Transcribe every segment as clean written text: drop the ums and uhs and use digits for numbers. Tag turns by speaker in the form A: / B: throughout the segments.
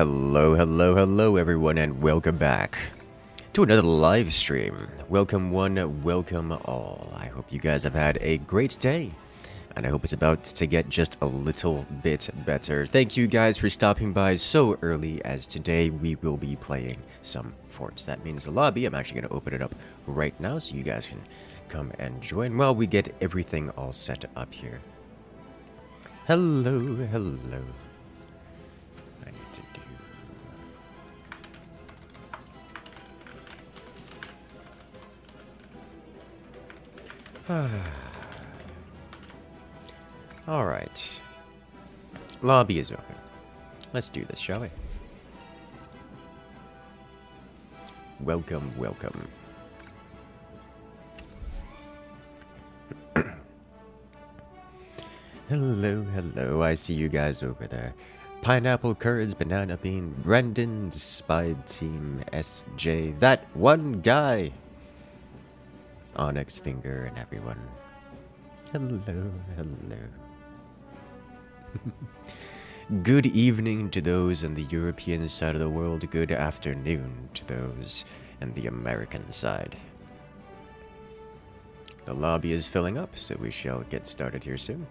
A: Hello, hello, hello everyone, and welcome back to another live stream. Welcome one, welcome all. I hope you guys have had a great day, and I hope it's about to get just a little bit better. Thank you guys for stopping by so early, as today we will be playing some forts. That means the lobby. I'm actually going to open it up right now so you guys can come and join while we get everything all set up here. Hello, hello. I need to do... Alright. Lobby is open. Let's do this, shall we? Welcome, welcome. Hello, hello. I see you guys over there. Pineapple, Curds, Banana Bean, Brendan, Spy Team, SJ, that one guy. Onyx Finger and everyone. Hello, hello. Good evening to those on the European side of the world. Good afternoon to those on the American side. The lobby is filling up, so we shall get started here soon.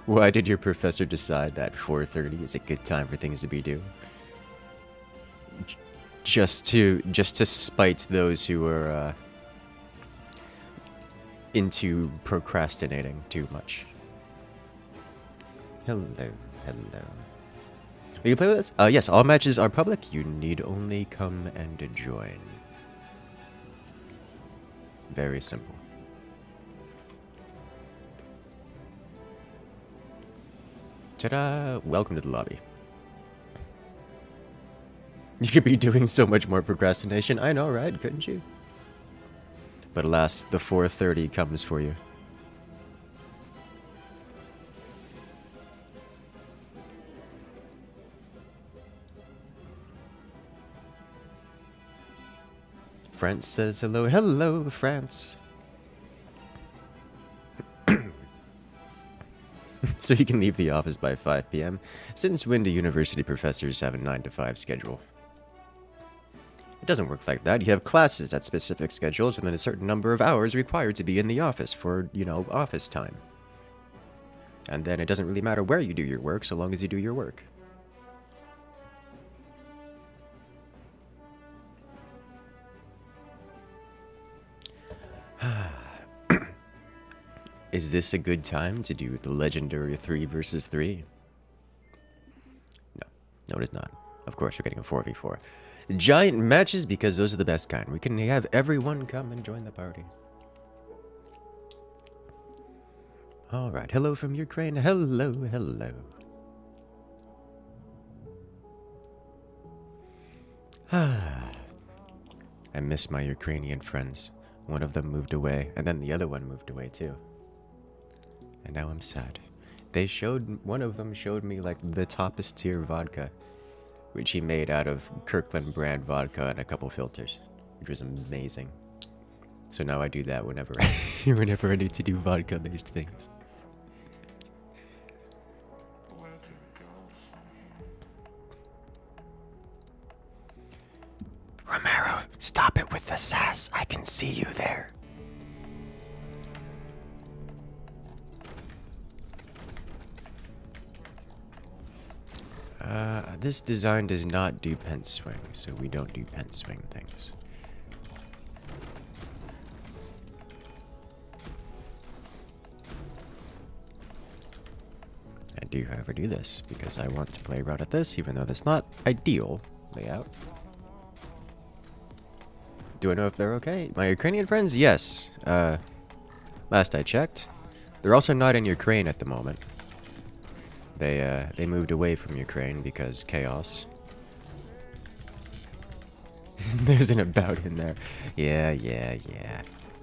A: Why did your professor decide that 4:30 is a good time for things to be due? Just to spite those who are into procrastinating too much. Hello, hello. Will you play with us? Yes, all matches are public. You need only come and join. Very simple. Ta-da! Welcome to the lobby. You could be doing so much more procrastination. I know, right? Couldn't you? But alas, the 4:30 comes for you. France says hello. Hello, France. So you can leave the office by 5 p.m. Since when do university professors have a 9 to 5 schedule? It doesn't work like that. You have classes at specific schedules and then a certain number of hours required to be in the office for, you know, office time. And then it doesn't really matter where you do your work so long as you do your work. Is this a good time to do the legendary 3 versus 3? No, it is not. Of course, we're getting a 4v4. Giant matches, because those are the best kind. We can have everyone come and join the party. Alright, hello from Ukraine. Hello, hello. I miss my Ukrainian friends. One of them moved away, and then the other one moved away too. And now I'm sad. One of them showed me like the toppest tier vodka, which he made out of Kirkland brand vodka and a couple filters, which was amazing. So now I do that whenever I need to do vodka-based things. Romero, stop it with the sass. I can see you there. This design does not do pen swing, so we don't do pen swing things. I do, however, do this because I want to play around at this, even though that's not ideal layout. Do I know if they're okay? My Ukrainian friends? Yes. Last I checked. They're also not in Ukraine at the moment. They moved away from Ukraine because chaos. There's an about in there. Yeah.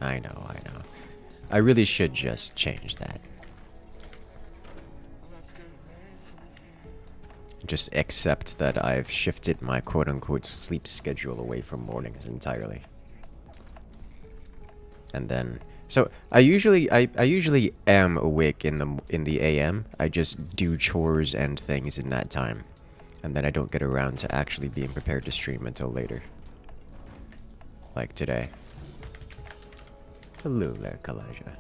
A: I know. I really should just change that. Just accept that I've shifted my quote-unquote sleep schedule away from mornings entirely. And then So I usually am awake in the AM. I just do chores and things in that time, and then I don't get around to actually being prepared to stream until later. Like today. Hello there, Kalaja.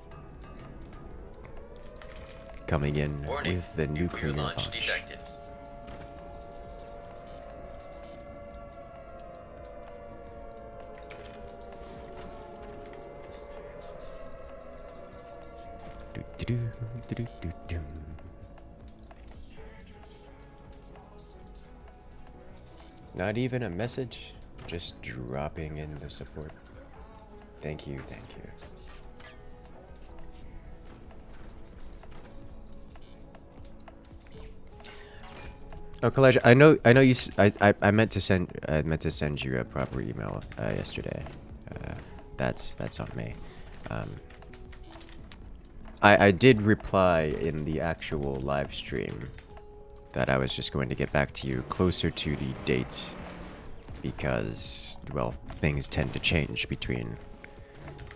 A: Coming in
B: Warning,
A: with the nuclear launch.
B: detected.
A: Do-do-do-do-do-do. Not even a message, just dropping in the support. Thank you, thank you. Oh, Collage, I know you. I meant to send you a proper email yesterday. That's on me. I did reply in the actual live stream that I was just going to get back to you closer to the date because, well, things tend to change between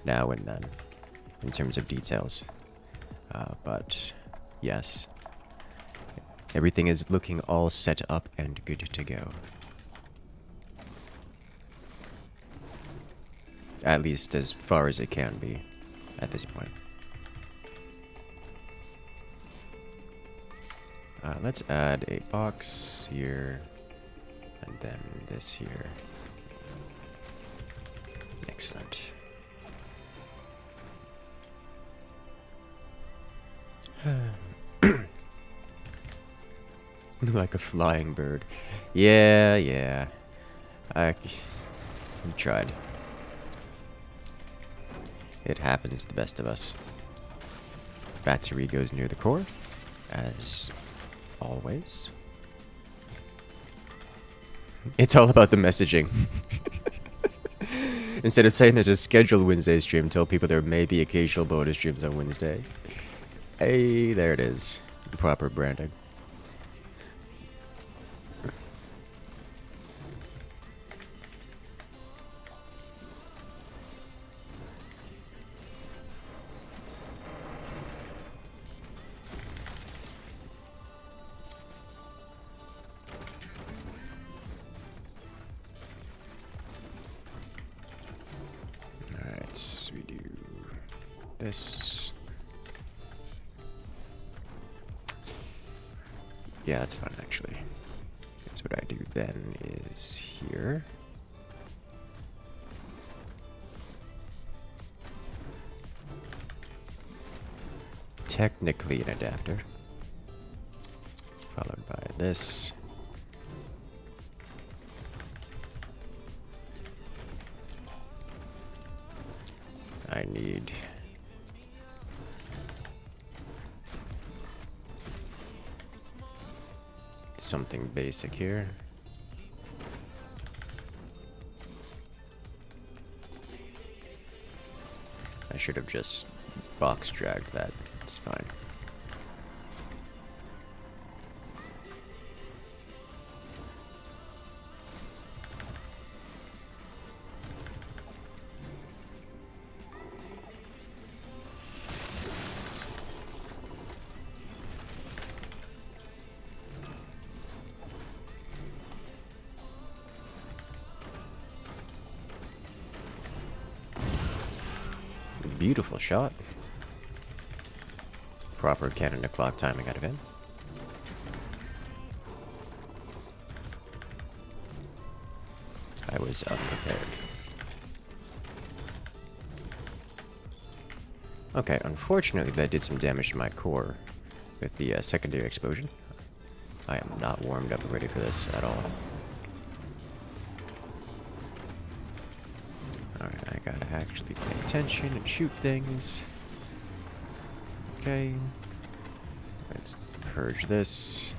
A: now and then in terms of details. But yes, everything is looking all set up and good to go. At least as far as it can be at this point. Let's add a box here, and then this here. Excellent. Like a flying bird. Yeah. I tried. It happens to the best of us. Battery goes near the core, as always. It's all about the messaging. Instead of saying there's a scheduled Wednesday stream, tell people there may be occasional bonus streams on Wednesday. Hey, there it is. Proper branding. This. Yeah, that's fine actually. That's what I do then is here. Technically an adapter. Followed by this. I need something basic here. I should have just box dragged that. It's fine. Beautiful shot. Proper cannon to clock timing out of him. I was unprepared. Okay, unfortunately that did some damage to my core with the secondary explosion. I am not warmed up and ready for this at all. Alright, I gotta actually pay attention and shoot things. Okay. Let's purge this.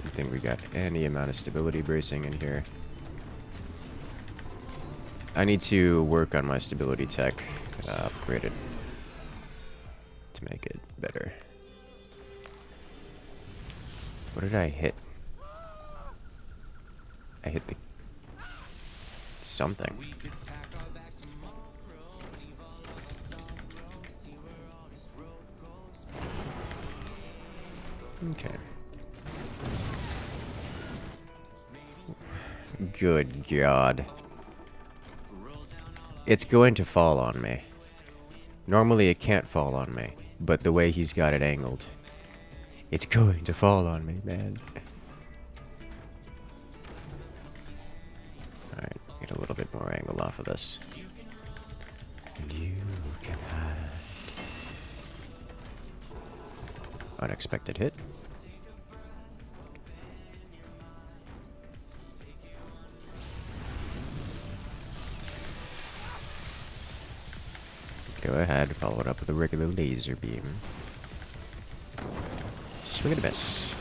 A: Good thing we got any amount of stability bracing in here. I need to work on my stability tech, upgrade it to make it better. What did I hit? I hit the... something. Okay. Good God. It's going to fall on me. Normally it can't fall on me, but the way he's got it angled, it's going to fall on me, man. Alright, get a little bit more angle off of this. And you can hide. Unexpected hit. Go ahead, follow it up with a regular laser beam. Swing and a miss.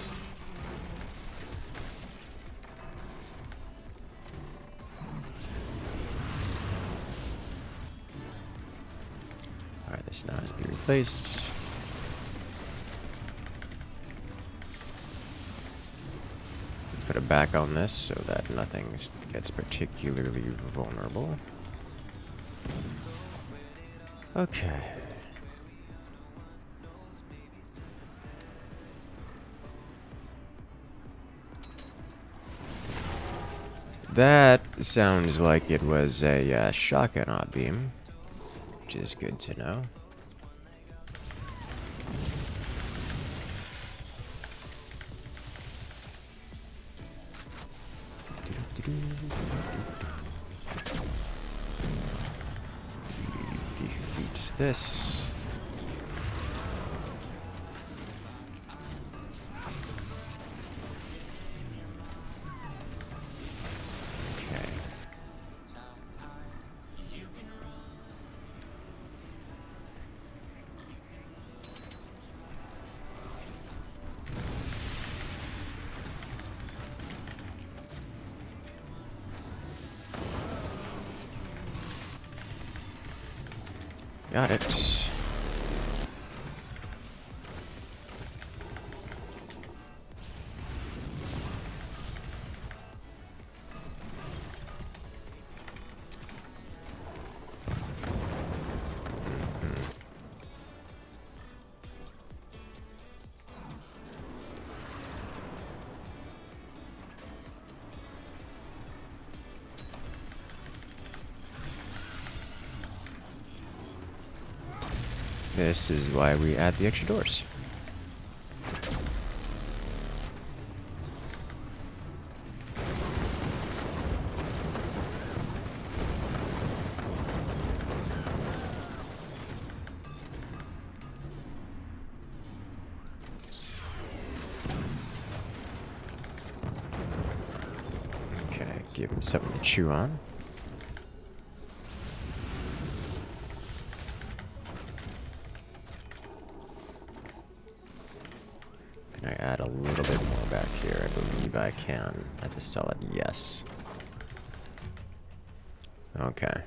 A: Alright, this now has to be replaced. Put it back on this so that nothing gets particularly vulnerable. Okay. That sounds like it was a shotgun op beam, which is good to know. Defeat this. Okay. Got it. This is why we add the extra doors. Okay, give him something to chew on. Can I add a little bit more back here? I believe I can. That's a solid yes. Okay.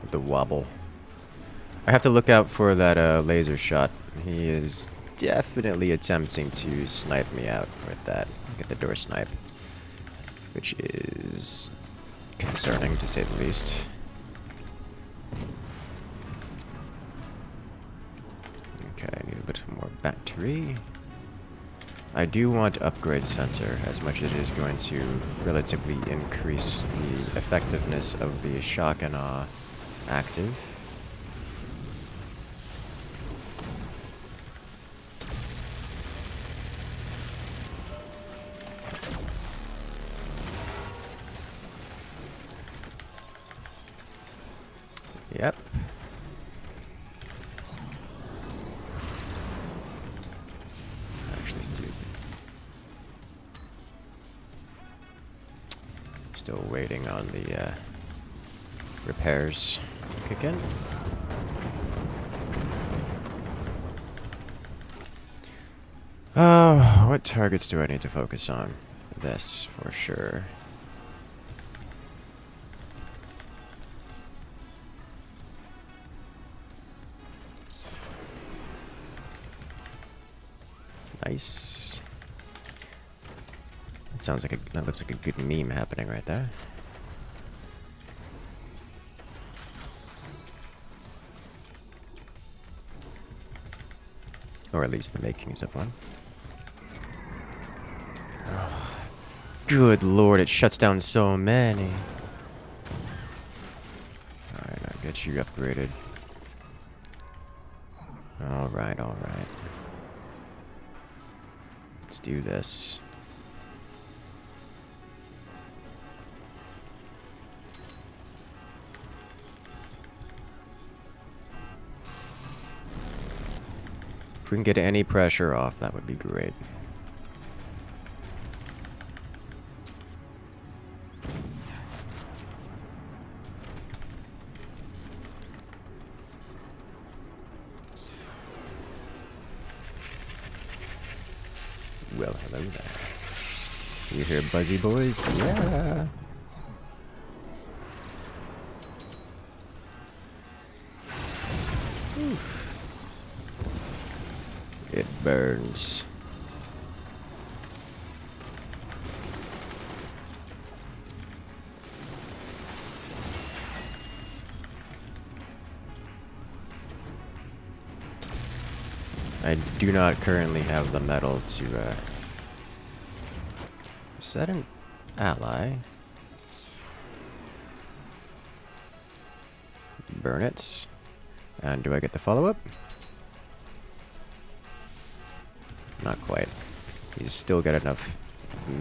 A: With the wobble. I have to look out for that laser shot. He is definitely attempting to snipe me out with that. Get the door snipe. Which is concerning, to say the least. Okay, I need a little more battery. I do want upgrade sensor, as much as it is going to relatively increase the effectiveness of the shock and awe active. Yep. Actually, still waiting on the repairs to kick in. Oh, what targets do I need to focus on? This, for sure. Nice. That looks like a good meme happening right there. Or at least the makings of one. Oh, good lord, it shuts down so many. Alright, I'll get you upgraded. Alright, alright. Let's do this. If we can get any pressure off, that would be great. Well, hello there. You hear buzzy boys? Yeah. Oof. It burns. I do not currently have the metal to, is that an ally? Burn it. And do I get the follow-up? Not quite. He's still got enough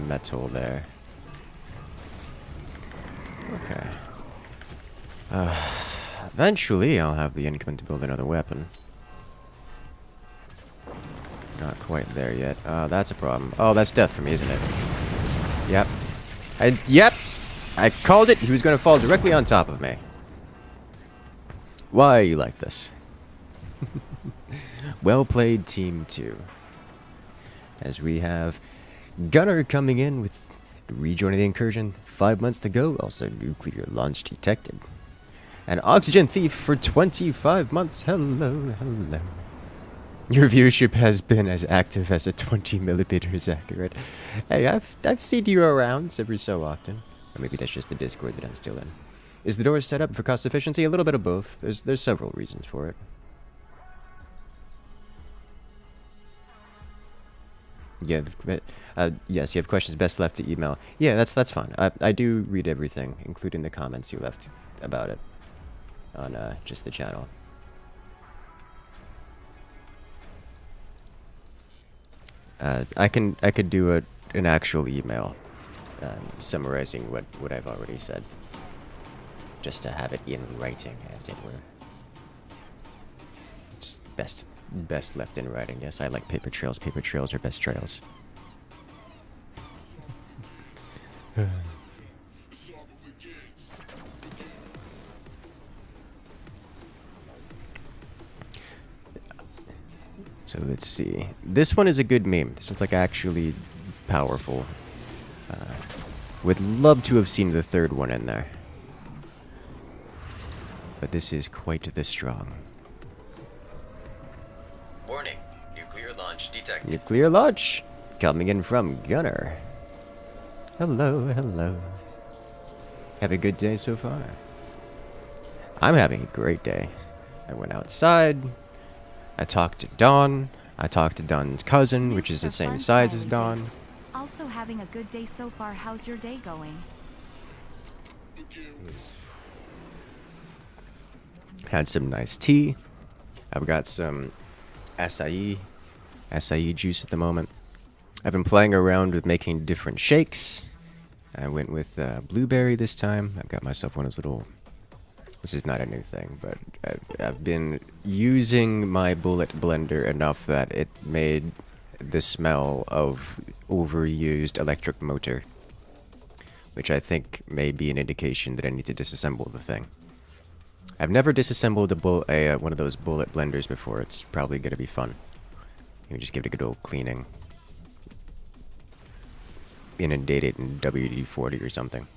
A: metal there. Okay. Eventually I'll have the income to build another weapon. Not quite there yet. That's a problem. Oh, that's death for me, isn't it? Yep. Yep! I called it! He was gonna fall directly on top of me. Why are you like this? Well played, Team 2. As we have Gunner coming in with rejoining the incursion. 5 months to go. Also, nuclear launch detected. An oxygen thief for 25 months. Hello, hello. Your viewership has been as active as a 20 millimeters accurate. Hey, I've seen you around every so often. Or maybe that's just the Discord that I'm still in. Is the door set up for cost efficiency? A little bit of both. There's several reasons for it. Yeah, yes, you have questions best left to email. Yeah, that's fine. I do read everything, including the comments you left about it on just the channel. I could do an actual email summarizing what I've already said, just to have it in writing, as it were. It's best left in writing. Yes, I like paper trails. Paper trails are best trails. So let's see. This one is a good meme. This one's like actually powerful. Would love to have seen the third one in there. But this is quite the strong. Warning. Nuclear launch detected. Nuclear launch. Coming in from Gunner. Hello, hello. Have a good day so far? I'm having a great day. I went outside. I talked to Dawn. I talked to Dawn's cousin, which is the same size as Dawn.
B: Also having a good day so far. How's your day going?
A: Had some nice tea. I've got some acai juice at the moment. I've been playing around with making different shakes. I went with blueberry this time. I've got myself one of those little... This is not a new thing, but I've been using my bullet blender enough that it made the smell of overused electric motor, which I think may be an indication that I need to disassemble the thing. I've never disassembled one of those bullet blenders before. It's probably going to be fun. You just give it a good old cleaning. Inundate it in WD-40 or something,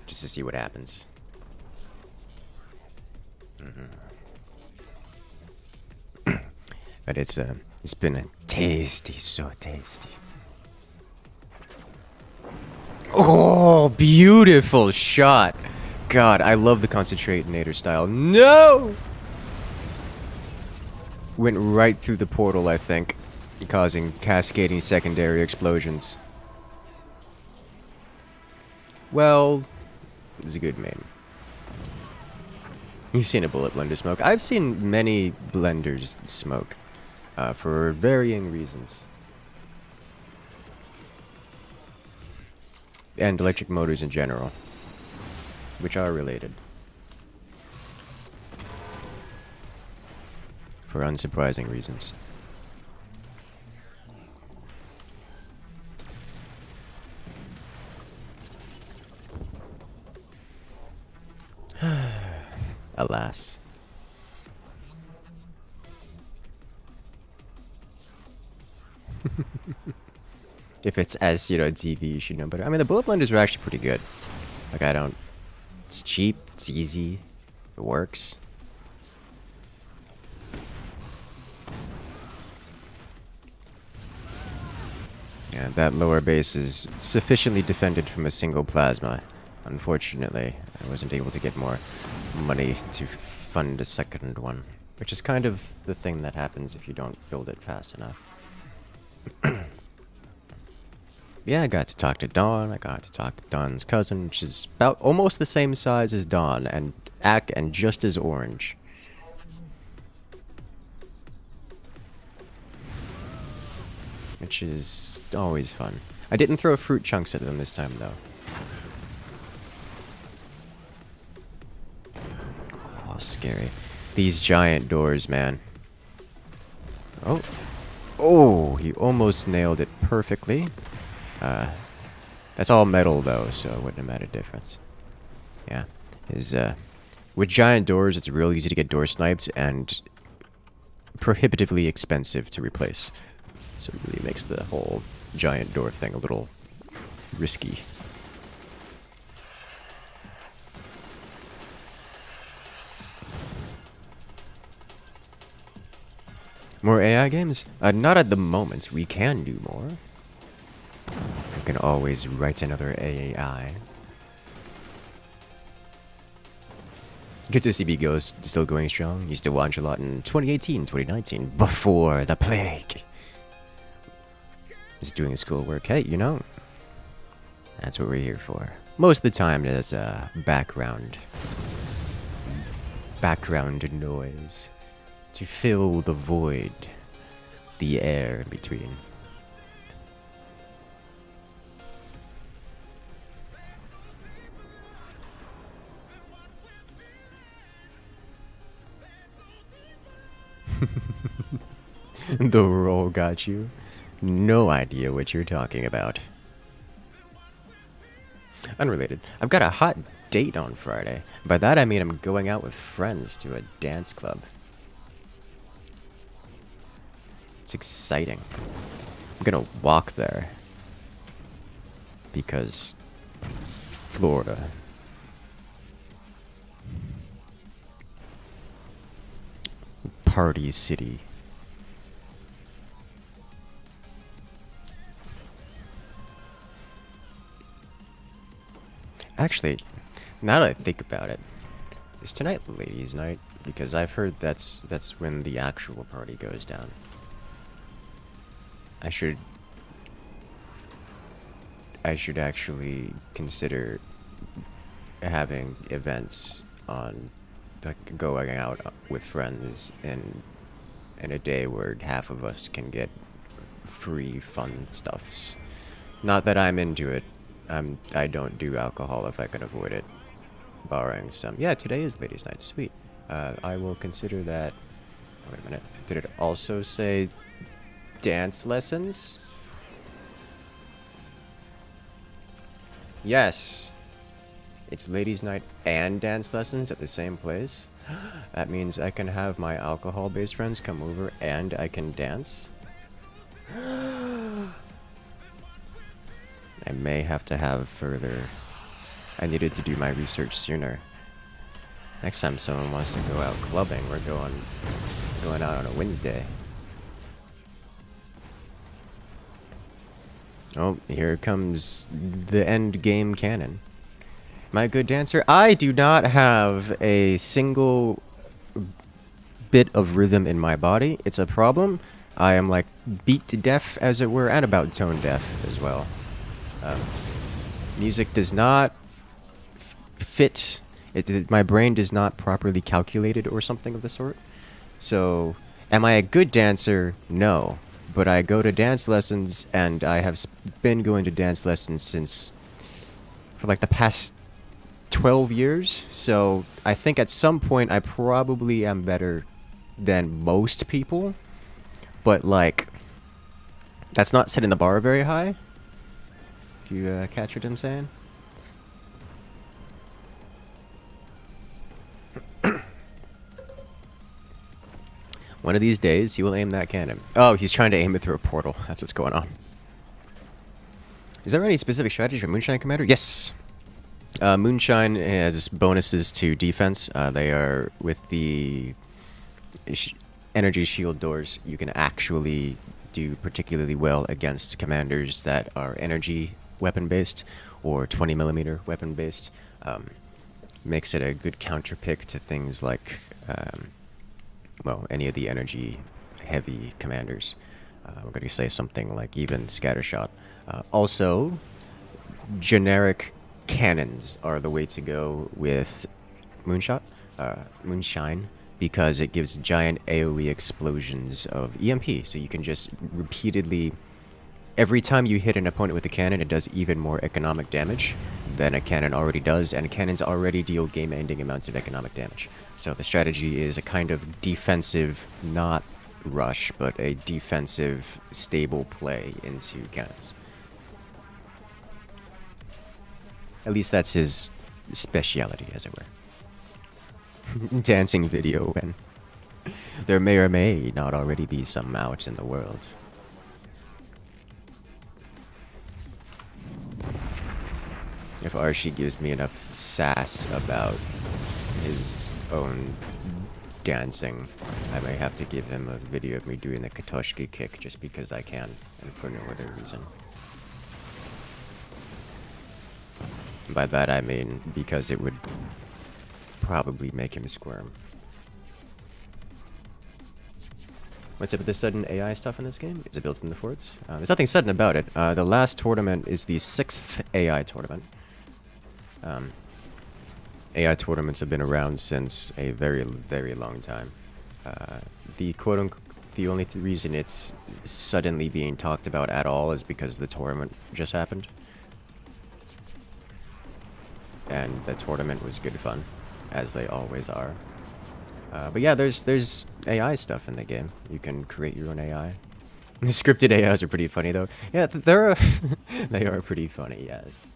A: just to see what happens. But it's been a Tasty, so tasty. Oh, beautiful shot. God, I love the concentrator style. No! Went right through the portal, I think, causing cascading secondary explosions. Well, it's a good meme. You've seen a bullet blender smoke. I've seen many blenders smoke, for varying reasons. And electric motors in general, which are related. For unsurprising reasons. Alas. If it's as, TV, you should know better. I mean, the bullet blenders are actually pretty good. Like, it's cheap, it's easy, it works. Yeah, that lower base is sufficiently defended from a single plasma. Unfortunately, I wasn't able to get more money to fund a second one. Which is kind of the thing that happens if you don't build it fast enough. Yeah, I got to talk to Dawn. I got to talk to Dawn's cousin, which is about almost the same size as Dawn, and just as orange. Which is always fun. I didn't throw fruit chunks at them this time, though. Oh, scary. These giant doors, man. Oh. Oh, he almost nailed it perfectly. That's all metal, though, so it wouldn't have made a difference. Yeah. With giant doors, it's real easy to get door sniped and prohibitively expensive to replace. So it really makes the whole giant door thing a little risky. More AI games? Not at the moment. We can do more. We can always write another AI. Good to see B Ghost still going strong. Used to watch a lot in 2018, 2019, before the plague. Just doing his schoolwork. Hey, that's what we're here for. Most of the time, there's a background noise to fill the void, the air in between. The roll got you. No idea what you're talking about. Unrelated. I've got a hot date on Friday. By that I mean I'm going out with friends to a dance club. It's exciting. I'm gonna walk there. Because Florida. Party City. Actually, now that I think about it, is tonight ladies' night? Because I've heard that's when the actual party goes down. I should actually consider having events on, like, going out with friends in a day where half of us can get free fun stuffs. Not that I'm into it. I don't do alcohol if I can avoid it, barring some. Yeah, today is ladies' night. Sweet. I will consider that. Wait a minute. Did it also say dance lessons? Yes. It's ladies' night and dance lessons at the same place. That means I can have my alcohol-based friends come over and I can dance. I may have to have further. I needed to do my research sooner. Next time someone wants to go out clubbing, we're going out on a Wednesday. Oh, here comes the end game cannon. Am I a good dancer? I do not have a single bit of rhythm in my body. It's a problem. I am like beat to deaf, as it were, and about tone deaf as well. Music does not fit. My brain does not properly calculate it or something of the sort. So, am I a good dancer? No. But I go to dance lessons, and I have been going to dance lessons for like the past 12 years. So, I think at some point I probably am better than most people. But like, that's not setting the bar very high. If you catch what I'm saying? One of these days, he will aim that cannon. Oh, he's trying to aim it through a portal. That's what's going on. Is there any specific strategy for Moonshine Commander? Yes. Moonshine has bonuses to defense. They are with the energy shield doors. You can actually do particularly well against commanders that are energy weapon based or 20mm weapon based. Makes it a good counter pick to things like well, any of the energy-heavy commanders. We're going to say something like even Scattershot. Also, generic cannons are the way to go with Moonshine, because it gives giant AoE explosions of EMP, so you can just repeatedly... Every time you hit an opponent with a cannon, it does even more economic damage than a cannon already does, and cannons already deal game-ending amounts of economic damage. So the strategy is a kind of defensive, not rush, but a defensive, stable play into cannons. At least that's his speciality, as it were. Dancing video, and there may or may not already be some out in the world. If Archie gives me enough sass about his own dancing, I may have to give him a video of me doing the Katoshki kick just because I can, and for no other reason. By that I mean because it would probably make him squirm. What's up with the sudden AI stuff in this game? Is it built in the forts? There's nothing sudden about it. The last tournament is the 6th AI tournament. AI tournaments have been around since a very, very long time. The only reason it's suddenly being talked about at all is because the tournament just happened. And the tournament was good fun, as they always are. But yeah, there's AI stuff in the game. You can create your own AI. The scripted AIs are pretty funny, though. Yeah, they are pretty funny, yes.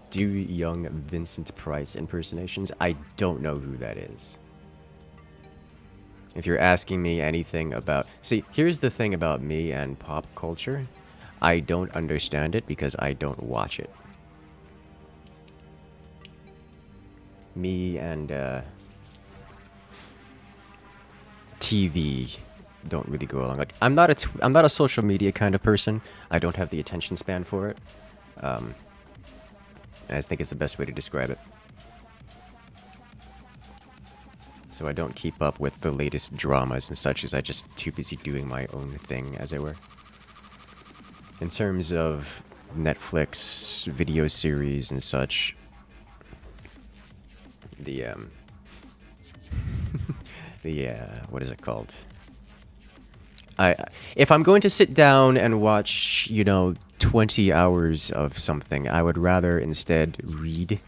A: Do young Vincent Price impersonations? I don't know who that is. If you're asking me anything about... See, here's the thing about me and pop culture. I don't understand it because I don't watch it. Me and TV don't really go along. Like, I'm not a social media kind of person. I don't have the attention span for it. I think it's the best way to describe it. So I don't keep up with the latest dramas and such, as I just too busy doing my own thing, as it were. In terms of Netflix video series and such, the what is it called? If I'm going to sit down and watch, 20 hours of something, I would rather instead read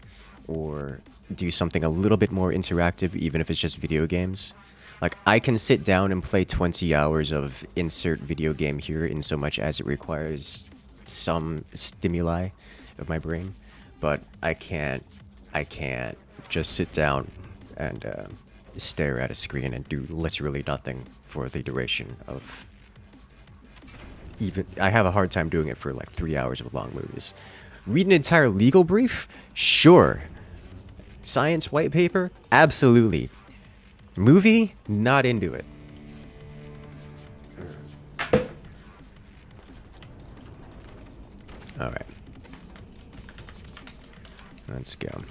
A: or do something a little bit more interactive, even if it's just video games. Like, I can sit down and play 20 hours of insert video game here in so much as it requires some stimuli of my brain, but I can't just sit down and stare at a screen and do literally nothing for the duration of... I have a hard time doing it for like 3 hours of long movies. Read an entire legal brief? Sure. Science white paper? Absolutely. Movie? Not into it. Let's go.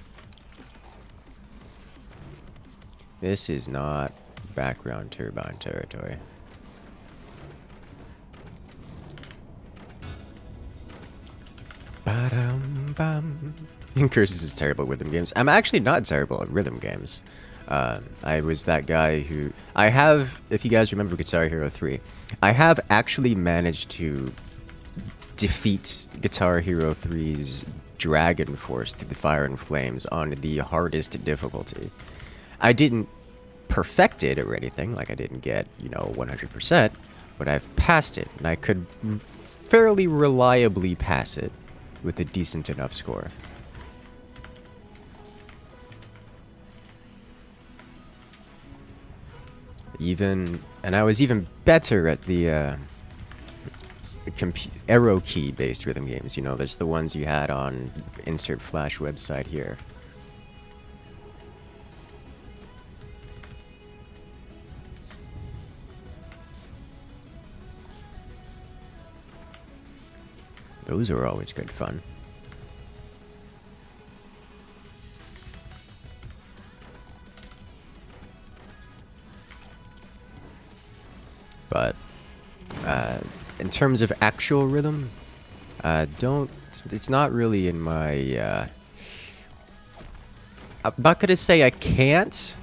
A: This is not background turbine territory. Ba-dum-bum. Incursus is terrible at rhythm games. I'm actually not terrible at rhythm games. I was that guy who... I have, if you guys remember Guitar Hero 3, I have actually managed to defeat Guitar Hero 3's Dragon Force through the Fire and Flames on the hardest difficulty. I didn't perfect it or anything, like I didn't get, you know, 100%, but I've passed it, and I could fairly reliably pass it with a decent enough score. And I was even better at the arrow key based rhythm games. You know, there's the ones you had on insert flash website here. Those are always good fun. But in terms of actual rhythm, it's not really in my, I'm not gonna say I can't,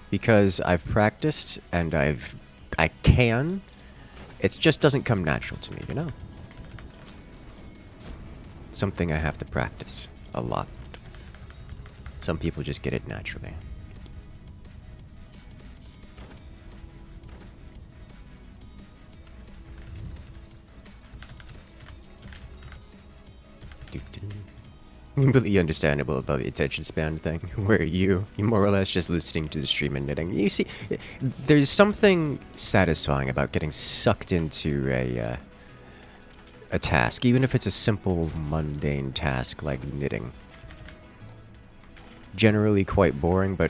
A: because I've practiced and I can. It just doesn't come natural to me, you know? Something I have to practice a lot. Some people just get it naturally. Completely understandable about the attention span thing, where you're more or less just listening to the stream and knitting. You see, there's something satisfying about getting sucked into a task, even if it's a simple, mundane task like knitting. Generally quite boring, but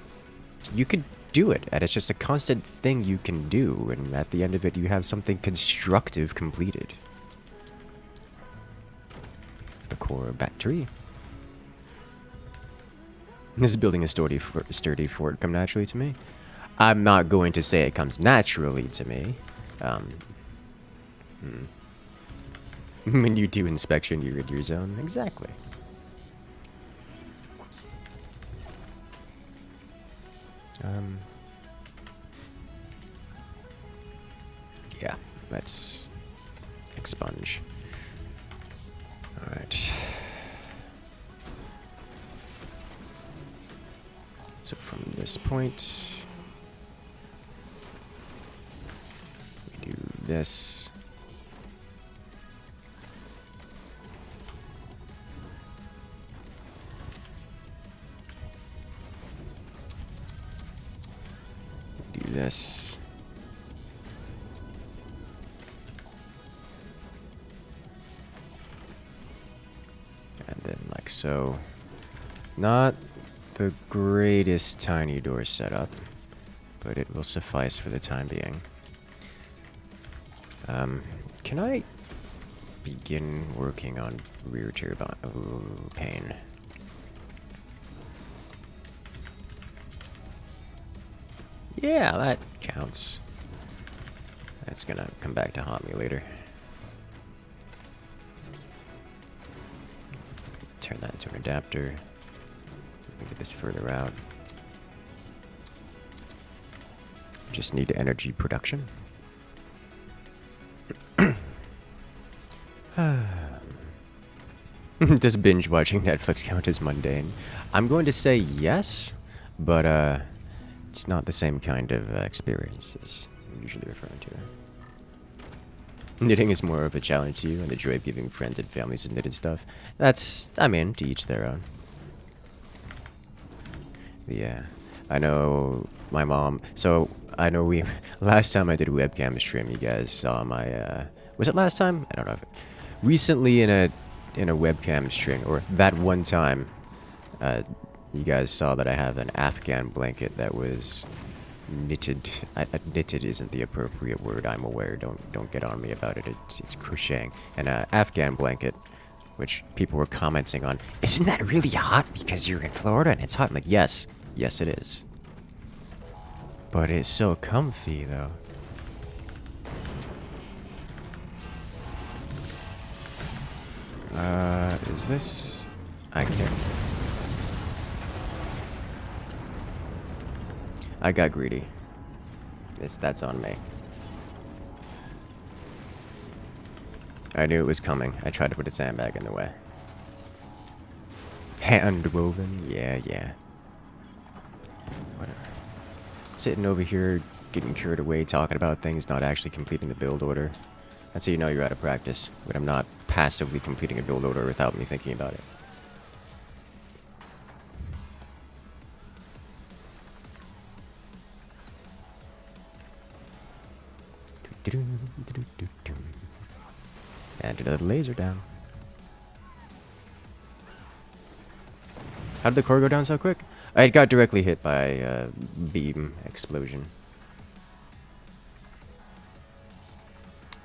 A: you could do it, and it's just a constant thing you can do, and at the end of it, you have something constructive completed. The core battery. This is building a sturdy fort come naturally to me. I'm not going to say it comes naturally to me. When you do inspection, you're in your zone. Exactly. Yeah, let's expunge. Alright. So from this point, we do this. We do this. And then like so. Not the greatest tiny door setup, but it will suffice for the time being. Can I begin working on rear turbine? Ooh, pain. Yeah, that counts. That's gonna come back to haunt me later. Turn that into an adapter. Get this further out. Just need energy production. Does binge watching Netflix count as mundane? I'm going to say yes, but it's not the same kind of experience as I'm usually referring to. Knitting is more of a challenge to you, and the joy of giving friends and families some knitted stuff. That's, I mean, to each their own. Yeah, I know my mom. So I know last time I did a webcam stream, you guys saw my. Was it last time? I don't know. Recently in a webcam stream, or that one time, you guys saw that I have an Afghan blanket that was knitted. Knitted isn't the appropriate word. I'm aware. Don't get on me about it. It's crocheting. An Afghan blanket which people were commenting on. Isn't that really hot because you're in Florida and it's hot? I'm like, yes. Yes, it is. But it's so comfy, though. Is this... I can't... I got greedy. That's on me. I knew it was coming. I tried to put a sandbag in the way. Hand woven? Yeah, yeah. Whatever. Sitting over here, getting carried away, talking about things, not actually completing the build order. That's how you know you're out of practice, when I'm not passively completing a build order without me thinking about it. And another laser down. How did the core go down so quick? I got directly hit by a beam explosion.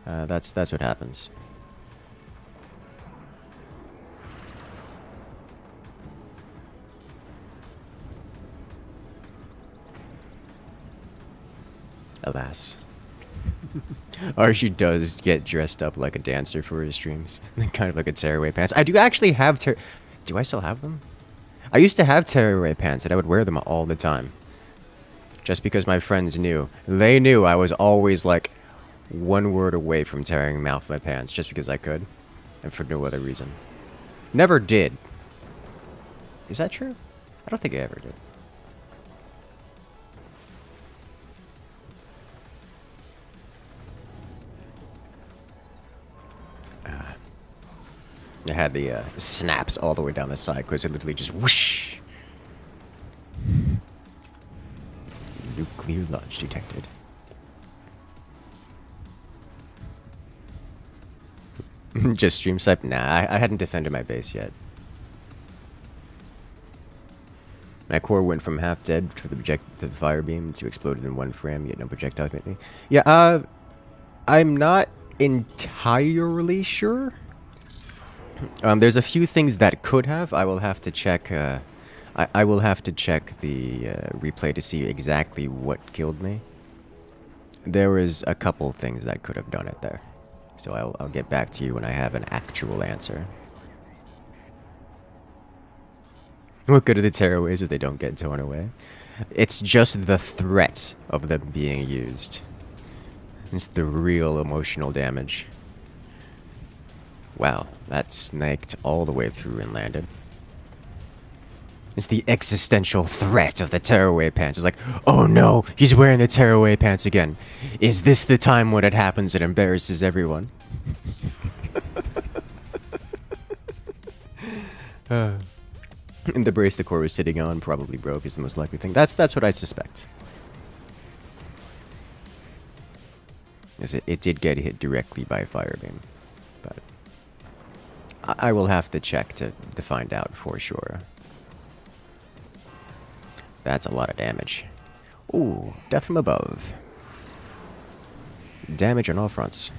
A: That's what happens. Alas. Archie does get dressed up like a dancer for his streams. Kind of like a tearaway pants. I do actually have do I still have them? I used to have tearaway pants and I would wear them all the time. Just because my friends knew. They knew I was always like one word away from tearing them out of my pants just because I could. And for no other reason. Never did. Is that true? I don't think I ever did. I had the snaps all the way down the side because it literally just whoosh. Nuclear launch detected. Just stream snipe? Nah, I hadn't defended my base yet. My core went from half dead to the fire beam to exploded in one frame, yet no projectile hit me. Yeah, I'm not entirely sure. There's a few things that could have. I will have to check. I will have to check the replay to see exactly what killed me. There was a couple things that could have done it there, so I'll get back to you when I have an actual answer. What good are the tearaways if they don't get torn away? It's just the threat of them being used. It's the real emotional damage. Wow, that snaked all the way through and landed. It's the existential threat of the tearaway pants. It's like, oh no, he's wearing the tearaway pants again. Is this the time when it happens it embarrasses everyone? And the brace the core was sitting on probably broke is the most likely thing. That's what I suspect. It did get hit directly by a fire beam. But I will have to check to find out for sure. That's a lot of damage. Ooh, death from above. Damage on all fronts.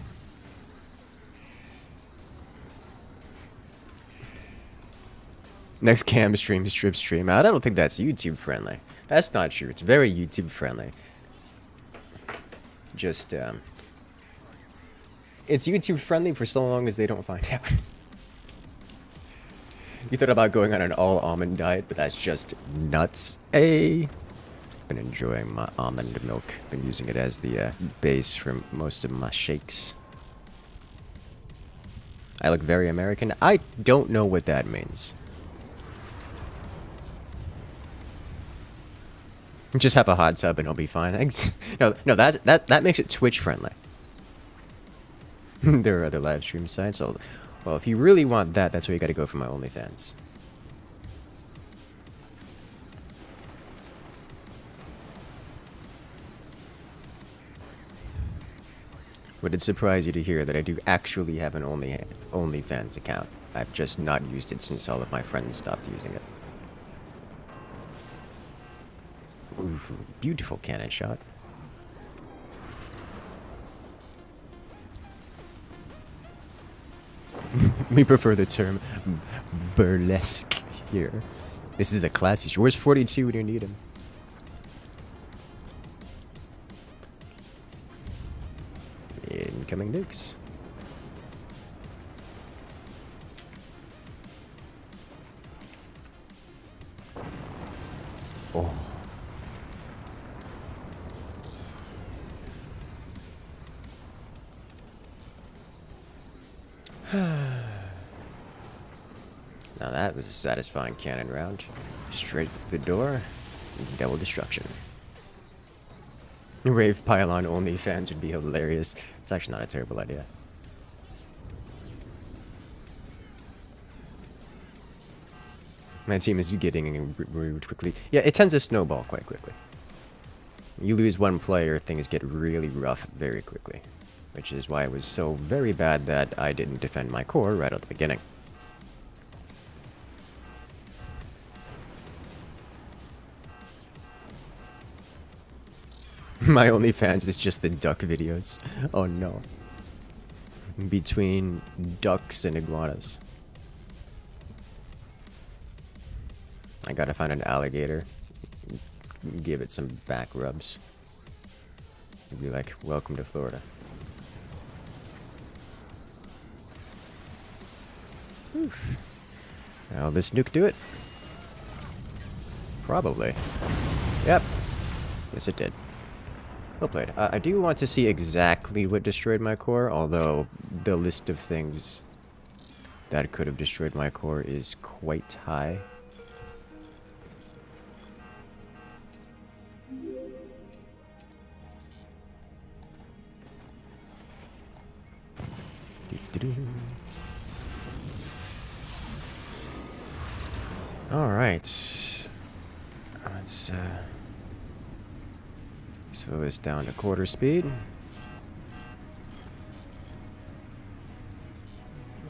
A: Next cam stream, strip stream. I don't think that's YouTube friendly. That's not true. It's very YouTube friendly. Just, it's YouTube friendly for so long as they don't find out. You thought about going on an all almond diet, but that's just nuts. Been enjoying my almond milk. Been using it as the base for most of my shakes. I look very American. I don't know what that means. Just have a hot tub and I'll be fine. No, that makes it Twitch friendly. There are other live stream sites. Well, if you really want that, that's where you gotta go for my OnlyFans. Would it surprise you to hear that I do actually have an OnlyFans account? I've just not used it since all of my friends stopped using it. Ooh, beautiful cannon shot. We prefer the term burlesque here. This is a classy show. Where's 42 when you need him? Incoming nukes. Oh. Now that was a satisfying cannon round. Straight through the door. Double destruction. Rave pylon only fans would be hilarious. It's actually not a terrible idea. My team is getting rude quickly. Yeah, it tends to snowball quite quickly. You lose one player, things get really rough very quickly. Which is why it was so very bad that I didn't defend my core right at the beginning. My OnlyFans is just the duck videos. Oh no. Between ducks and iguanas. I gotta find an alligator. Give it some back rubs. It'd be like, welcome to Florida. Oof. Now this nuke do it? Probably. Yep. Yes it did. Well played. I do want to see exactly what destroyed my core, although the list of things that could have destroyed my core is quite high. Alright. Let's slow this down to quarter speed.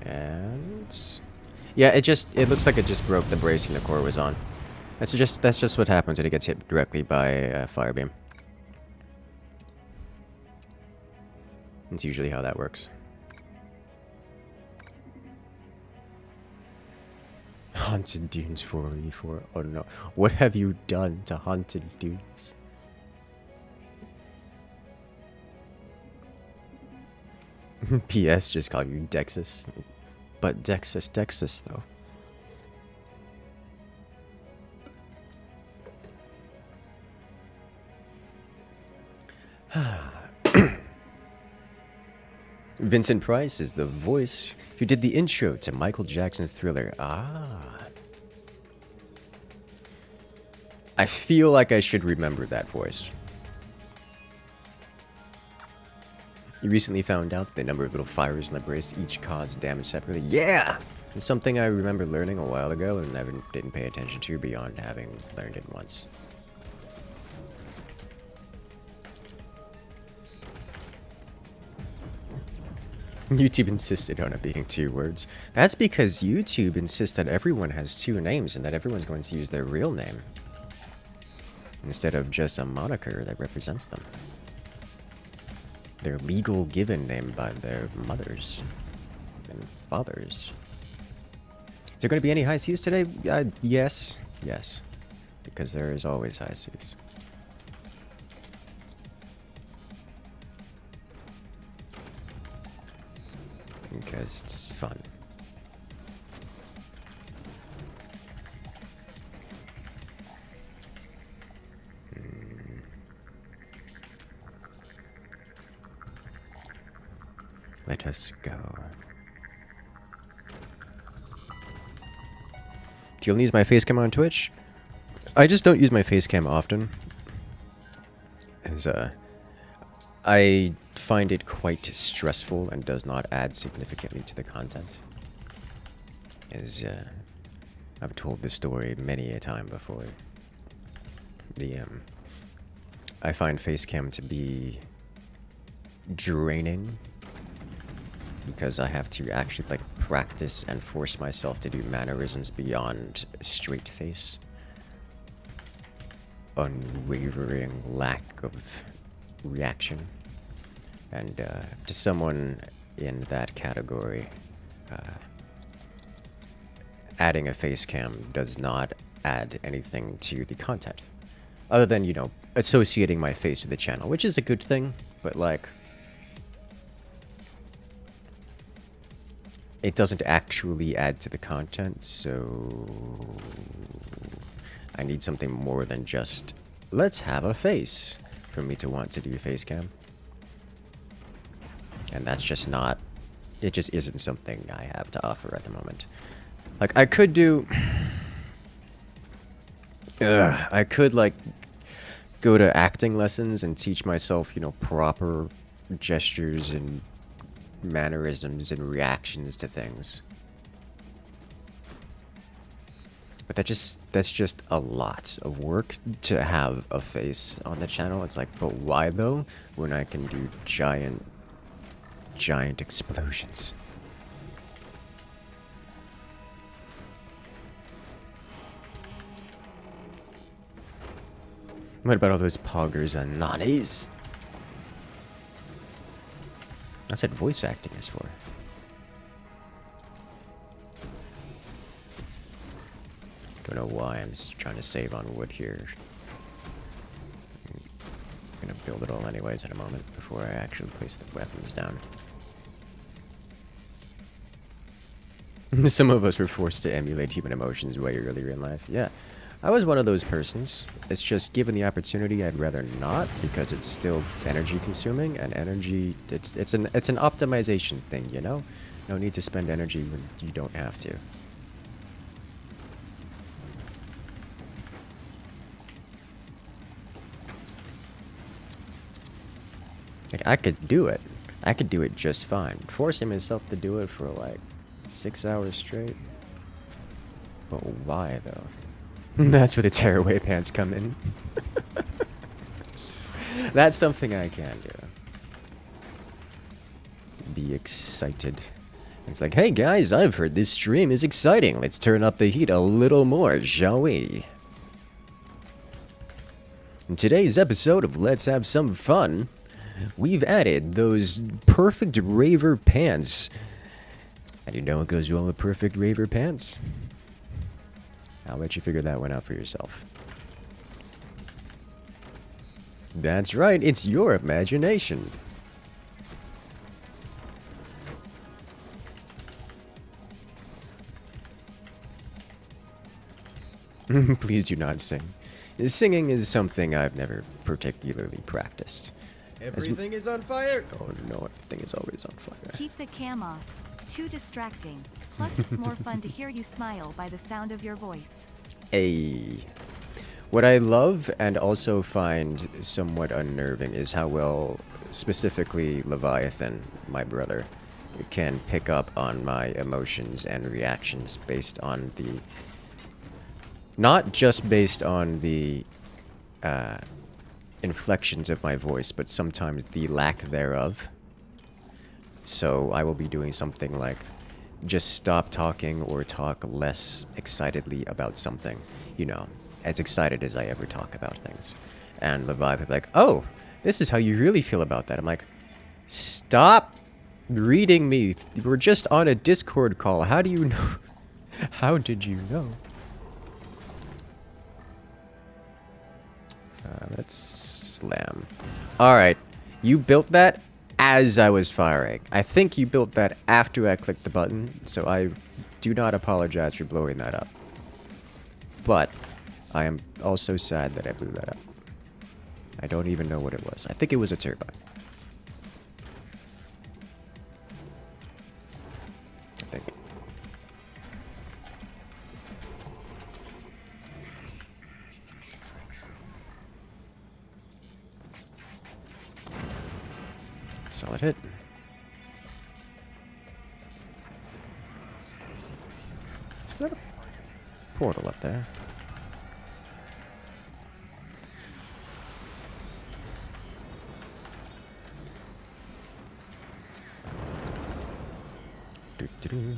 A: And yeah, it looks like it just broke the bracing the core was on. That's just what happens when it gets hit directly by a fire beam. That's usually how that works. Haunted Dunes 4v4. Oh no. What have you done to Haunted Dunes? PS just call you Dexus. But Dexus though. Vincent Price is the voice who did the intro to Michael Jackson's Thriller. Ah. I feel like I should remember that voice. You recently found out the number of little fires in the brace each cause damage separately. Yeah! It's something I remember learning a while ago and never didn't pay attention to beyond having learned it once. YouTube insisted on it being 2 words. That's because YouTube insists that everyone has 2 names and that everyone's going to use their real name instead of just a moniker that represents them. Their legal given name by their mothers and fathers. Is there going to be any high seas today? Yes. Yes. Because there is always high seas. Because it's fun. Let us go. Do you only use my face cam on Twitch? I just don't use my face cam often. As I find it quite stressful and does not add significantly to the content. As I've told this story many a time before. I find facecam to be draining because I have to actually like practice and force myself to do mannerisms beyond straight face. Unwavering lack of reaction. And to someone in that category, adding a face cam does not add anything to the content. Other than, you know, associating my face with the channel, which is a good thing, but like, it doesn't actually add to the content, so I need something more than just, let's have a face, for me to want to do face cam. And that's just not, it just isn't something I have to offer at the moment. Like, I could do, I could, like, go to acting lessons and teach myself, you know, proper gestures and mannerisms and reactions to things. But that's just a lot of work to have a face on the channel. It's like, but why though? When I can do giant explosions. What about all those poggers and nannies? That's what voice acting is for. Don't know why I'm trying to save on wood here. I'm gonna build it all anyways in a moment before I actually place the weapons down. Some of us were forced to emulate human emotions way earlier in life. Yeah, I was one of those persons. It's just given the opportunity, I'd rather not, because it's still energy consuming, and energy, it's an optimization thing, you know? No need to spend energy when you don't have to. Like, I could do it. I could do it just fine. Forcing myself to do it for like 6 hours straight. But why though? That's where the tearaway pants come in. That's something I can do. Be excited. It's like, hey guys, I've heard this stream is exciting. Let's turn up the heat a little more, shall we? In today's episode of Let's Have Some Fun, we've added those perfect raver pants. And you know what goes well with perfect raver pants? I'll let you figure that one out for yourself. That's right, it's your imagination. Please do not sing. Singing is something I've never particularly practiced.
C: Everything is on fire!
A: Oh no, everything is always on fire.
B: Keep the cam off. Too distracting. Plus, it's more fun to hear you smile by the sound of your voice.
A: Ay. What I love and also find somewhat unnerving is how well, specifically Leviathan, my brother, can pick up on my emotions and reactions based on the... Not just based on the inflections of my voice, but sometimes the lack thereof. So I will be doing something like just stop talking or talk less excitedly about something. You know, as excited as I ever talk about things. And Leviathan will be like, oh, this is how you really feel about that. I'm like, stop reading me. We're just on a Discord call. How do you know? How did you know? Let's slam. Alright, you built that as I was firing. I think you built that after I clicked the button, so I do not apologize for blowing that up. But I am also sad that I blew that up. I don't even know what it was. I think it was a turbine. I think. Solid hit. Is that a portal up there? Doo-doo-doo.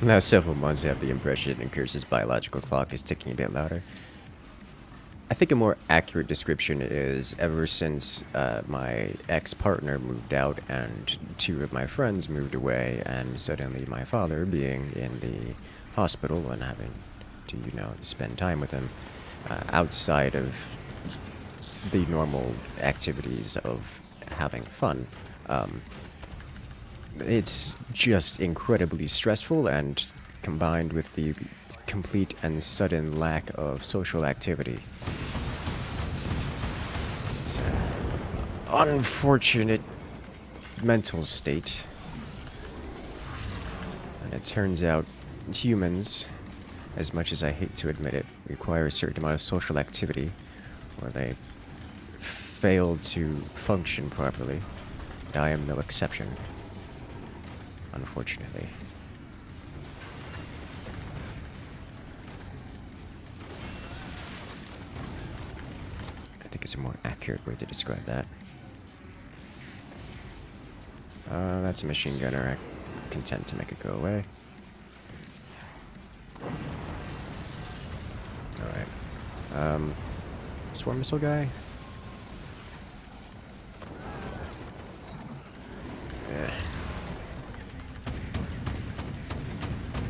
A: Last several months I have the impression Incursus' biological clock is ticking a bit louder. I think a more accurate description is ever since my ex-partner moved out and 2 of my friends moved away, and suddenly my father being in the hospital and having to, you know, spend time with him outside of the normal activities of having fun. It's just incredibly stressful, and combined with the complete and sudden lack of social activity, it's an unfortunate mental state. And it turns out humans, as much as I hate to admit it, require a certain amount of social activity, or they fail to function properly. And I am no exception, unfortunately. I think it's a more accurate way to describe that. That's a machine gunner. I'm content to make it go away. Alright. Swarm missile guy?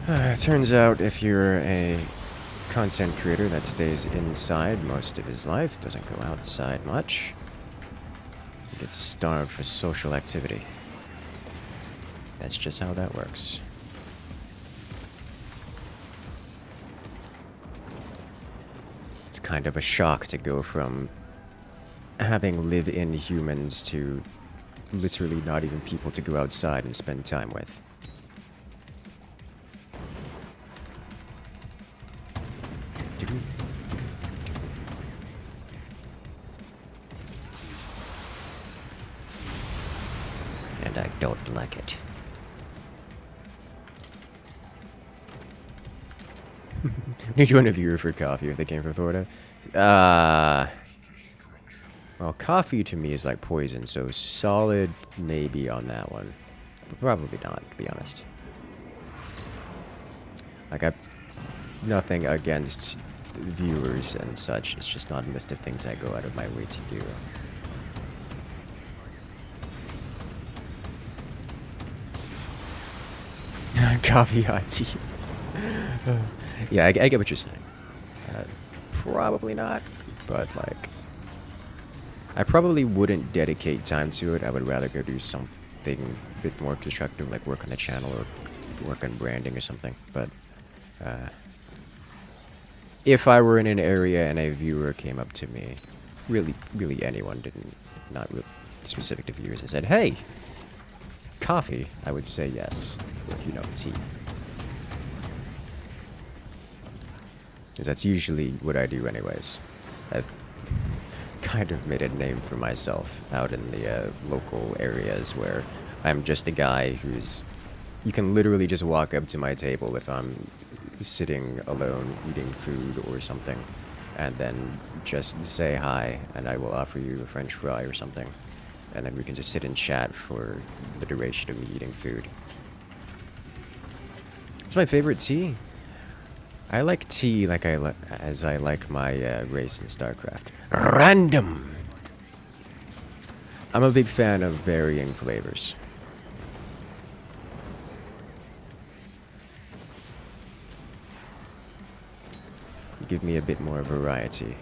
A: It turns out if you're a content creator that stays inside most of his life, doesn't go outside much, he gets starved for social activity. That's just how that works. It's kind of a shock to go from having live-in humans to literally not even people to go outside and spend time with. And I don't like it. Need you interview for coffee if they came from Florida? Well, coffee to me is like poison, so solid maybe on that one. But probably not, to be honest. Like, I've nothing against viewers and such. It's just not a list of things I go out of my way to do. Coffee, hot tea. Yeah, I get what you're saying. Probably not, but like, I probably wouldn't dedicate time to it. I would rather go do something a bit more constructive, like work on the channel or work on branding or something. But if I were in an area and a viewer came up to me, really anyone, not really specific to viewers, and said, "Hey, coffee," I would say yes, or, you know, tea. Because that's usually what I do anyways. I've kind of made a name for myself out in the local areas where I'm just a guy who's... You can literally just walk up to my table if I'm sitting alone eating food or something, and then just say hi, and I will offer you a French fry or something. And then we can just sit and chat for the duration of me eating food. It's my favorite tea. I like tea like as I like my race in StarCraft. Random! I'm a big fan of varying flavors. Give me a bit more variety.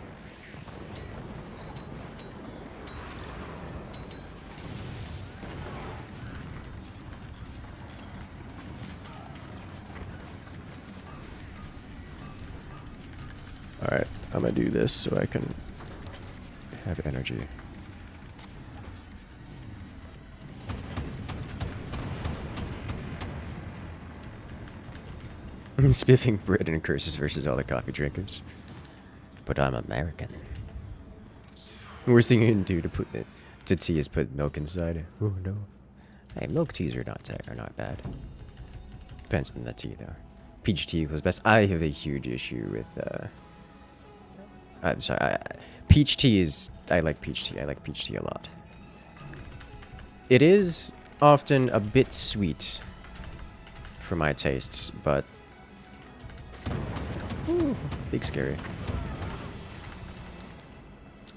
A: Alright, I'm gonna do this so I can have energy. I'm spiffing bread and Incursus versus all the coffee drinkers. But I'm American. Worst thing you can do to tea is put milk inside. Oh no. Hey, milk teas are not bad. Depends on the tea though. Peach tea was best. I have a huge issue with I'm sorry. Peach tea is... I like peach tea. I like peach tea a lot. It is often a bit sweet for my tastes, but... Ooh, big scary.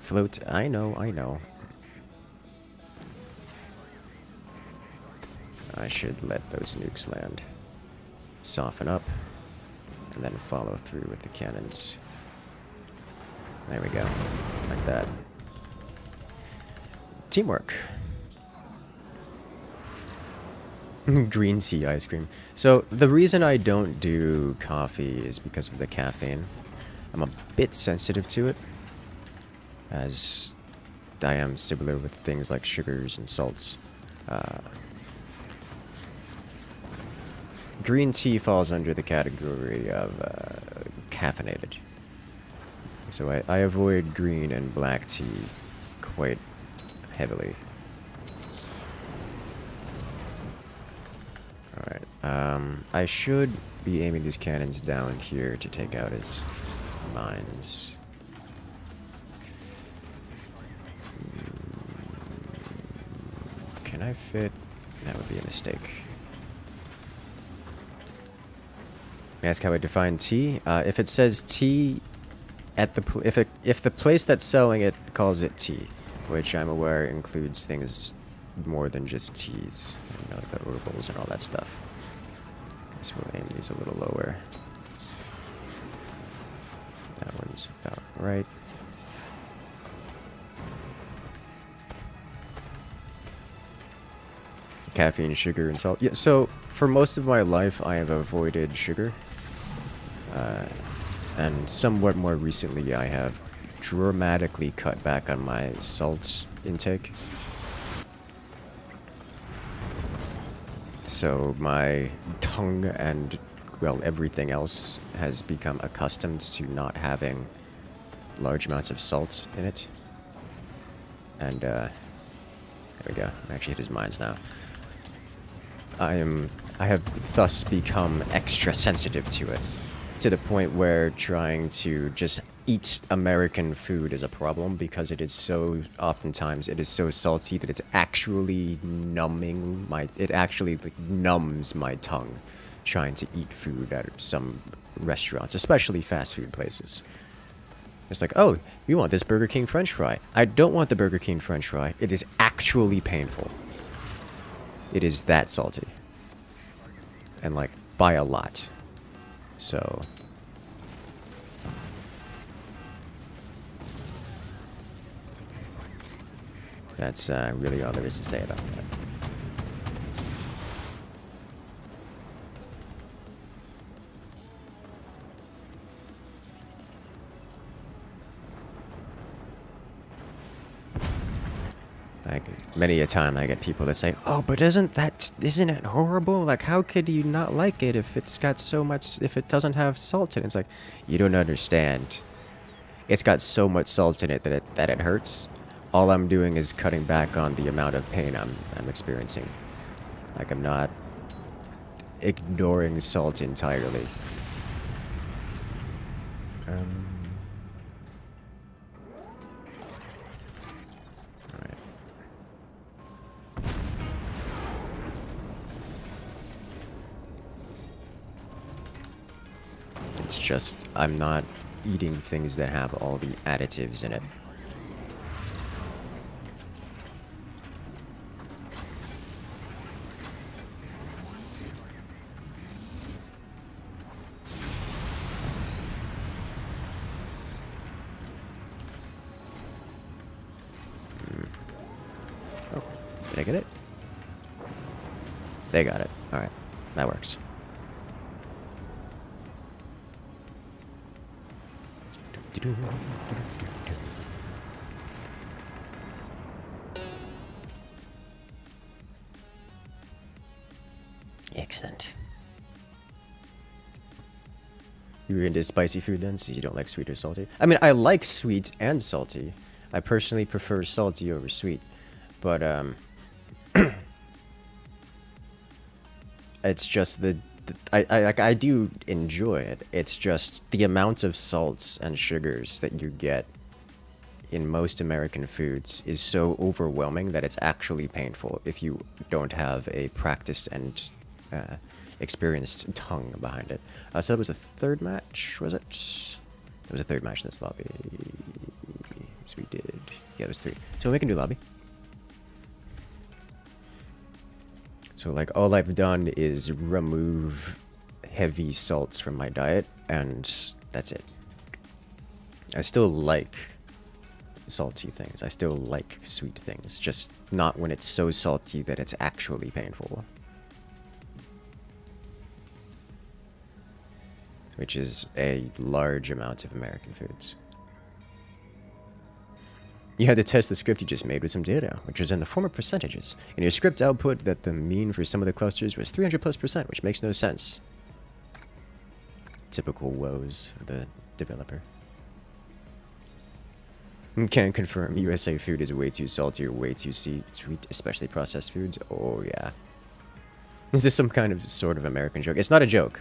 A: Float, I know, I know. I should let those nukes land. Soften up, and then follow through with the cannons. There we go. Like that. Teamwork. Green tea ice cream. So, the reason I don't do coffee is because of the caffeine. I'm a bit sensitive to it, as I am similar with things like sugars and salts. Green tea falls under the category of caffeinated. So I avoid green and black tea quite heavily. Alright, I should be aiming these cannons down here to take out his mines. Can I fit? That would be a mistake. Ask how I define tea. If it says tea at the if the place that's selling it calls it tea, which I'm aware includes things more than just teas, you know, the rubbles and all that stuff. Guess we'll aim these a little lower. That one's about right. Caffeine, sugar, and salt. Yeah, so for most of my life, I have avoided sugar. And somewhat more recently, I have dramatically cut back on my salt intake. So my tongue and, well, everything else has become accustomed to not having large amounts of salt in it. And, there we go. I actually hit his mines now. I have thus become extra sensitive to it, to the point where trying to just eat American food is a problem because it is so, oftentimes, it is so salty that it's actually numbing it actually like numbs my tongue trying to eat food at some restaurants, especially fast food places. It's like, oh, you want this Burger King French fry. I don't want the Burger King French fry. It is actually painful. It is that salty. And like, by a lot. So... that's really all there is to say about that. Like, many a time I get people that say, oh, but isn't it horrible? Like, how could you not like it if it's got so much, if it doesn't have salt in it? It's like, you don't understand. It's got so much salt in it that it hurts. All I'm doing is cutting back on the amount of pain I'm experiencing. Like, I'm not ignoring salt entirely. It's just, I'm not eating things that have all the additives in it. Oh, did I get it? They got it. Alright, that works. Excellent. You're into spicy food then, so you don't like sweet or salty? I mean, I like sweet and salty. I personally prefer salty over sweet. But, it's just I do enjoy it. It's just the amount of salts and sugars that you get in most American foods is so overwhelming that it's actually painful if you don't have a practiced and experienced tongue behind it. So that was the third match, was it? It was a third match in this lobby. So we did... Yeah, there's 3. So we can do lobby. So, like, all I've done is remove heavy salts from my diet, and that's it. I still like salty things. I still like sweet things, just not when it's so salty that it's actually painful. Which is a large amount of American foods. You had to test the script you just made with some data, which was in the form of percentages. In your script output that the mean for some of the clusters was 300+%, which makes no sense. Typical woes of the developer. Can confirm USA food is way too salty or way too sweet, especially processed foods. Oh yeah. Is this some kind of sort of American joke? It's not a joke.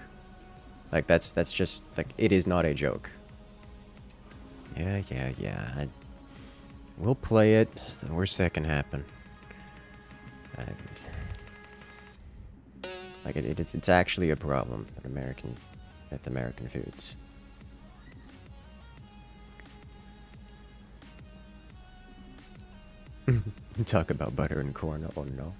A: Like that's just like it is not a joke. Yeah. We'll play it. It's the worst that can happen. Like it's actually a problem with American foods. Talk about butter and corn. Oh no.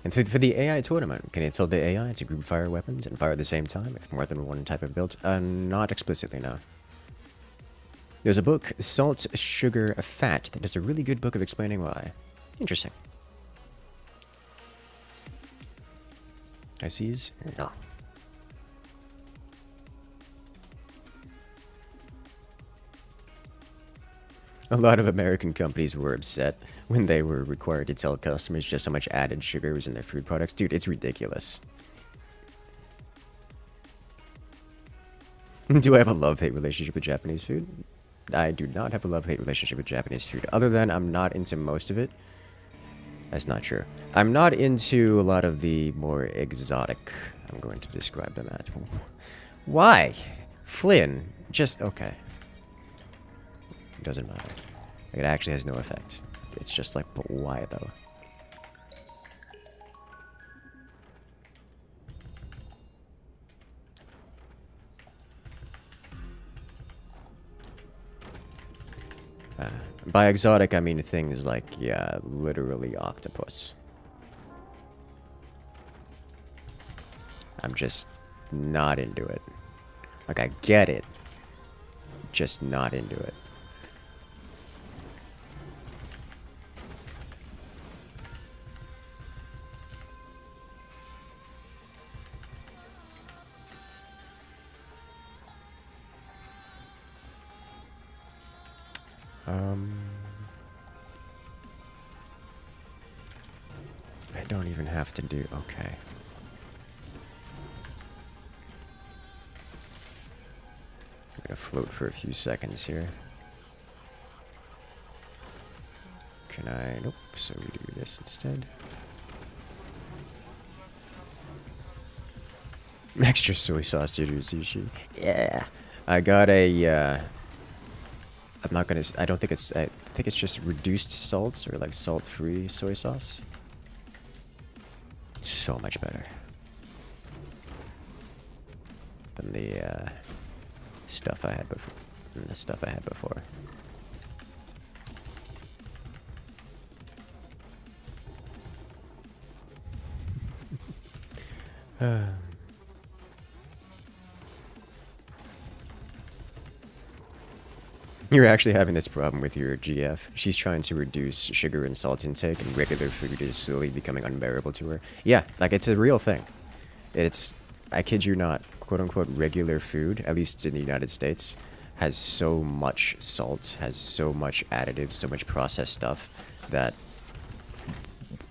A: And for the AI tournament, can you tell the AI to group fire weapons and fire at the same time if more than one type of build? Not explicitly, no. There's a book, Salt, Sugar, Fat, that does a really good book of explaining why. Interesting. I sees? No. A lot of American companies were upset when they were required to tell customers just how much added sugar was in their food products. Dude, it's ridiculous. Do I have a love-hate relationship with Japanese food? I do not have a love-hate relationship with Japanese food, other than I'm not into most of it. That's not true. I'm not into a lot of the more exotic, I'm going to describe them as. Why? Flynn, just, okay. It doesn't matter. It actually has no effect. It's just like, but why though? By exotic, I mean things like, yeah, literally octopus. I'm just not into it. Like, I get it. Just not into it. I don't even have to do... Okay. I'm gonna float for a few seconds here. Can I... Nope, so we do this instead. Extra soy sauce to do sushi. Yeah. I got a... I'm not gonna... I don't think it's... I think it's just reduced salts or like salt-free soy sauce. So much better than the stuff I had before. Than the stuff I had before. You're actually having this problem with your GF. She's trying to reduce sugar and salt intake, and regular food is slowly becoming unbearable to her. Yeah, like, it's a real thing. It's, I kid you not, quote-unquote regular food, at least in the United States, has so much salt, has so much additives, so much processed stuff, that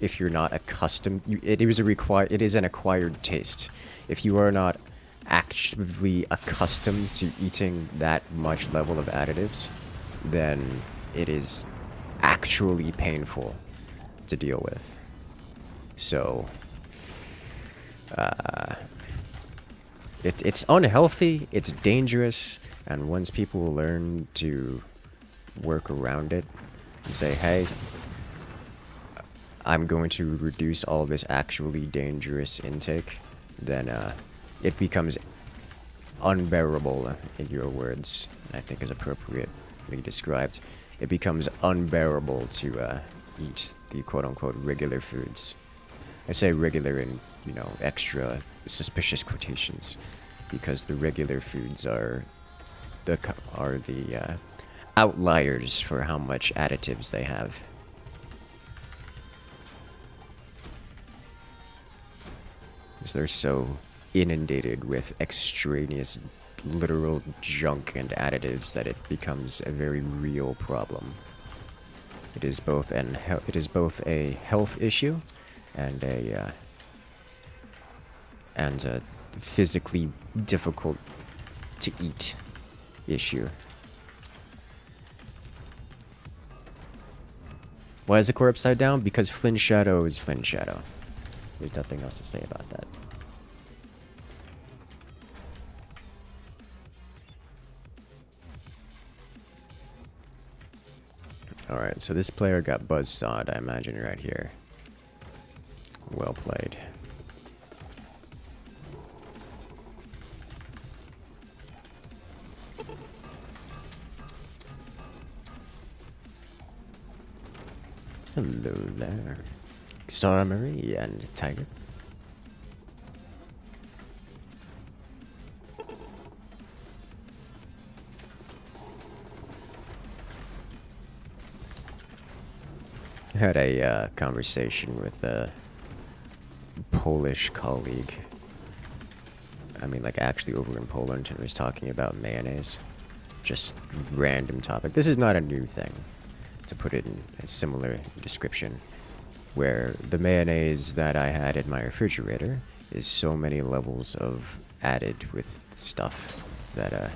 A: if you're not accustomed... it is an acquired taste. If you are not actively accustomed to eating that much level of additives, then it is actually painful to deal with. So, it's unhealthy, it's dangerous, and once people learn to work around it and say, hey, I'm going to reduce all this actually dangerous intake, then it becomes unbearable, in your words, I think is appropriately described. It becomes unbearable to eat the quote-unquote regular foods. I say regular in, you know, extra suspicious quotations, because the regular foods are the outliers for how much additives they have. Because they're so inundated with extraneous literal junk and additives that it becomes a very real problem. It is both a health issue and a physically difficult to eat issue. Why is the core upside down? Because Flynn Shadow is Flynn Shadow. There's nothing else to say about that. Alright, so this player got buzzsawed, I imagine, right here. Well played. Hello there. Sarah Marie and Tiger. I had a conversation with a Polish colleague. I mean, like, actually over in Poland, and was talking about mayonnaise. Just random topic. This is not a new thing, to put it in a similar description, where the mayonnaise that I had in my refrigerator is so many levels of added with stuff that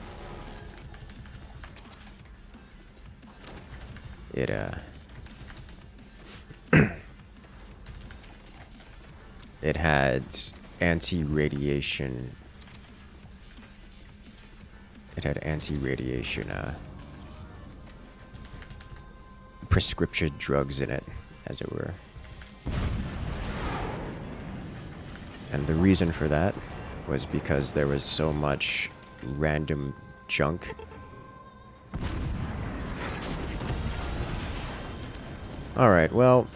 A: it had anti-radiation. It had anti-radiation prescription drugs in it, as it were. And the reason for that was because there was so much random junk. Alright, well,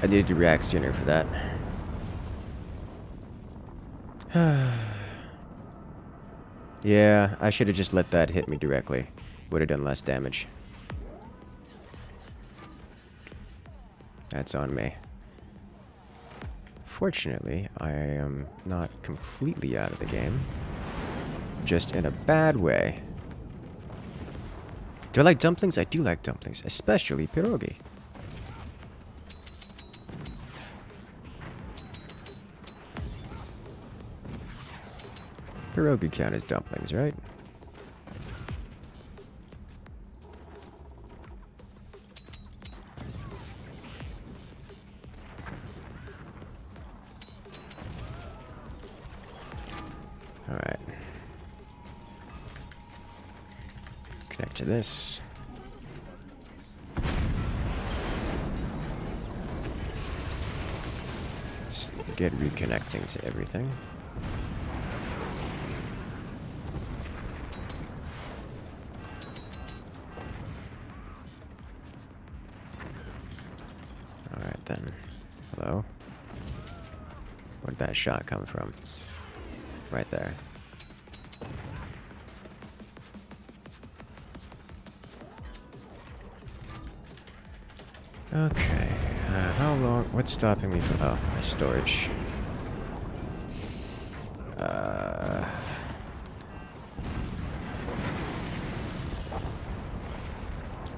A: I needed to react sooner for that. Yeah, I should have just let that hit me directly. Would have done less damage. That's on me. Fortunately, I am not completely out of the game. Just in a bad way. Do I like dumplings? I do like dumplings, especially pierogi. Pierogi count as dumplings, right? Alright. Connect to this. Let's get reconnecting to everything. Alright then. Hello? Where'd that shot come from? Right there. Okay. How long? What's stopping me from? Oh, my storage.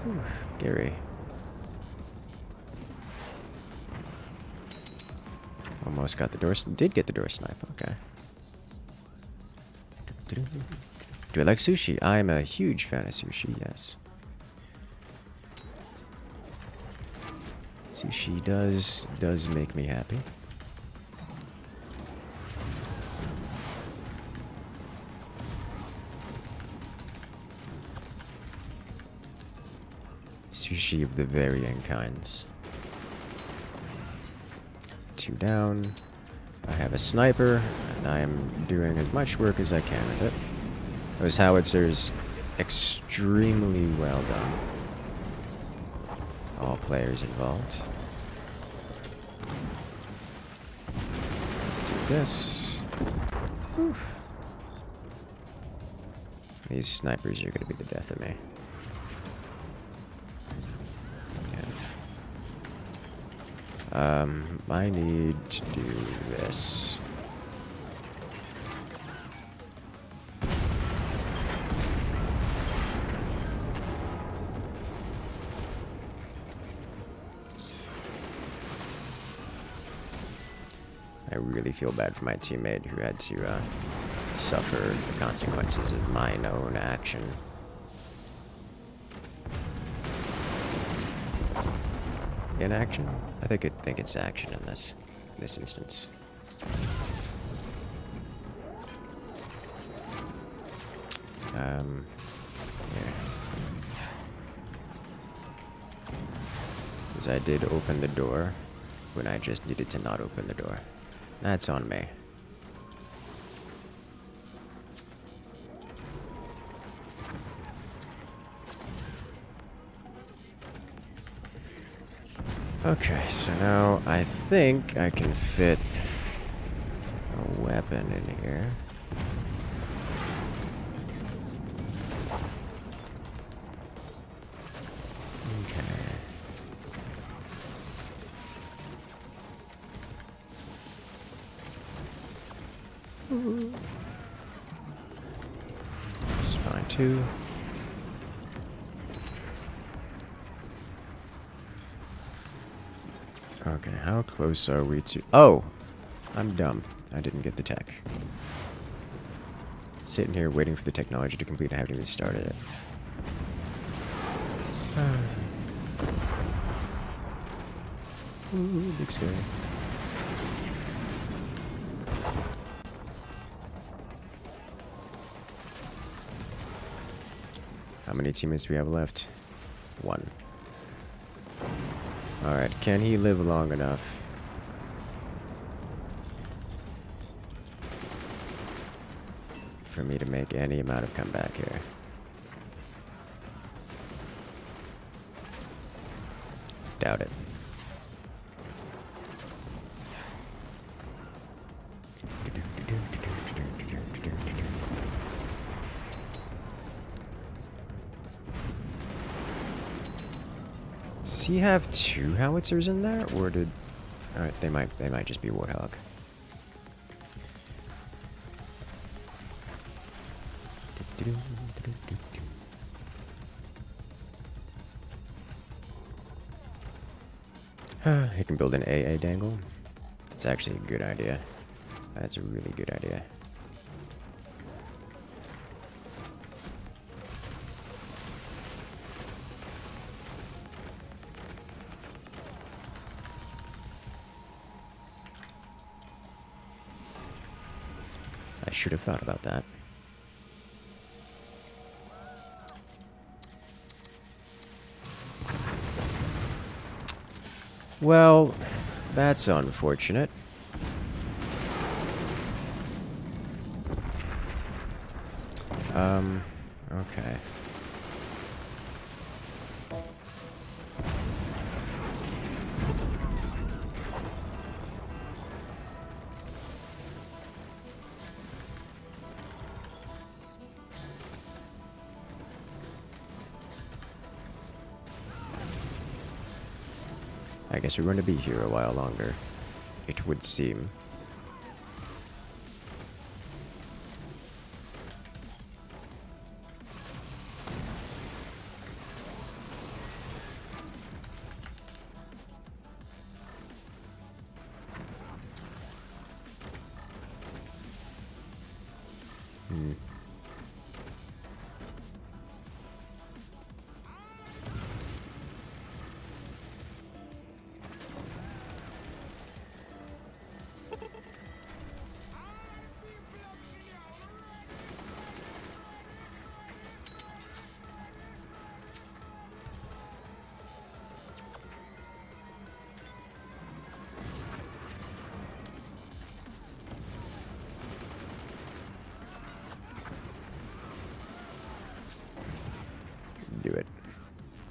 A: Whew, Gary. Almost got the door. Did get the door snipe. Okay. Do I like sushi? I'm a huge fan of sushi, yes. Sushi does make me happy. Sushi of the varying kinds. 2 down. I have a sniper, and I am doing as much work as I can with it. Those howitzers, extremely well done. All players involved. Let's do this. Oof. These snipers are going to be the death of me. I need to do this. I really feel bad for my teammate who had to suffer the consequences of my own action. Inaction? I think it's action in this instance. Yeah. Because I did open the door when I just needed to not open the door. That's on me. Okay, so now I think I can fit a weapon in here. Okay. It's fine too. Okay, how close are we to... Oh! I'm dumb. I didn't get the tech. Sitting here waiting for the technology to complete. I haven't even started it. Ooh, big scary. How many teammates do we have left? 1. Alright, can he live long enough? For me to make any amount of comeback here? Doubt it. Does he have 2 howitzers in there, or did... Alright, they might just be Warthog. He can build an AA dangle. That's actually a good idea. That's a really good idea. I should have thought about that. Well, that's unfortunate. Okay. I guess we're going to be here a while longer, it would seem.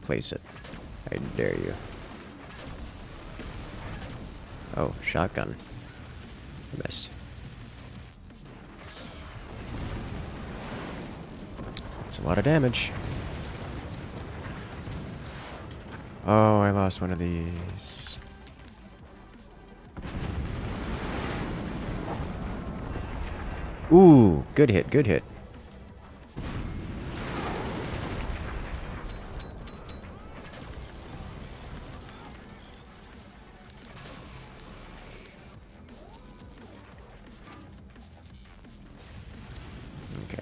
A: Place it. I dare you. Oh, shotgun. Missed. That's a lot of damage. Oh, I lost one of these. Ooh, good hit, good hit. Okay.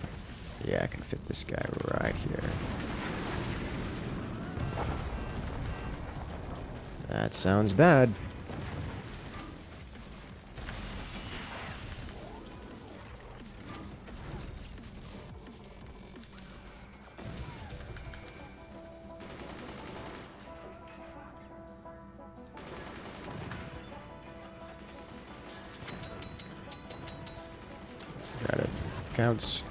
A: Yeah, I can fit this guy right here. That sounds bad. Got it. Counts.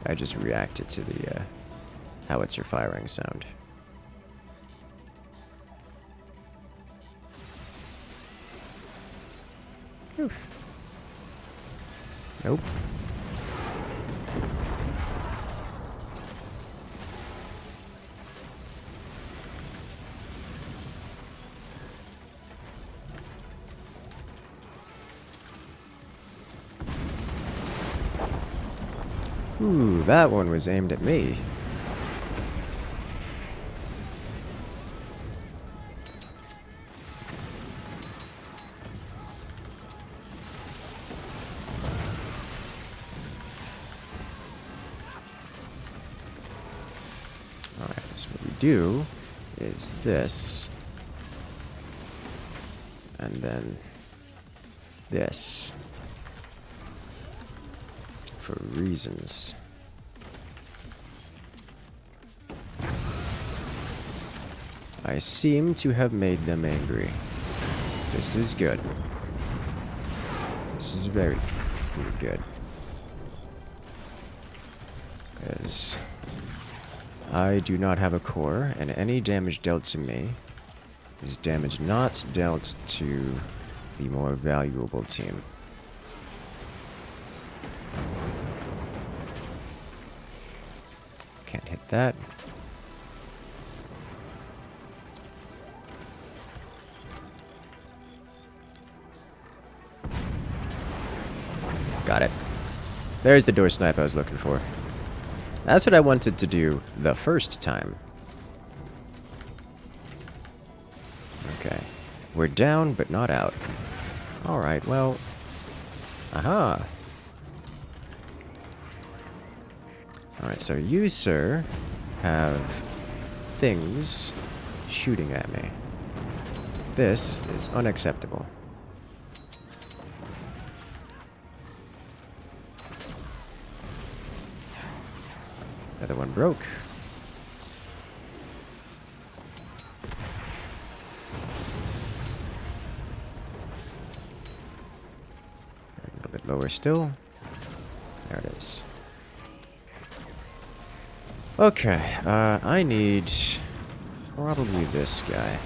A: I just reacted to the howitzer firing sound. Oof. Nope. Ooh, that one was aimed at me. Alright, so what we do is this. And then this. For reasons. I seem to have made them angry. This is good. This is very good. Because I do not have a core, and any damage dealt to me is damage not dealt to the more valuable team. Can't hit that. Got it. There's the door snipe I was looking for. That's what I wanted to do the first time. Okay. We're down, but not out. Alright, well... Aha! Alright, so you, sir, have things shooting at me. This is unacceptable. Other one broke. A little bit lower still. There it is. Okay, I need probably this guy.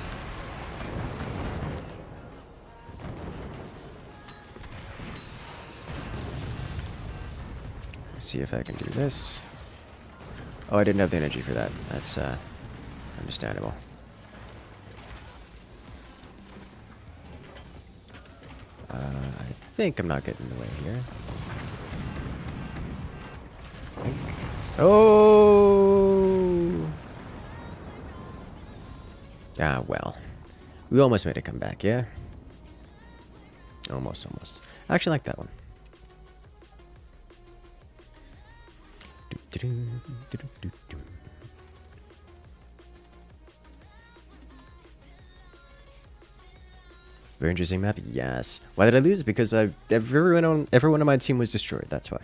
A: Let's see if I can do this. Oh, I didn't have the energy for that. That's understandable. I think I'm not getting in the way here. Oh! Ah, well. We almost made it come back, yeah? Almost, almost. I actually like that one. Very interesting map, yes. Why did I lose? Because everyone on my team was destroyed, that's why.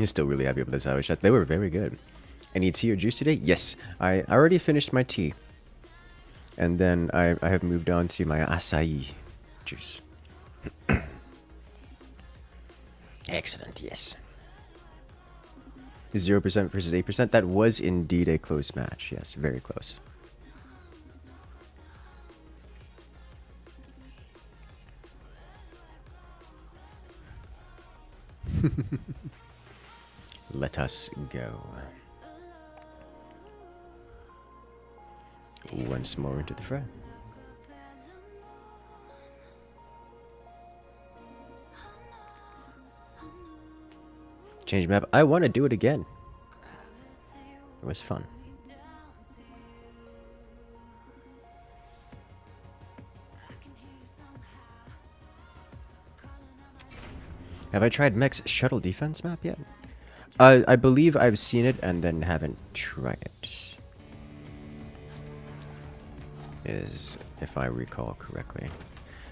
A: Still really happy with this hour shot. They were very good. Any tea or juice today? Yes, I already finished my tea. And then I have moved on to my acai juice. Excellent, yes. 0% versus 8%. That was indeed a close match. Yes, very close. Let us go. Once more into the fray. Change map. I want to do it again. It was fun. Have I tried Mech's shuttle defense map yet? I believe I've seen it and then haven't tried it. If I recall correctly.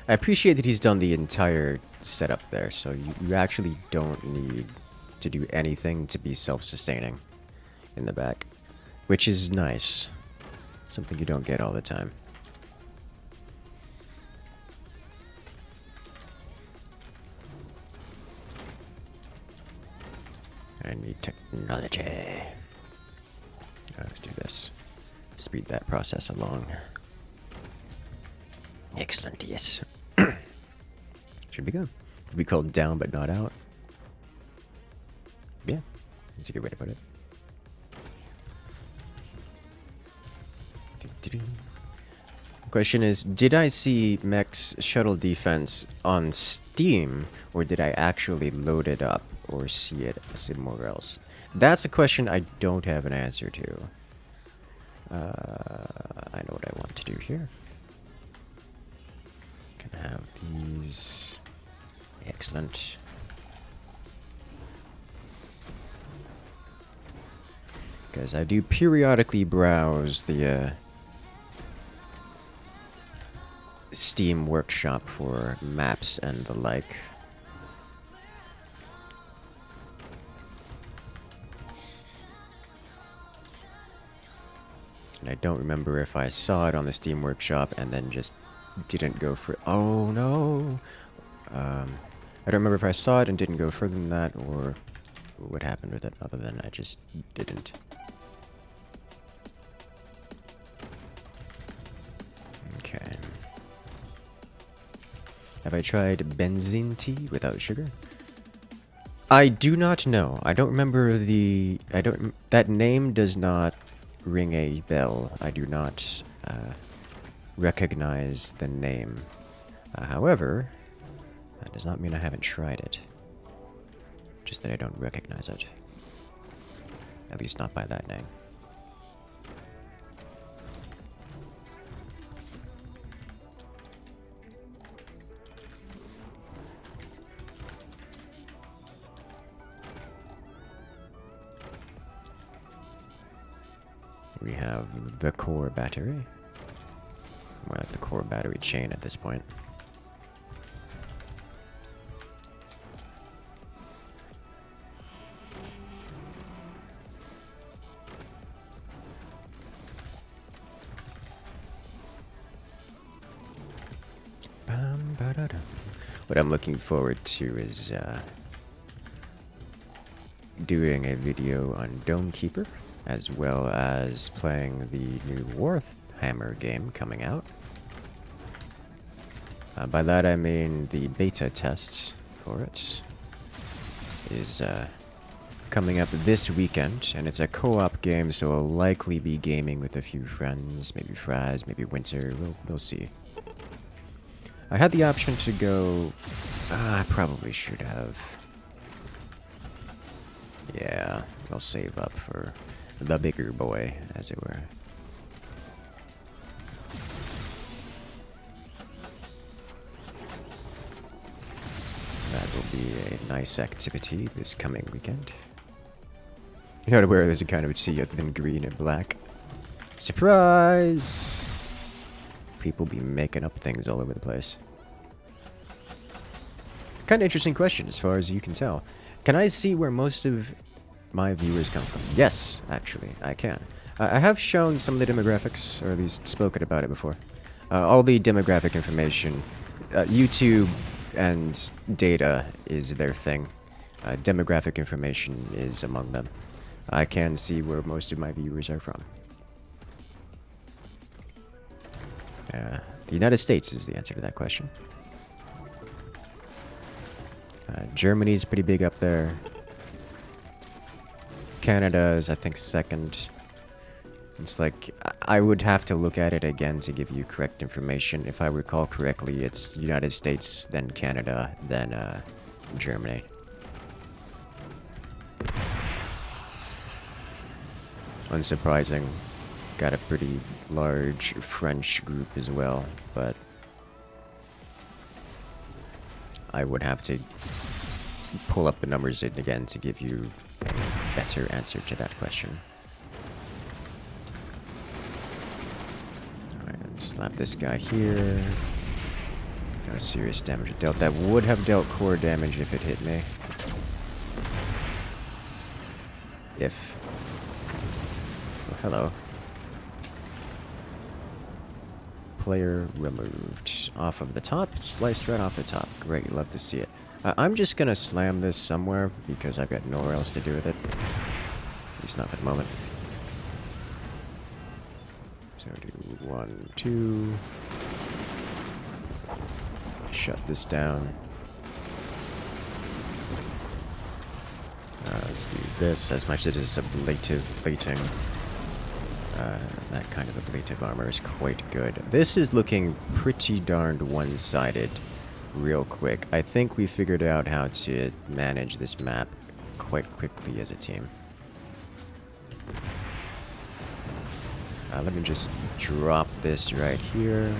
A: I appreciate that he's done the entire setup there, so you actually don't need to do anything to be self-sustaining in the back, which is nice. Something you don't get all the time. I need technology. Let's do this. Speed that process along. Excellent, yes. Should be good. Could be called down but not out. Yeah, that's a good way to put it. Question is, did I see Mech's shuttle defense on Steam, or did I actually load it up or see it somewhere else? That's a question I don't have an answer to. I know what I want to do here. Can have these. Excellent. Because I do periodically browse the Steam Workshop for maps and the like. And I don't remember if I saw it on the Steam Workshop and then just didn't go for... Oh no! I don't remember if I saw it and didn't go further than that, or what happened with it, other than I just didn't. Okay. Have I tried benzene tea without sugar? I do not know. I don't remember the... That name does not ring a bell. I do not recognize the name. However, that does not mean I haven't tried it. Just that I don't recognize it. At least not by that name. We have the core battery. More like the core battery chain at this point. What I'm looking forward to is doing a video on Dome Keeper, as well as playing the new Warhammer game coming out. By that I mean the beta tests for it is coming up this weekend, and it's a co-op game, so I'll likely be gaming with a few friends, maybe Fraz, maybe Winter, we'll see. I had the option to go... I probably should have. Yeah, I'll save up for the bigger boy, as it were. That will be a nice activity this coming weekend. You're not aware there's a kind of sea other than green and black. Surprise! People be making up things all over the place. Kind of interesting question as far as you can tell. Can I see where most of my viewers come from? Yes, actually, I can. I have shown some of the demographics, or at least spoken about it before. All the demographic information, YouTube and data is their thing. Demographic information is among them. I can see where most of my viewers are from. The United States is the answer to that question. Germany's pretty big up there. Canada is, I think, second. It's like, I would have to look at it again to give you correct information. If I recall correctly, it's United States, then Canada, then Germany. Unsurprising. Got a pretty large French group as well, but I would have to pull up the numbers again to give you a better answer to that question. Alright, slap this guy here. No serious damage dealt. That would have dealt core damage if it hit me. If... Oh, hello. Player removed. Off of the top, sliced right off the top. Great, love to see it. I'm just gonna slam this somewhere because I've got nowhere else to do with it. At least not for the moment. So do 1, 2. Shut this down. Let's do this. As much as it is ablative plating, that kind of ablative armor is quite good. This is looking pretty darned one-sided real quick. I think we figured out how to manage this map quite quickly as a team. Let me just drop this right here.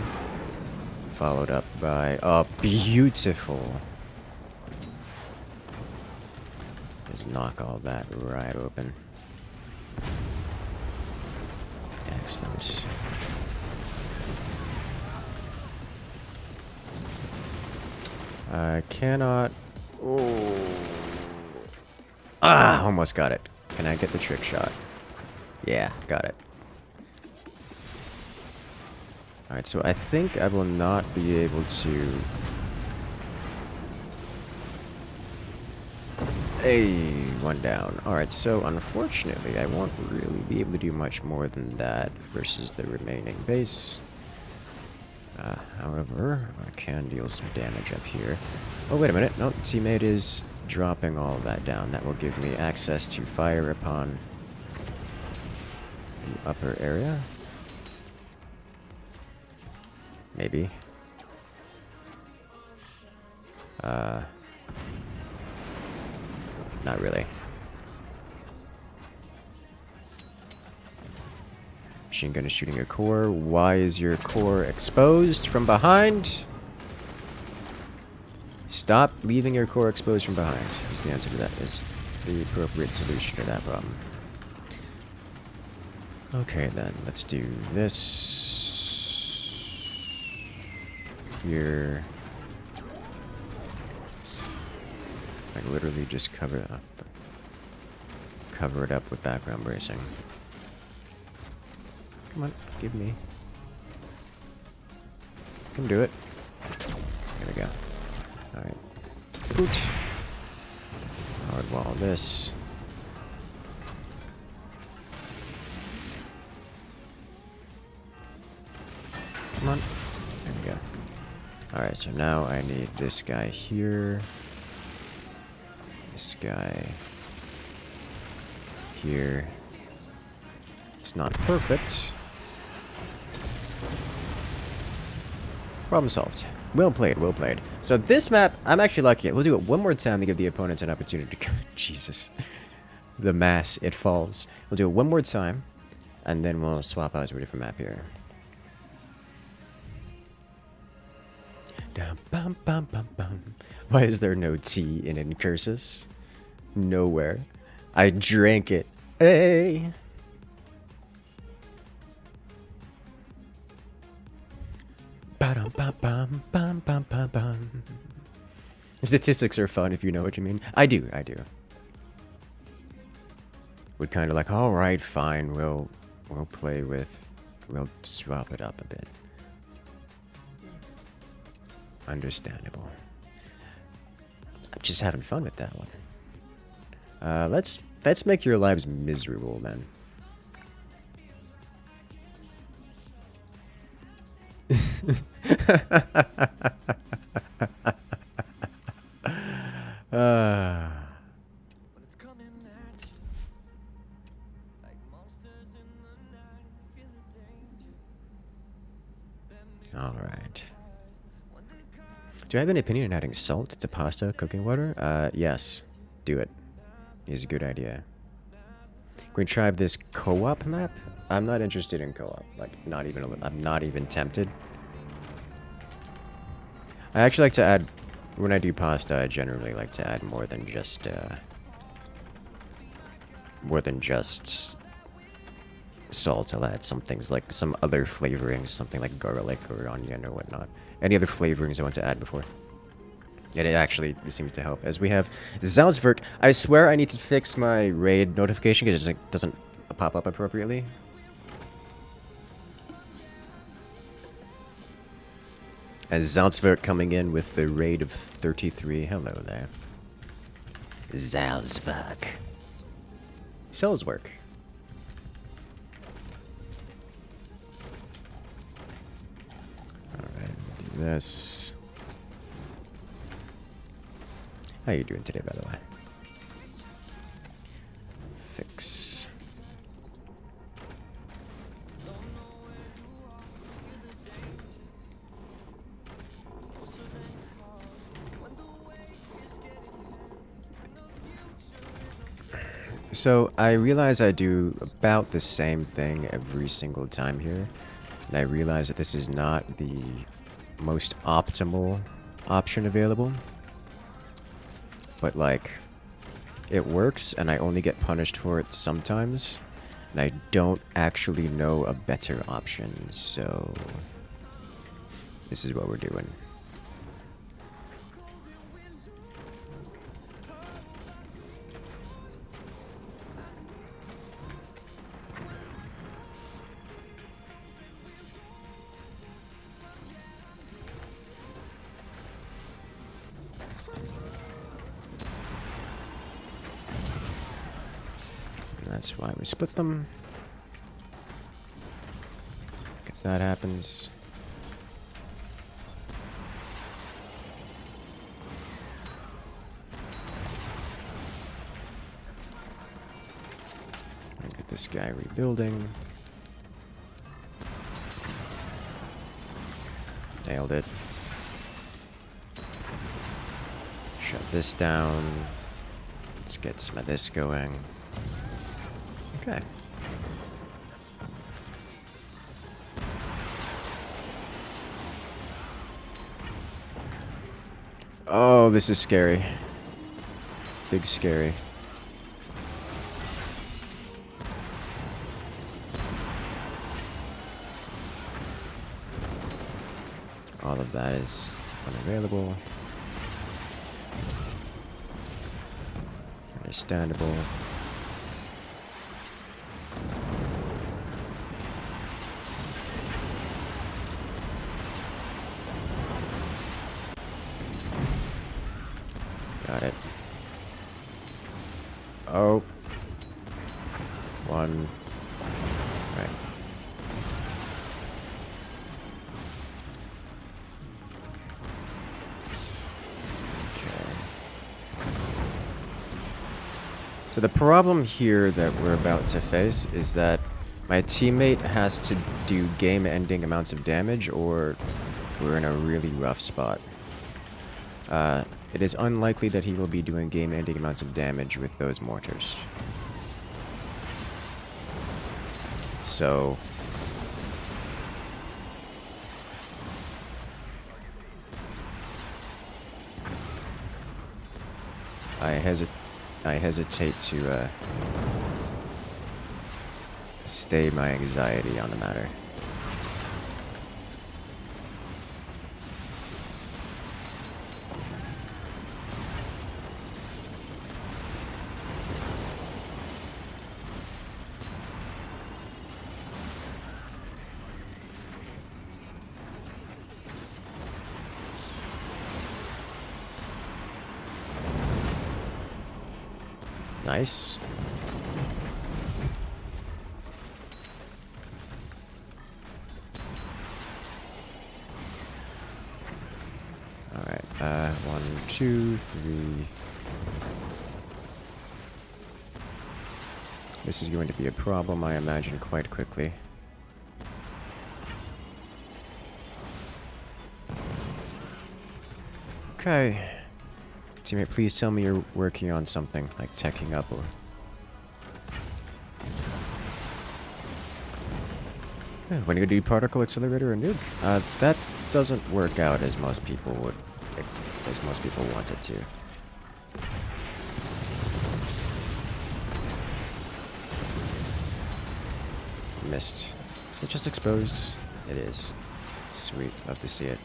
A: Followed up by... Oh, beautiful! Just knock all that right open. Excellent. I cannot... Oh. Ah! Almost got it. Can I get the trick shot? Yeah, got it. Alright, so I think I will not be able to... Hey, one down. Alright, so unfortunately I won't really be able to do much more than that versus the remaining base. However, I can deal some damage up here. Oh, wait a minute. No, teammate is dropping all that down. That will give me access to fire upon the upper area. Maybe. Not really. Machine gun is shooting your core. Why is your core exposed from behind? Stop leaving your core exposed from behind is the answer to that. Is the appropriate solution to that problem. Okay then, let's do this. Here. I can literally just cover it up. Cover it up with background bracing. Come on, give me. Can do it. There we go. Alright. Boot. Hard wall this. Come on. There we go. Alright, so now I need this guy here. This guy here. It's not perfect. Problem solved. Well played, well played. So this map, I'm actually lucky. We'll do it one more time to give the opponents an opportunity to... Jesus. The mass, it falls. We'll do it one more time, and then we'll swap out to a different map here. Bum, bum, bum, bum. Why is there no tea in Incursus? Nowhere. I drank it. Hey! Ba-dum, bum, bum, bum, bum, bum, bum. Statistics are fun if you know what you mean. I do, I do. would kind of like, all right, fine, we'll play with, we'll swap it up a bit. Understandable. I'm just having fun with that one. Let's make your lives miserable, man. All right. Do I have an opinion on adding salt to pasta cooking water? Yes. Do it. It's a good idea. Can we try this co-op map? I'm not interested in co-op. Like, not even a little. I'm not even tempted. I actually like to add, when I do pasta, I generally like to add more than just salt. I'll add some things like some other flavorings, something like garlic or onion or whatnot. Any other flavorings I want to add before. And it actually seems to help. As we have Salzburg. I swear I need to fix my raid notification because it doesn't pop up appropriately. As Salzburg coming in with the raid of 33. Hello there. Salzburg. Salzburg. Alright, do this. How you doing today, by the way? Fix. So, I realize I do about the same thing every single time here. And I realize that this is not the most optimal option available. But, like, it works, and I only get punished for it sometimes. And I don't actually know a better option, so this is what we're doing. That's why we split them. Because that happens. Look at this guy rebuilding. Nailed it. Shut this down. Let's get some of this going. Okay. Oh, this is scary. Big scary. All of that is unavailable. Understandable. Got it. Oh. One. Right. Okay. So the problem here that we're about to face is that my teammate has to do game-ending amounts of damage, or we're in a really rough spot. It is unlikely that he will be doing game-ending amounts of damage with those mortars. So I hesitate to stay my anxiety on the matter. Nice. Alright, 1, 2, 3. This is going to be a problem, I imagine, quite quickly. Okay. Teammate, please tell me you're working on something, like teching up or... Yeah, when you do particle accelerator or nuke, that doesn't work out as most people would, as most people want it to. Missed. Is it just exposed? It is. Sweet. Love to see it.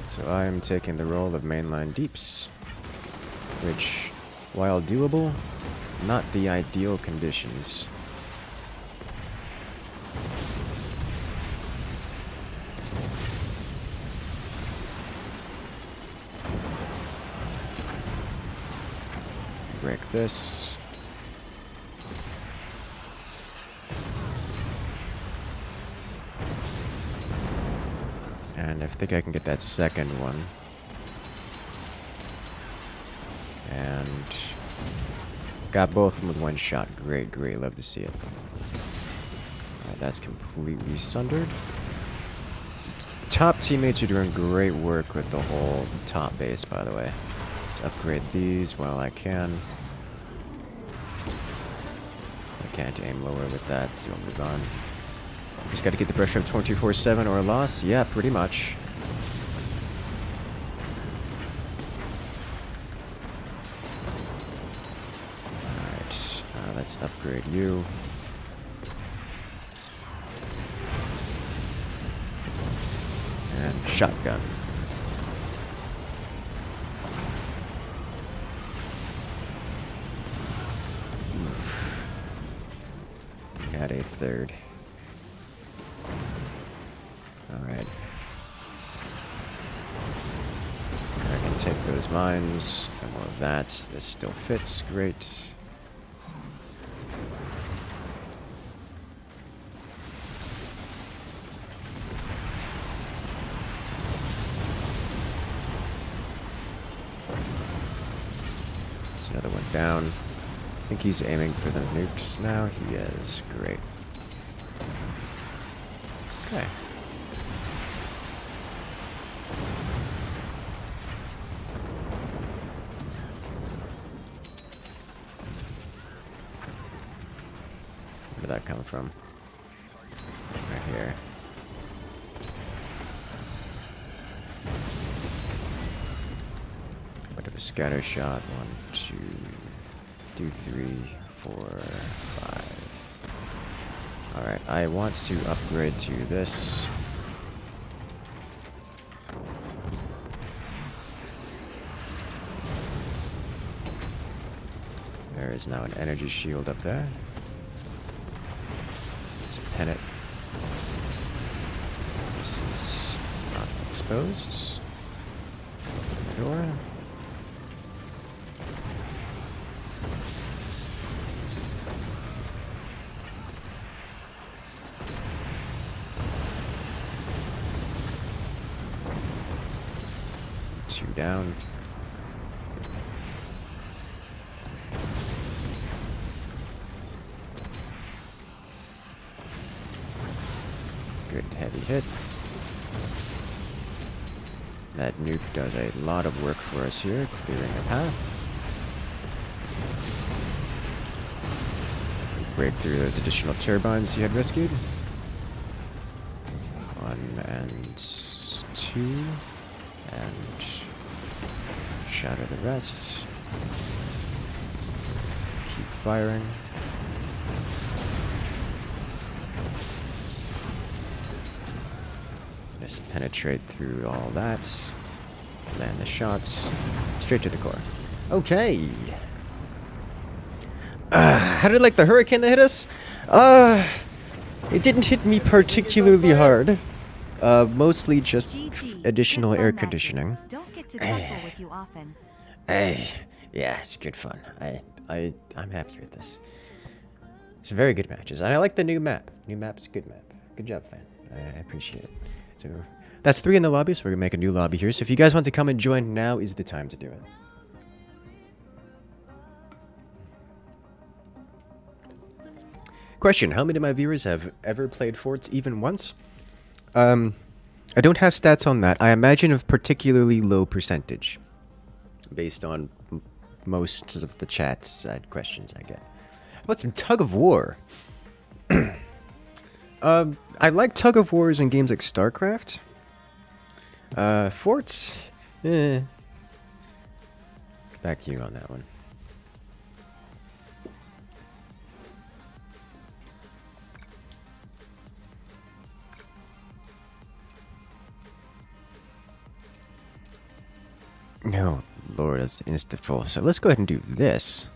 A: So I am taking the role of mainline deeps, which, while doable, not the ideal conditions. Break this. And I think I can get that second one. And got both of them with one shot. Great, great. Love to see it. Alright, that's completely sundered. Top teammates are doing great work with the whole top base, by the way. Let's upgrade these while I can. I can't aim lower with that, so we'll move on. Just got to get the pressure up 24/7 or a loss. Yeah, pretty much. Alright, let's upgrade you. And shotgun. Got a third. Alright. I can take those mines. And more of that. This still fits. Great. There's another one down. I think he's aiming for the nukes now. He is. Great. Okay. Where did that come from? Right here. Bit of a scatter shot. 1, 2, 3, 4, 5. Alright, I want to upgrade to this. There is now an energy shield up there. Let's pin it. This is not exposed. Door. Two down. Good heavy hit. That nuke does a lot of work for us here, clearing a path. Break through those additional turbines he had rescued. 1 and 2. And shatter the rest. Keep firing. Just penetrate through all that. Land the shots. Straight to the core. Okay. How did like the hurricane that hit us? It didn't hit me particularly hard. Mostly just
B: GG.
A: additional
B: Good
A: air
B: fun matches.
A: conditioning.
B: Don't get to tussle with you often.
A: Hey, yeah, it's good fun. I'm happy with this. It's very good matches, and I like the new map. New map's a good map. Good job, fan. I appreciate it. So that's 3 in the lobby, so we're gonna make a new lobby here. So if you guys want to come and join, now is the time to do it. Question: how many of my viewers have ever played Forts even once? I don't have stats on that. I imagine a particularly low percentage, based on most of the chats and questions I get. How about some tug of war? I like tug of wars in games like StarCraft. Forts, back to you on that one. No, Lord, that's insta full. So let's go ahead and do this.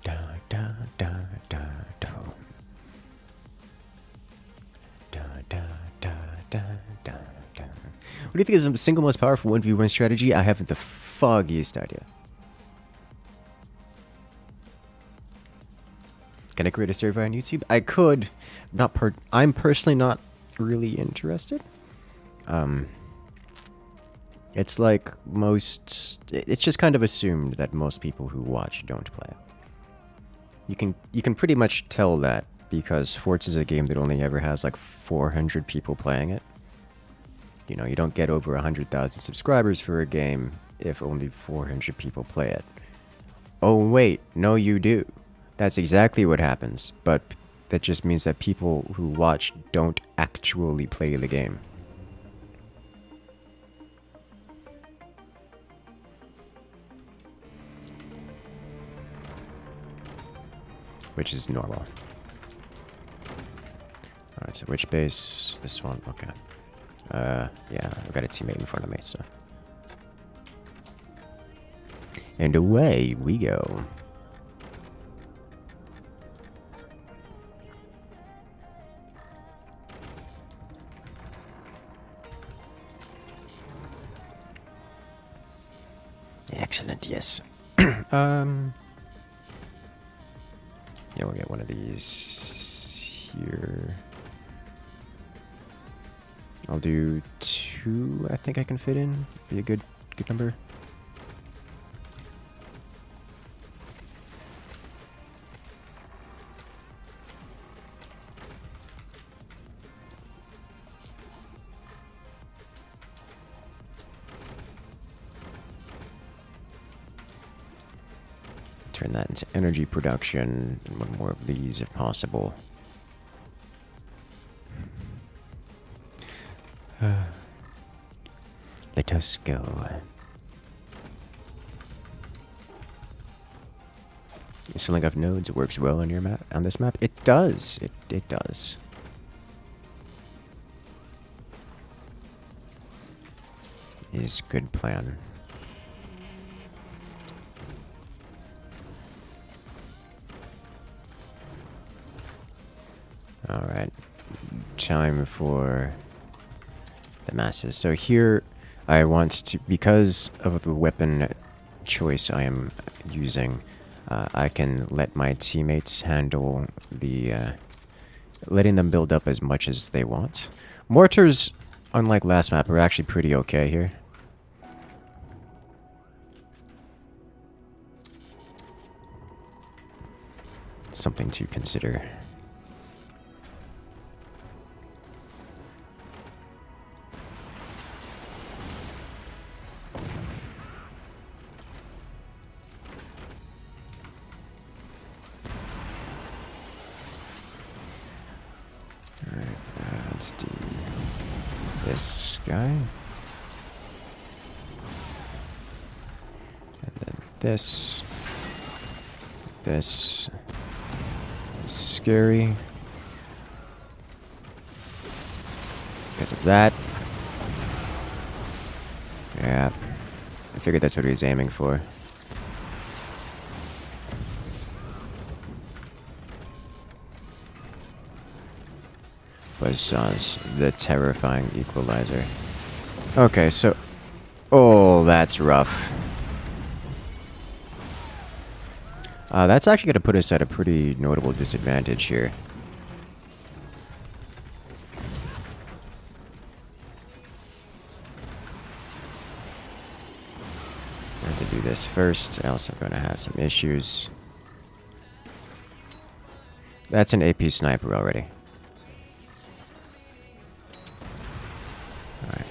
A: Da, da, da, da, da. Da, da, da, da, da, da. What do you think is the single most powerful 1v1 strategy? I haven't the foggiest idea. Can I create a server on YouTube? I could. I'm personally not really interested. It's like it's just kind of assumed that most people who watch don't play. You can pretty much tell that because Forts is a game that only ever has like 400 people playing it. You know, you don't get over 100,000 subscribers for a game if only 400 people play it. Oh wait, no you do. That's exactly what happens, but that just means that people who watch don't actually play the game. Which is normal. Alright, so which base? This one? Okay. Yeah, I've got a teammate in front of me, so. And away we go. Excellent, yes. Yeah, we'll get one of these here. I'll do 2, I think I can fit in. Be a good number. Turn that into energy production, and one more of these if possible. Let us go. Selling off nodes works well on your map. On this map, it does. It does. Is good plan. Alright, time for the masses. So here I want to, because of the weapon choice I am using, I can let my teammates handle the, letting them build up as much as they want. Mortars, unlike last map, are actually pretty okay here. Something to consider. Let's do this guy. And then this. This is scary. Because of that. Yeah. I figured that's what he was aiming for. was the terrifying equalizer. Okay, so... Oh, that's rough. That's actually going to put us at a pretty notable disadvantage here. I have to do this first, else I'm going to have some issues. That's an AP sniper already. Alright.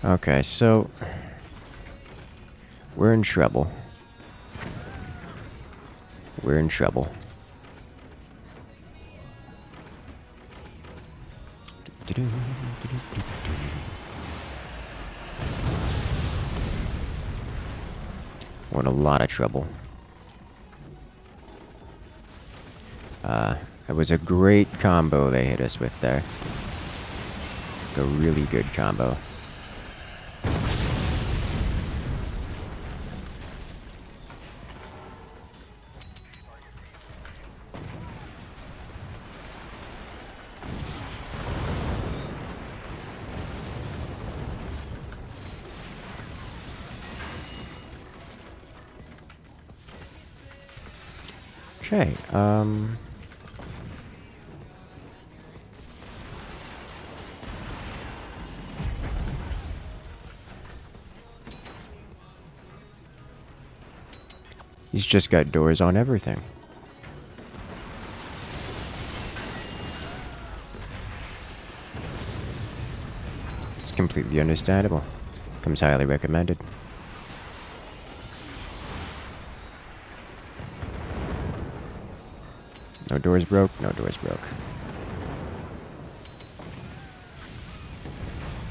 A: Okay, so... We're in trouble. We're in trouble. We're in a lot of trouble. It was a great combo they hit us with there. A really good combo. Okay, he's just got doors on everything. It's completely understandable. Comes highly recommended. No doors broke, no doors broke.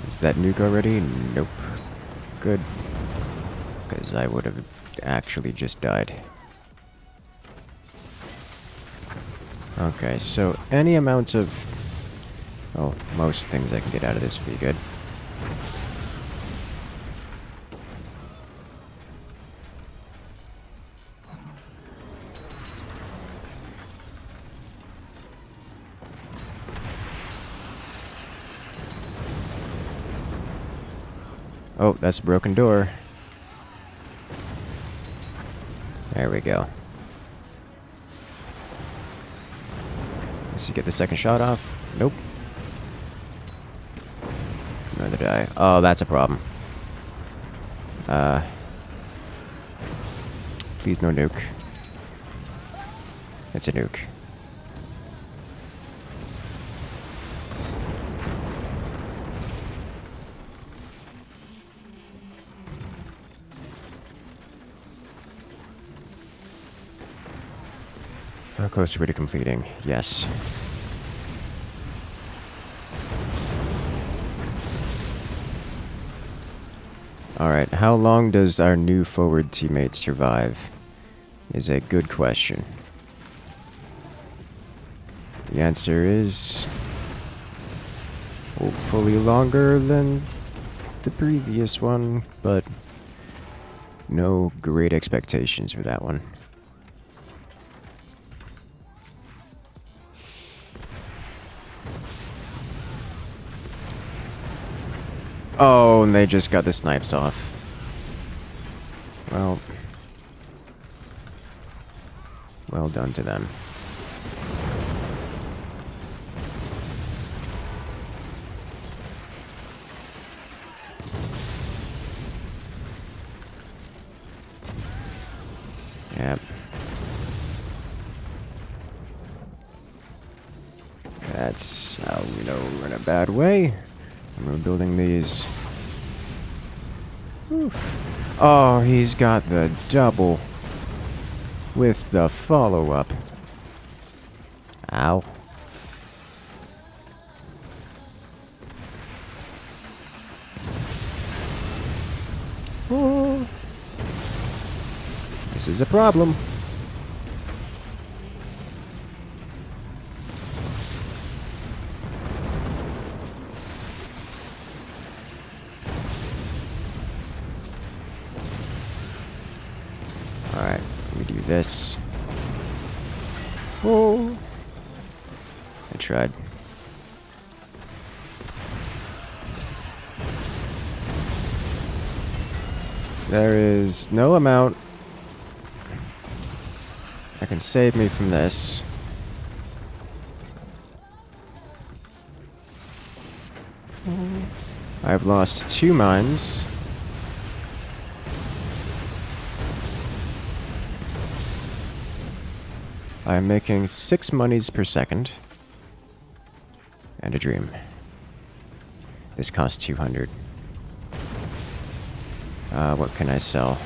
A: Is that nuke already? Nope. Good. Because I would have actually just died. Okay, so any amounts of... Oh, most things I can get out of this would be good. Oh, that's a broken door. There we go. Let's get the second shot off. Nope. Another die. Oh, that's a problem. Please no nuke. It's a nuke. How close are we to completing? Yes. Alright, how long does our new forward teammate survive? Is a good question. The answer is... hopefully longer than the previous one, but no great expectations for that one. Oh, and they just got the snipes off. Well done to them. Yep. That's how we know we're in a bad way. We're building these. Oof. Oh, he's got the double with the follow-up. Ow. Oh. This is a problem. Alright, let me do this. Oh. tried. There is no amount that can save me from this. I've lost 2 mines. I'm making 6 monies per second. And a dream. This costs 200. What can I sell?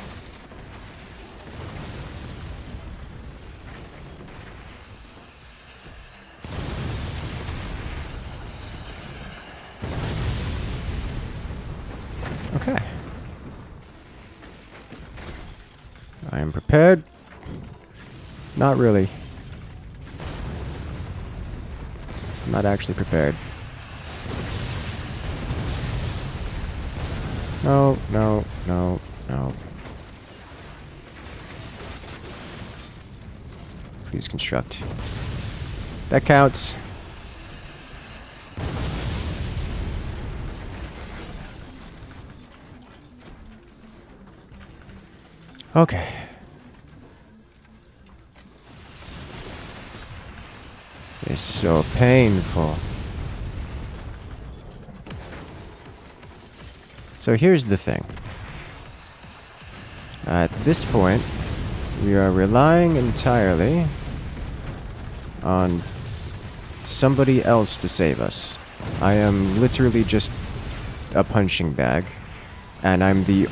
A: Okay. I am prepared. Not really. I'm not actually prepared. No, no, no, no. Please construct. That counts. Okay. It's so painful. So here's the thing. At this point, we are relying entirely on somebody else to save us. I am literally just a punching bag, and the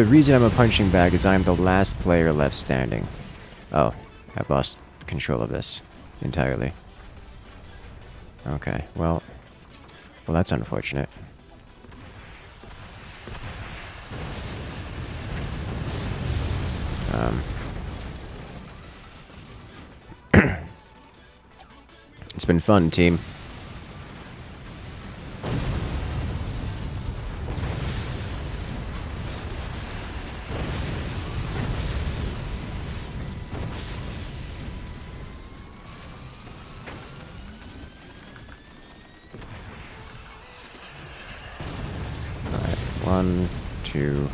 A: reason I'm a punching bag is I'm the last player left standing. Oh, I've lost control of this entirely. Okay, well, that's unfortunate. It's been fun, team. Alright, 1, 2.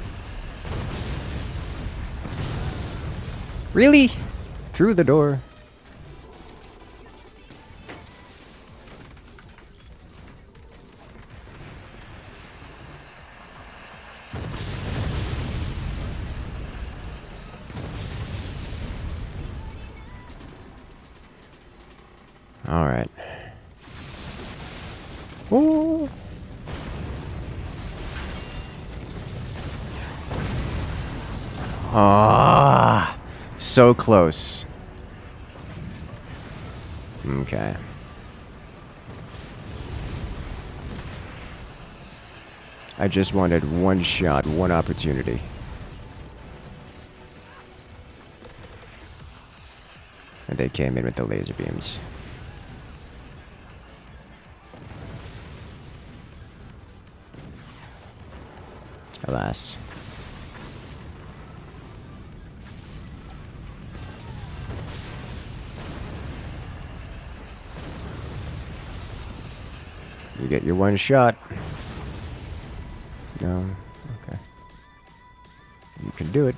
A: Really? Through the door. All right. Ooh. Ah, so close. Okay. I just wanted one shot, one opportunity. And they came in with the laser beams. Alas. You get your one shot. No. Okay. You can do it.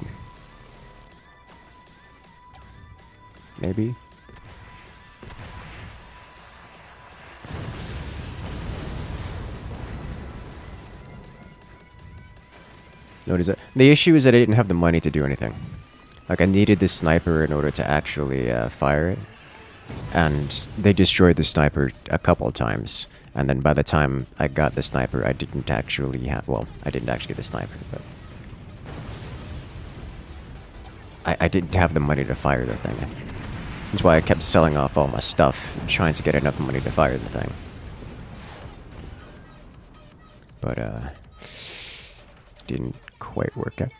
A: Maybe. Notice that. The issue is that I didn't have the money to do anything. Like, I needed this sniper in order to actually fire it. And they destroyed the sniper a couple of times. And then by the time I got the sniper, I didn't actually have... Well, I didn't actually get the sniper, but... I didn't have the money to fire the thing. That's why I kept selling off all my stuff, trying to get enough money to fire the thing. But, didn't quite work out.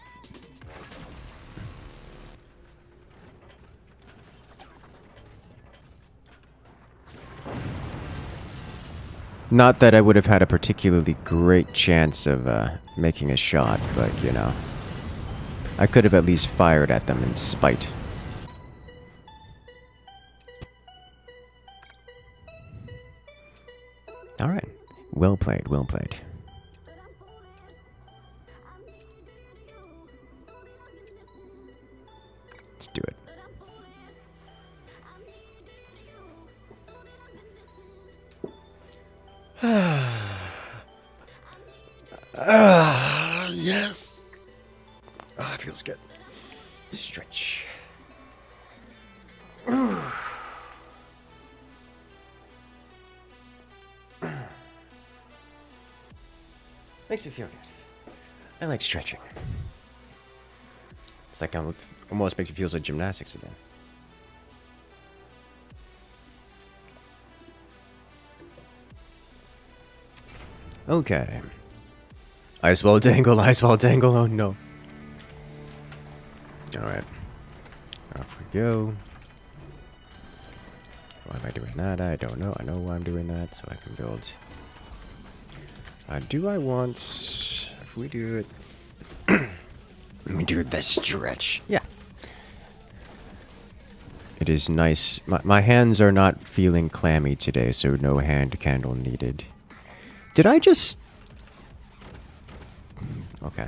A: Not that I would have had a particularly great chance of making a shot, but, you know, I could have at least fired at them in spite. Alright. Well played, well played. Let's do it. Yes. Oh, it feels good. Stretch. Makes me feel good. I like stretching. It's like almost makes me feel like gymnastics again. Okay. Ice wall dangle, oh no. Alright. Off we go. Why am I doing that? I don't know. I know why I'm doing that, so I can build. Do I want... If we do it... Let me do the stretch. Yeah. It is nice. My hands are not feeling clammy today, so no hand candle needed. Did I just... Okay.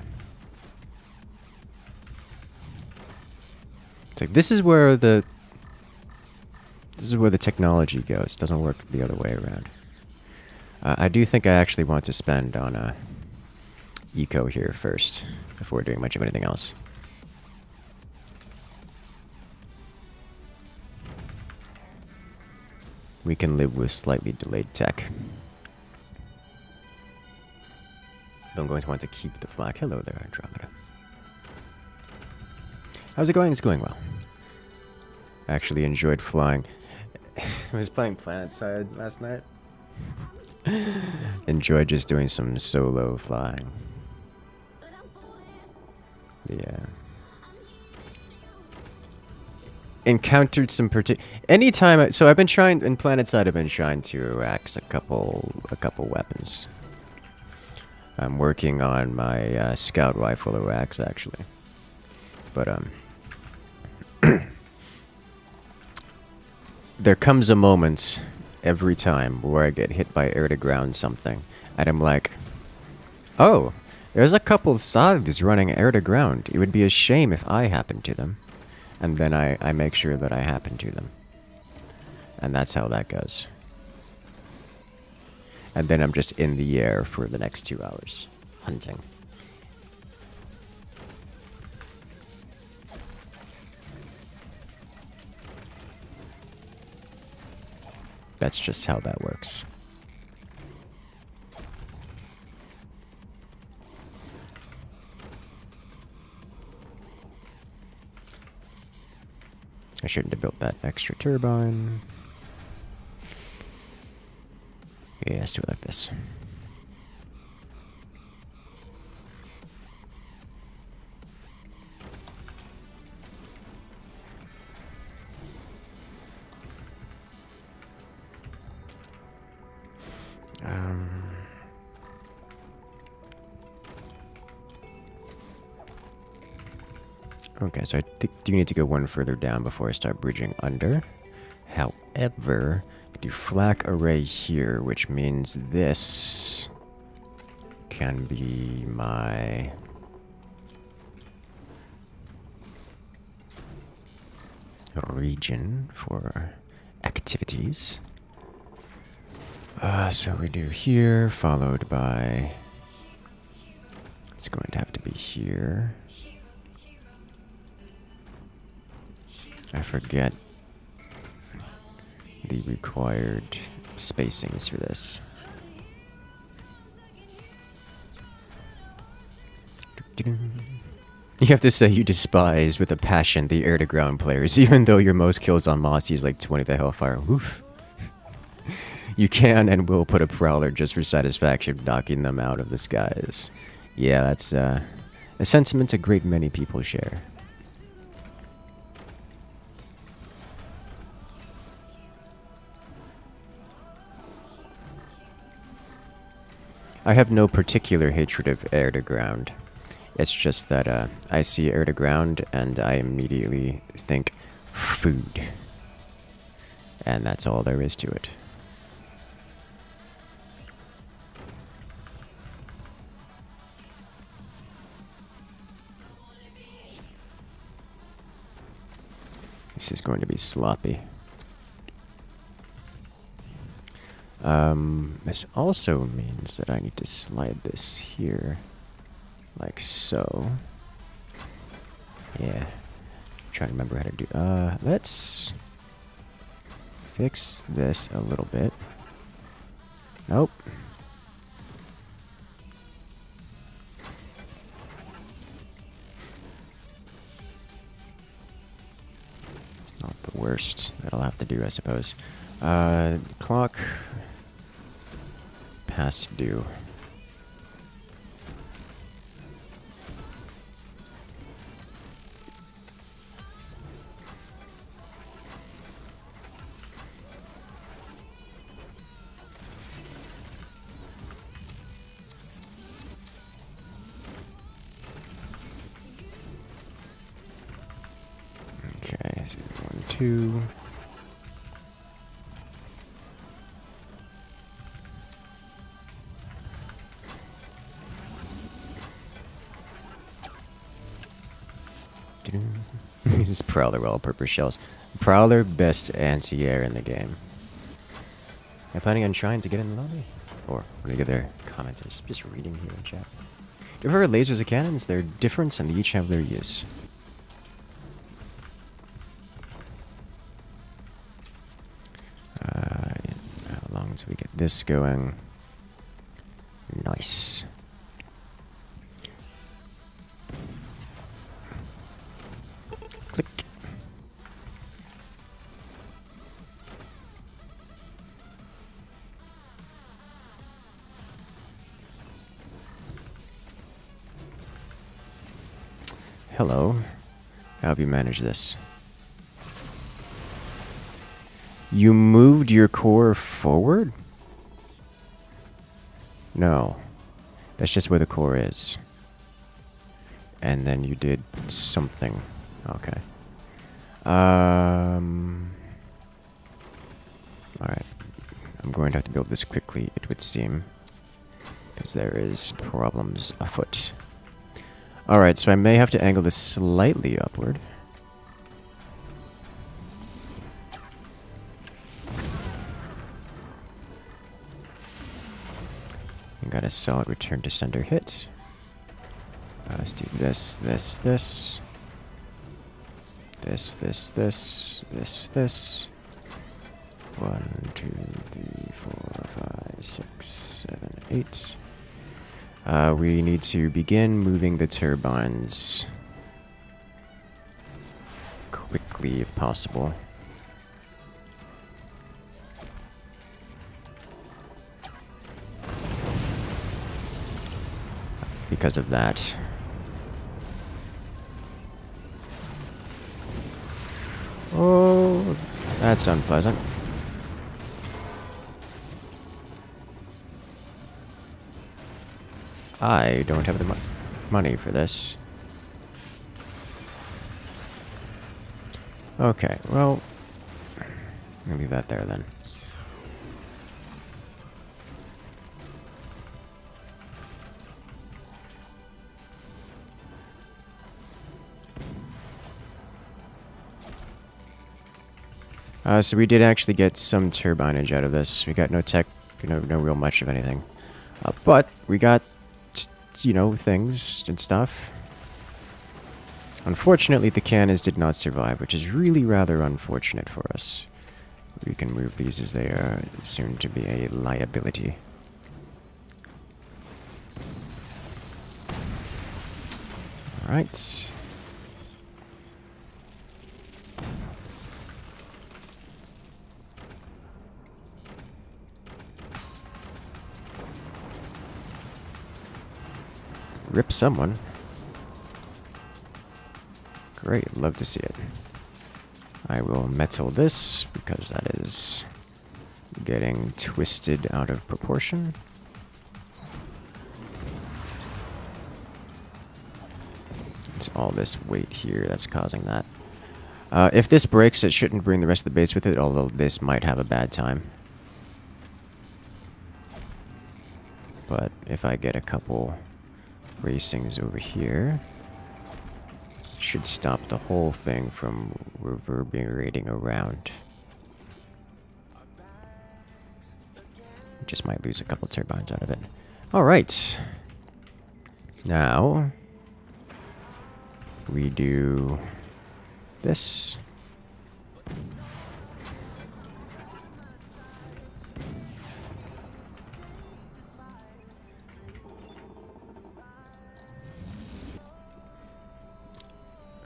A: It's like, this is where the technology goes. It doesn't work the other way around. I do think I actually want to spend on eco here first, before doing much of anything else. We can live with slightly delayed tech. Though I'm going to want to keep the flag. Hello there, Andromeda. How's it going? It's going well. I actually enjoyed flying. I was playing PlanetSide last night. Enjoyed just doing some solo flying. Yeah. Encountered some anytime. So I've been trying in PlanetSide. I've been trying to axe a couple weapons. I'm working on my scout rifle axe actually, but there comes a moment every time where I get hit by air-to-ground something, and I'm like, oh, there's a couple of scythes running air-to-ground. It would be a shame if I happened to them. And then I make sure that I happen to them. And that's how that goes. And then I'm just in the air for the next 2 hours, hunting. That's just how that works. I shouldn't have built that extra turbine. Yeah, let's do it like this. Okay, so I do need to go one further down before I start bridging under. However, I do flak array here, which means this can be my region for activities. So we do here, followed by... It's going to have to be here. I forget the required spacings for this. You have to say you despise with a passion the air-to-ground players, even though your most kills on Mossy is like 20 the Hellfire. Woof. You can and will put a Prowler just for satisfaction knocking them out of the skies. Yeah, that's a sentiment a great many people share. I have no particular hatred of air-to-ground. It's just that I see air-to-ground and I immediately think food. And that's all there is to it. This is going to be sloppy. This also means that I need to slide this here, like so. Yeah. I'm trying to remember how to do. Let's fix this a little bit. Nope. It's not the worst that I'll have to do, I suppose. Clock past due. Okay, so 1, 2. This Prowler all-purpose shells. Prowler, best anti-air in the game. Am I planning on trying to get in the lobby? Or what are their commenters? Just reading here in chat. Do you ever heard lasers and cannons? They're different and they each have their use. How long until we get this going? Nice. Click. Hello. How have you managed this? You moved your core forward? No. That's just where the core is. And then you did something. Okay. Alright. I'm going to have to build this quickly, it would seem. Because there is problems afoot. Alright, so I may have to angle this slightly upward. Got a solid return to sender hit. Let's do this, this, this. This, this, this, this, this. 1, 2, 3, 4, 5, 6, 7, 8. We need to begin moving the turbines quickly if possible. Because of that. Oh, that's unpleasant. I don't have the money for this. Okay, well, I'll leave that there then. So we did actually get some turbinage out of this. We got no tech, no real much of anything. But we got, you know, things and stuff. Unfortunately, the cannons did not survive, which is really rather unfortunate for us. We can move these as they are soon to be a liability. Alright. Rip someone. Great, love to see it. I will metal this because that is getting twisted out of proportion. It's all this weight here that's causing that. If this breaks, it shouldn't bring the rest of the base with it, although this might have a bad time. But if I get a couple racings over here, Should stop the whole thing from reverberating around. Just might lose a couple turbines out of it. Alright. Now, we do this.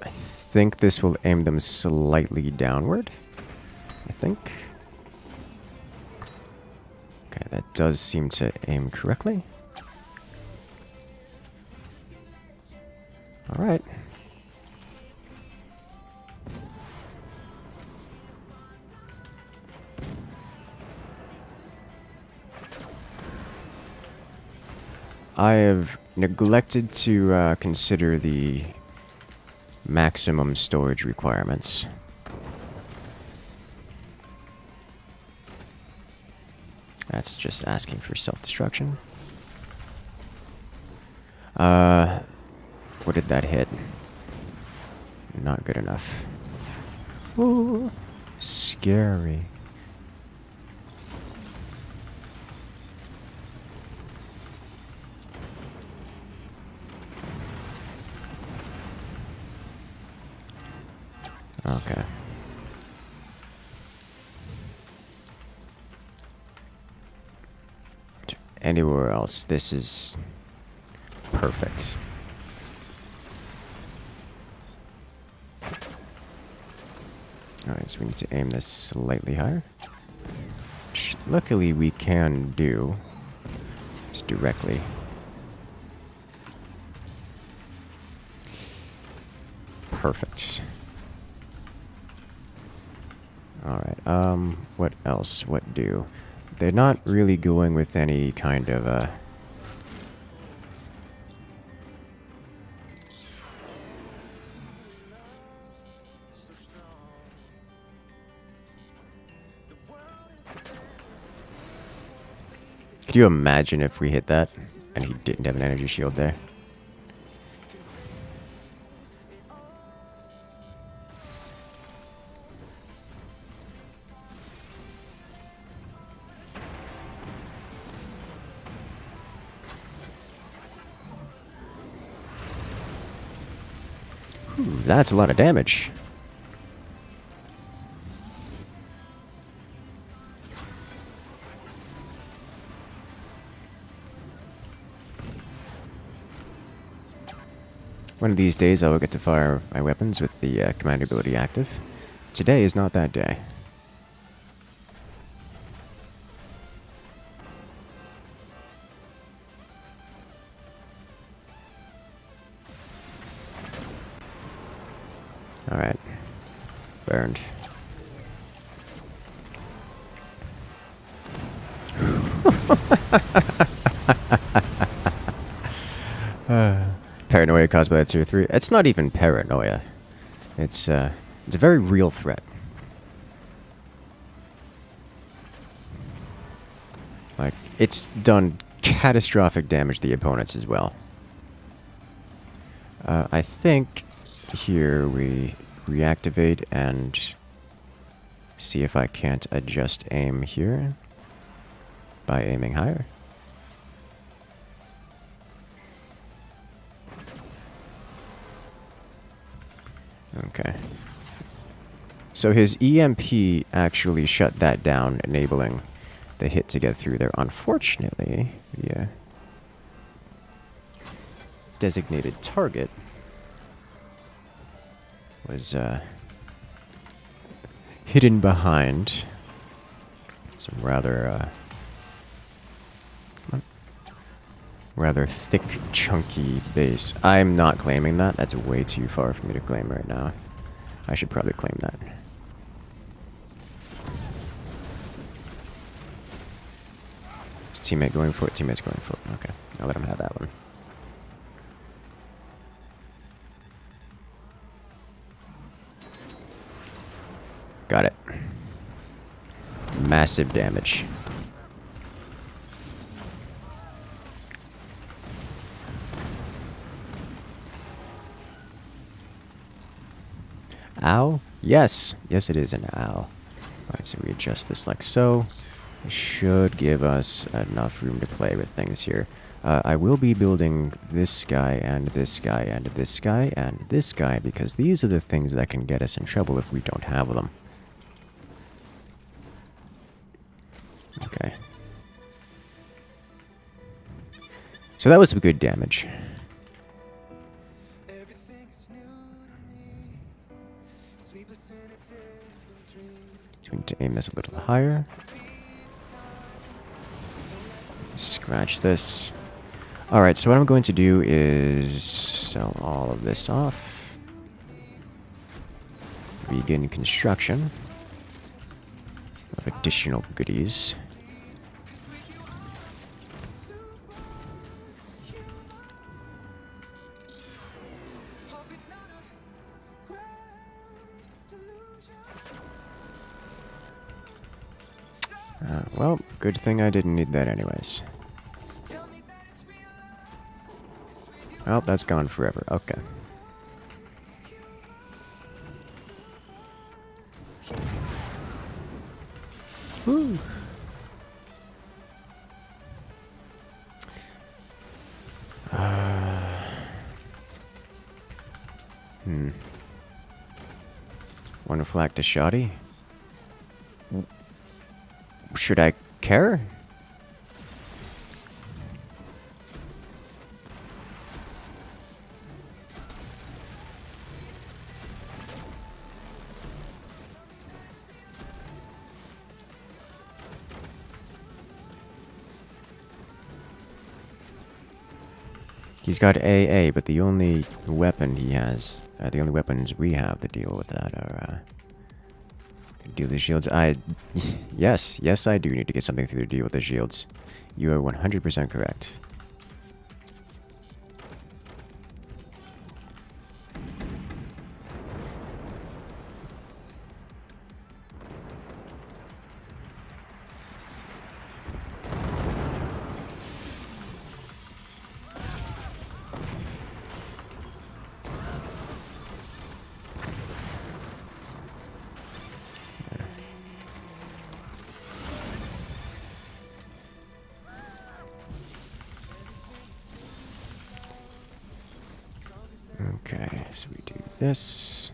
A: I think this will aim them slightly downward. I think. Okay, that does seem to aim correctly. Alright. I have neglected to consider the maximum storage requirements. That's just asking for self-destruction. What did that hit? Not good enough. Ooh, scary. Okay. Anywhere else, this is perfect. Alright, so we need to aim this slightly higher. Which luckily we can do just directly. Perfect. Alright, what else? What do? They're not really going with any kind of, Could you imagine if we hit that and he didn't have an energy shield there? That's a lot of damage. One of these days I will get to fire my weapons with the command ability active. Today is not that day. Alright. Burned. Paranoia caused by that tier 3. It's not even paranoia. It's a very real threat. Like, it's done catastrophic damage to the opponents as well. I think here we reactivate and see if I can't adjust aim here by aiming higher. Okay. So his EMP actually shut that down, enabling the hit to get through there. Unfortunately, the designated target was hidden behind some rather thick, chunky base. I'm not claiming that. That's way too far for me to claim right now. I should probably claim that. Is teammate going for it? Teammate's going for it. Okay, I'll let him have that one. Got it. Massive damage. owl? Yes. Yes, it is an owl. Alright, so we adjust this like so. It should give us enough room to play with things here. I will be building this guy and this guy and this guy and this guy because these are the things that can get us in trouble if we don't have them. Okay. So that was some good damage. So we need to aim this a little higher. Scratch this. Alright, so what I'm going to do is sell all of this off. Begin construction of additional goodies. Well, good thing I didn't need that anyways. Well, that's gone forever. Okay. Woo. One flak to shoddy. Should I care? He's got AA, but the only weapon he has, the only weapons we have to deal with that are, deal the shields. Yes, I do need to get something through to deal with the shields. You are 100% correct. Okay, so we do this,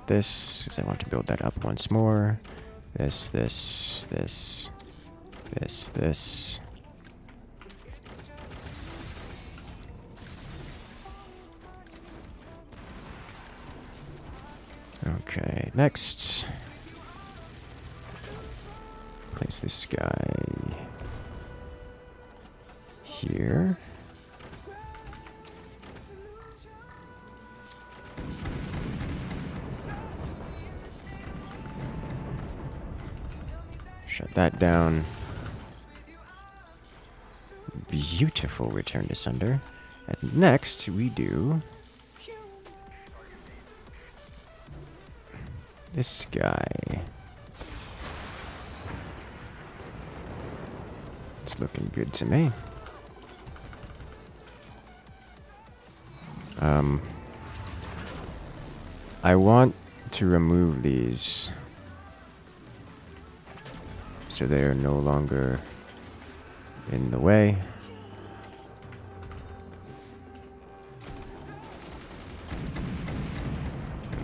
A: because I want to build that up once more. This. Okay, next. Place this guy here. Shut that down. Beautiful return to sender. And next we do this guy. It's looking good to me. I want to remove these so they are no longer in the way.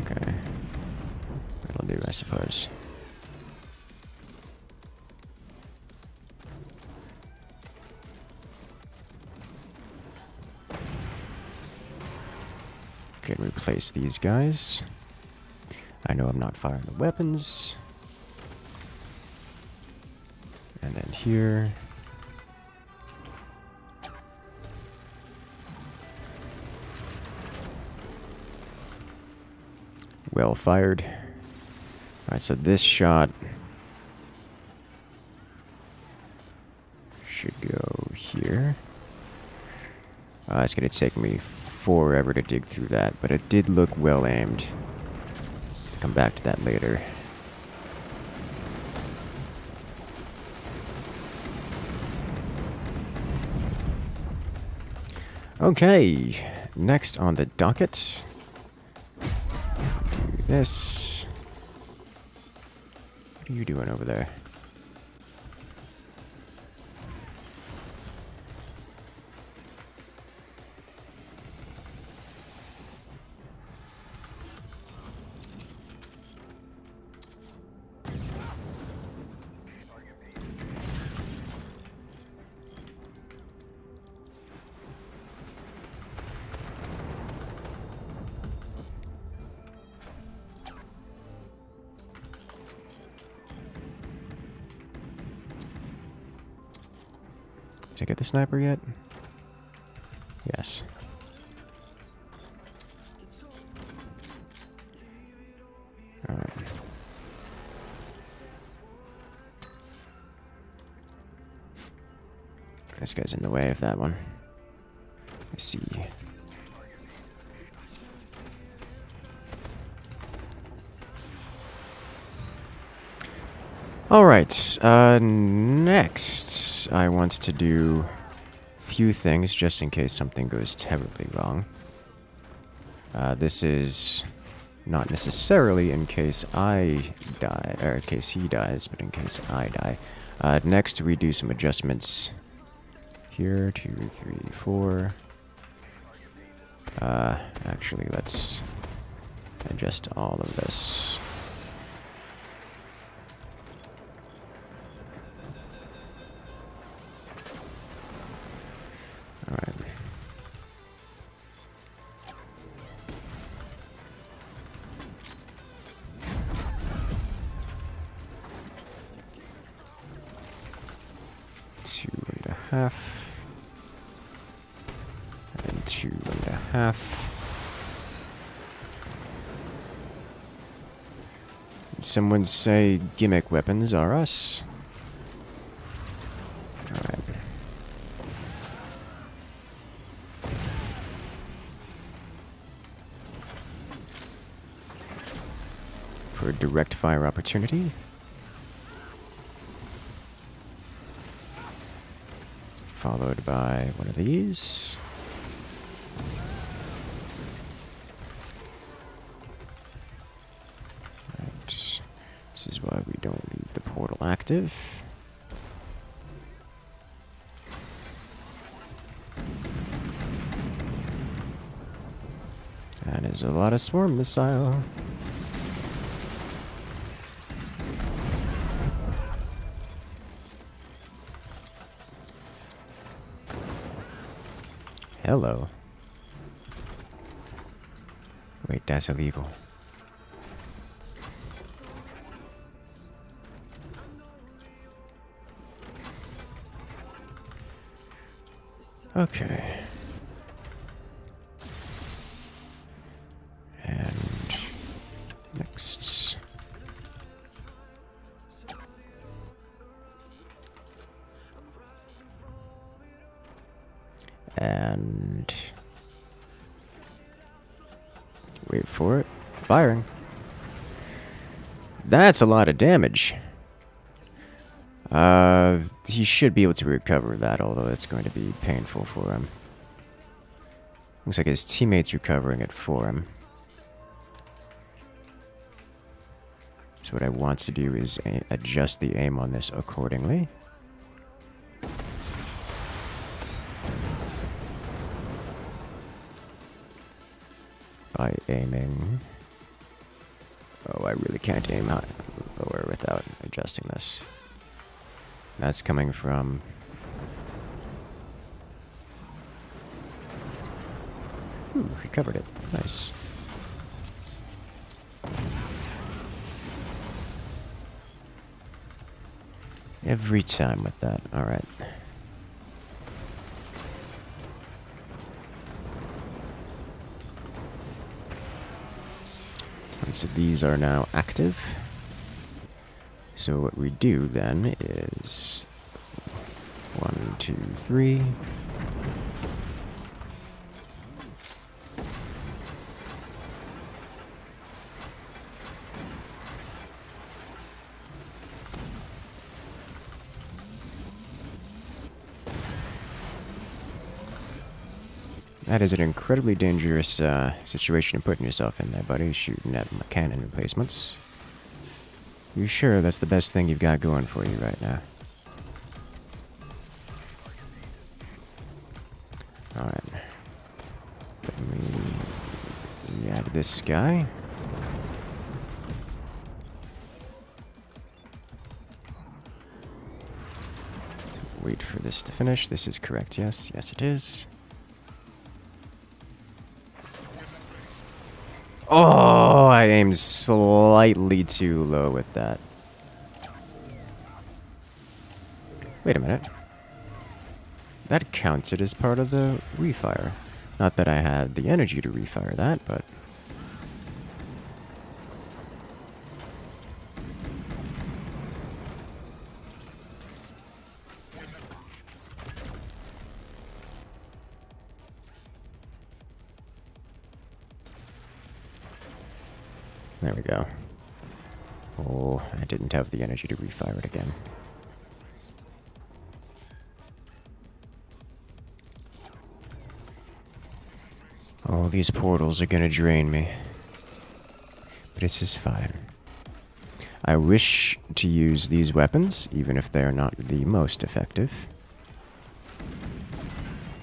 A: Okay. That'll do, I suppose. Okay, replace these guys. I know I'm not firing the weapons. And then here. Well fired. Alright, so this shot should go here. It's going to take me forever to dig through that, but it did look well aimed. Come back to that later. Okay, next on the docket, this. What are you doing over there? Did I get the sniper yet? Yes. Alright. This guy's in the way of that one. I see. Alright, next I want to do a few things just in case something goes terribly wrong. This is not necessarily in case I die, or in case he dies, but in case I die. Next we do some adjustments here, 2, 3, 4. Actually let's adjust all of this. Alright. Two and a half. And 2.5. Someone say gimmick weapons are us. Alright. For a direct fire opportunity. Followed by one of these. Right. This is why we don't leave the portal active. That is a lot of swarm missile. Hello. Wait, that's illegal. Okay. And next. And wait for it. Firing. That's a lot of damage. He should be able to recover that, although it's going to be painful for him. Looks like his teammate's recovering it for him. So what I want to do is adjust the aim on this accordingly. By aiming... Oh, I really can't aim out lower without adjusting this. That's coming from... Ooh, recovered it. Nice. Every time with that. Alright. And so these are now active. So what we do then is 1, 2, 3. That is an incredibly dangerous situation to put yourself in there, buddy, shooting at cannon replacements. You sure that's the best thing you've got going for you right now? Alright. Let me add this guy. Wait for this to finish. This is correct, yes. Yes, it is. Oh, I aimed slightly too low with that. Wait a minute. That counted as part of the refire. Not that I had the energy to refire that, but... There we go. Oh, I didn't have the energy to refire it again. Oh, these portals are gonna drain me. But this is fine. I wish to use these weapons, even if they are not the most effective.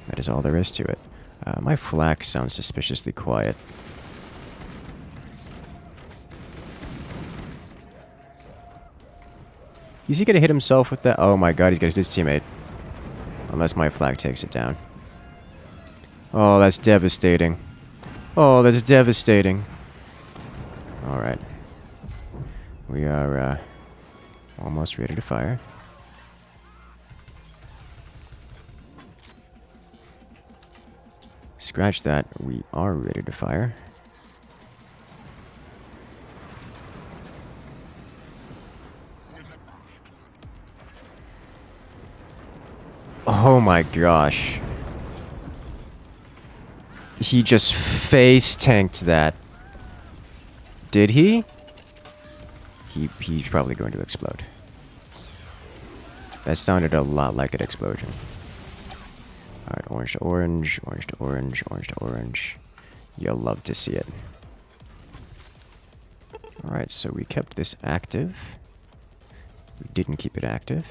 A: That is all there is to it. My flak sounds suspiciously quiet. Is he gonna hit himself with that? Oh my god, he's gonna hit his teammate. Unless my flag takes it down. Oh, that's devastating. Oh, that's devastating. Alright. We are, almost ready to fire. Scratch that. We are ready to fire. Oh my gosh. He just face tanked that. Did he? He's probably going to explode. That sounded a lot like an explosion. Alright, orange to orange, orange to orange, orange to orange. You'll love to see it. Alright, so we kept this active. We didn't keep it active,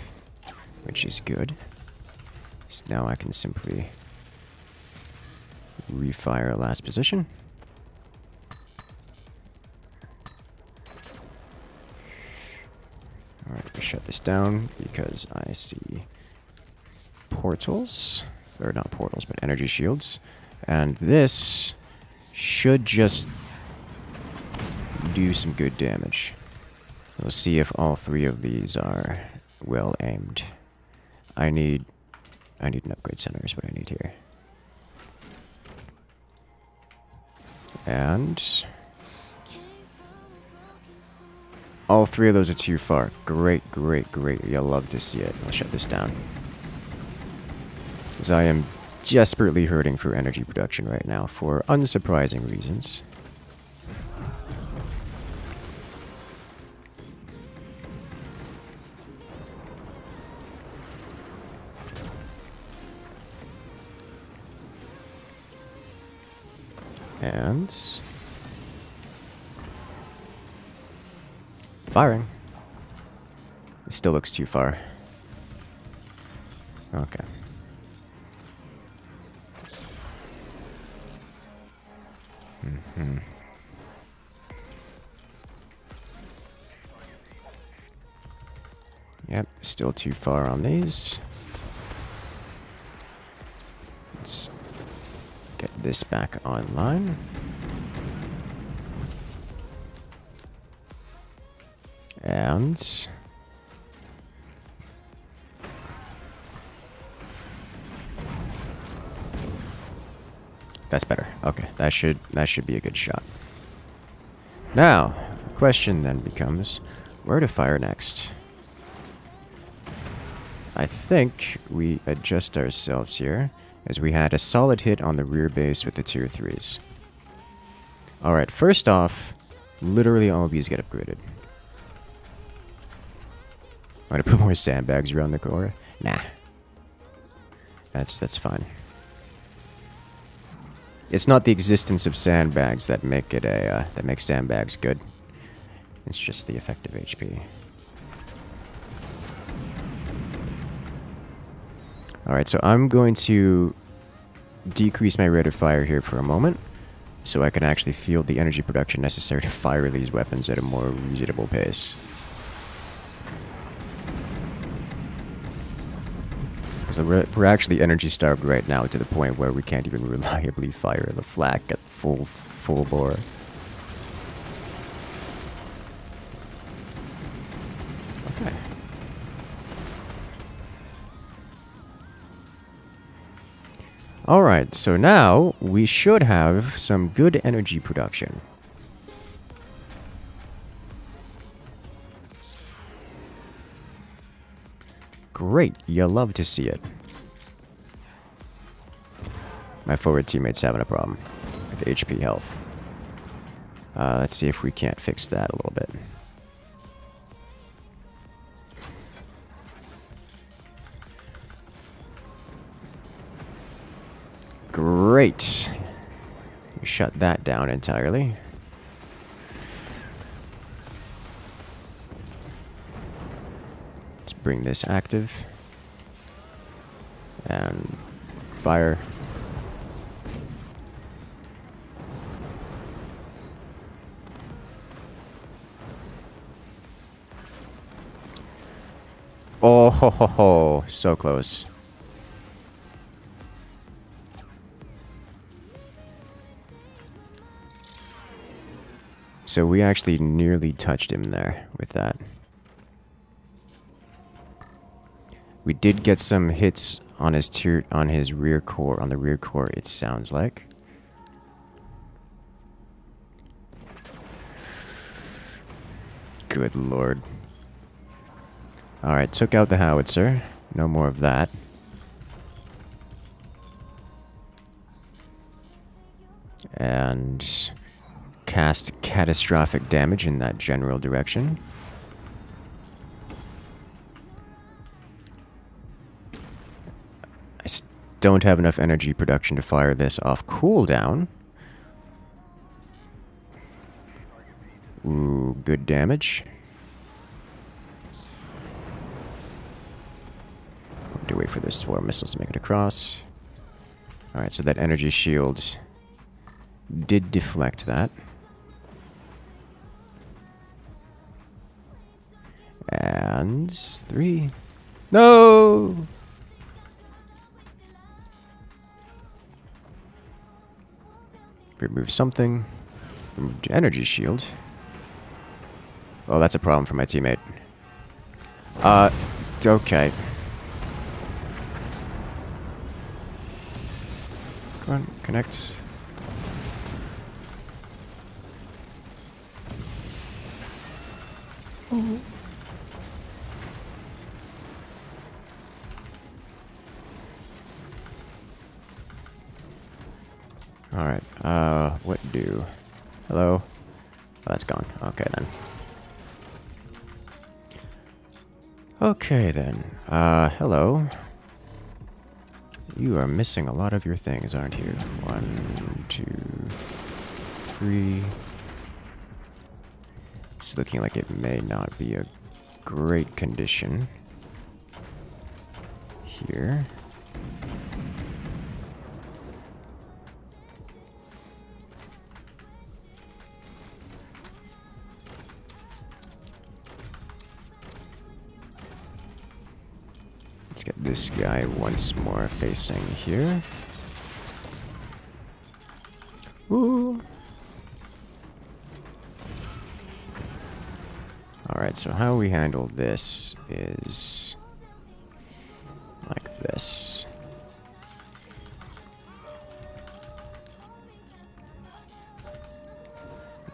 A: which is good. So now I can simply refire last position. Alright, we shut this down because I see portals. Or not portals, but energy shields. And this should just do some good damage. We'll see if all three of these are well aimed. I need an upgrade center is what I need here. And all three of those are too far. Great, great, great. You'll love to see it. I'll shut this down. Because I am desperately hurting for energy production right now for unsurprising reasons. And firing. It still looks too far. Okay. Yep, still too far on these. Let's get this back online. And that's better. Okay, that should be a good shot. Now, the question then becomes where to fire next. I think we adjust ourselves here, as we had a solid hit on the rear base with the tier 3s. Alright, first off, literally all of these get upgraded. I'm gonna put more sandbags around the corner. Nah. That's fine. It's not the existence of sandbags that make it a that makes sandbags good. It's just the effective HP. Alright, so I'm going to decrease my rate of fire here for a moment, so I can actually field the energy production necessary to fire these weapons at a more reasonable pace. Because we're actually energy starved right now to the point where we can't even reliably fire the flak at full bore. Okay. Alright, so now we should have some good energy production. Great, you love to see it. My forward teammate's having a problem with HP health. Let's see if we can't fix that a little bit. Great. We shut that down entirely. Let's bring this active. And fire. Oh ho ho ho, so close. So we actually nearly touched him there with that. We did get some hits on his rear core, on the rear core, it sounds like. Good lord. Alright, took out the howitzer. No more of that. And cast catastrophic damage in that general direction. I don't have enough energy production to fire this off cooldown. Ooh, good damage. Going to wait for the swarm missiles to make it across. Alright, so that energy shield did deflect that. And 3. No! Remove something. Remove energy shield. Oh, that's a problem for my teammate. Okay. Come on, connect. Oh. Alright, what do? Hello? Oh, that's gone. Okay, then. Okay, then. Hello. You are missing a lot of your things, aren't you? 1, 2, 3. It's looking like it may not be a great condition here. Let's get this guy once more facing here. Woo! Alright, so how we handle this is like this.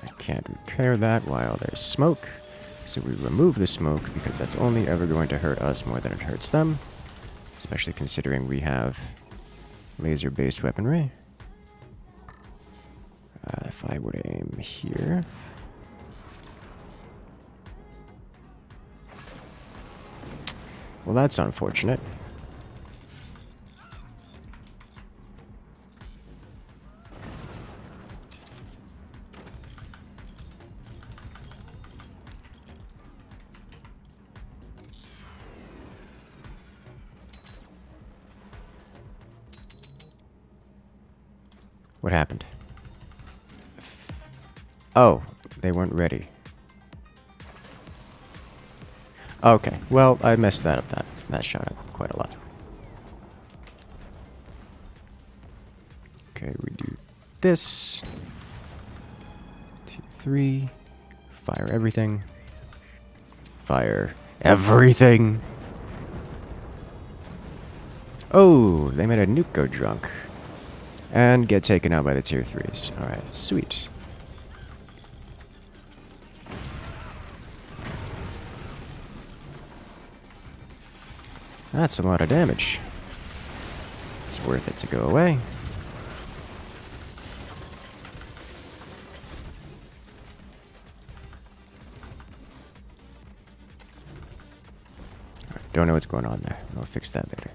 A: I can't repair that while there's smoke, so we remove the smoke because that's only ever going to hurt us more than it hurts them, especially considering we have laser-based weaponry. If I were to aim here... Well, that's unfortunate. What happened? Oh, they weren't ready. Okay, well, I messed that up, that shot up quite a lot. Okay, we do this. 2, 3. Fire everything. Fire everything! Oh, they made a nuke go drunk. And get taken out by the tier 3s. Alright, sweet. That's a lot of damage. It's worth it to go away. Alright, don't know what's going on there. I'll fix that later.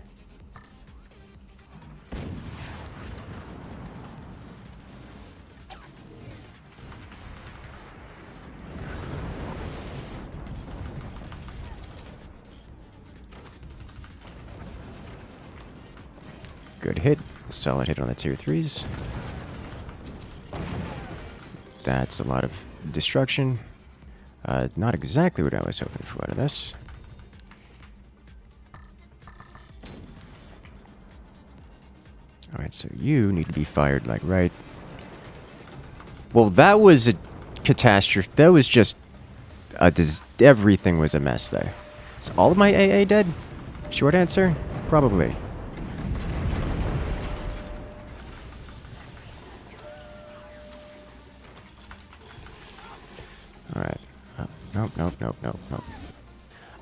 A: Good hit. Solid hit on the tier 3s. That's a lot of destruction. Not exactly what I was hoping for out of this. Alright, so you need to be fired, like, right. Well, that was a catastrophe. That was just everything was a mess there. Is all of my AA dead? Short answer? Probably. Alright. Nope, nope, nope, nope, nope.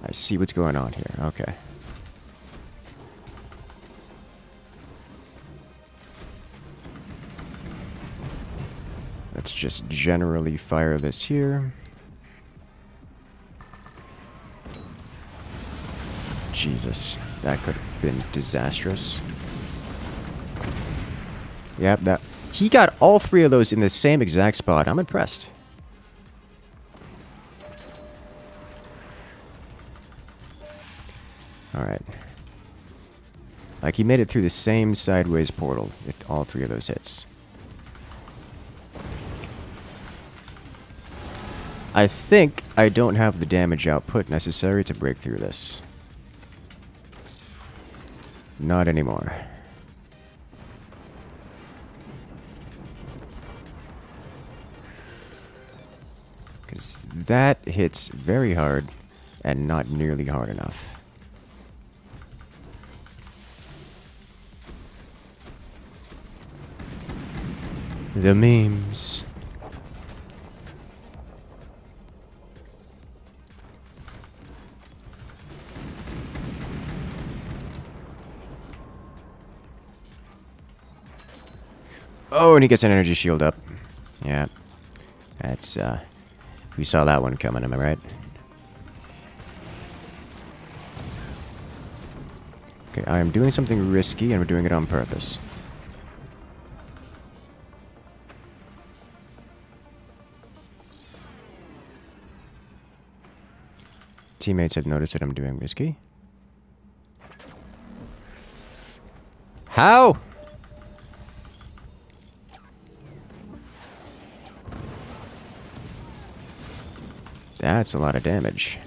A: I see what's going on here. Okay. Let's just generally fire this here. Jesus, that could have been disastrous. Yep, that... He got all 3 of those in the same exact spot. I'm impressed. Alright. Like, he made it through the same sideways portal with all 3 of those hits. I think I don't have the damage output necessary to break through this. Not anymore. Because that hits very hard and not nearly hard enough. The memes. Oh, and he gets an energy shield up. Yeah. That's, we saw that one coming, am I right? Okay, I am doing something risky, and we're doing it on purpose. Teammates have noticed that I'm doing risky. How? That's a lot of damage.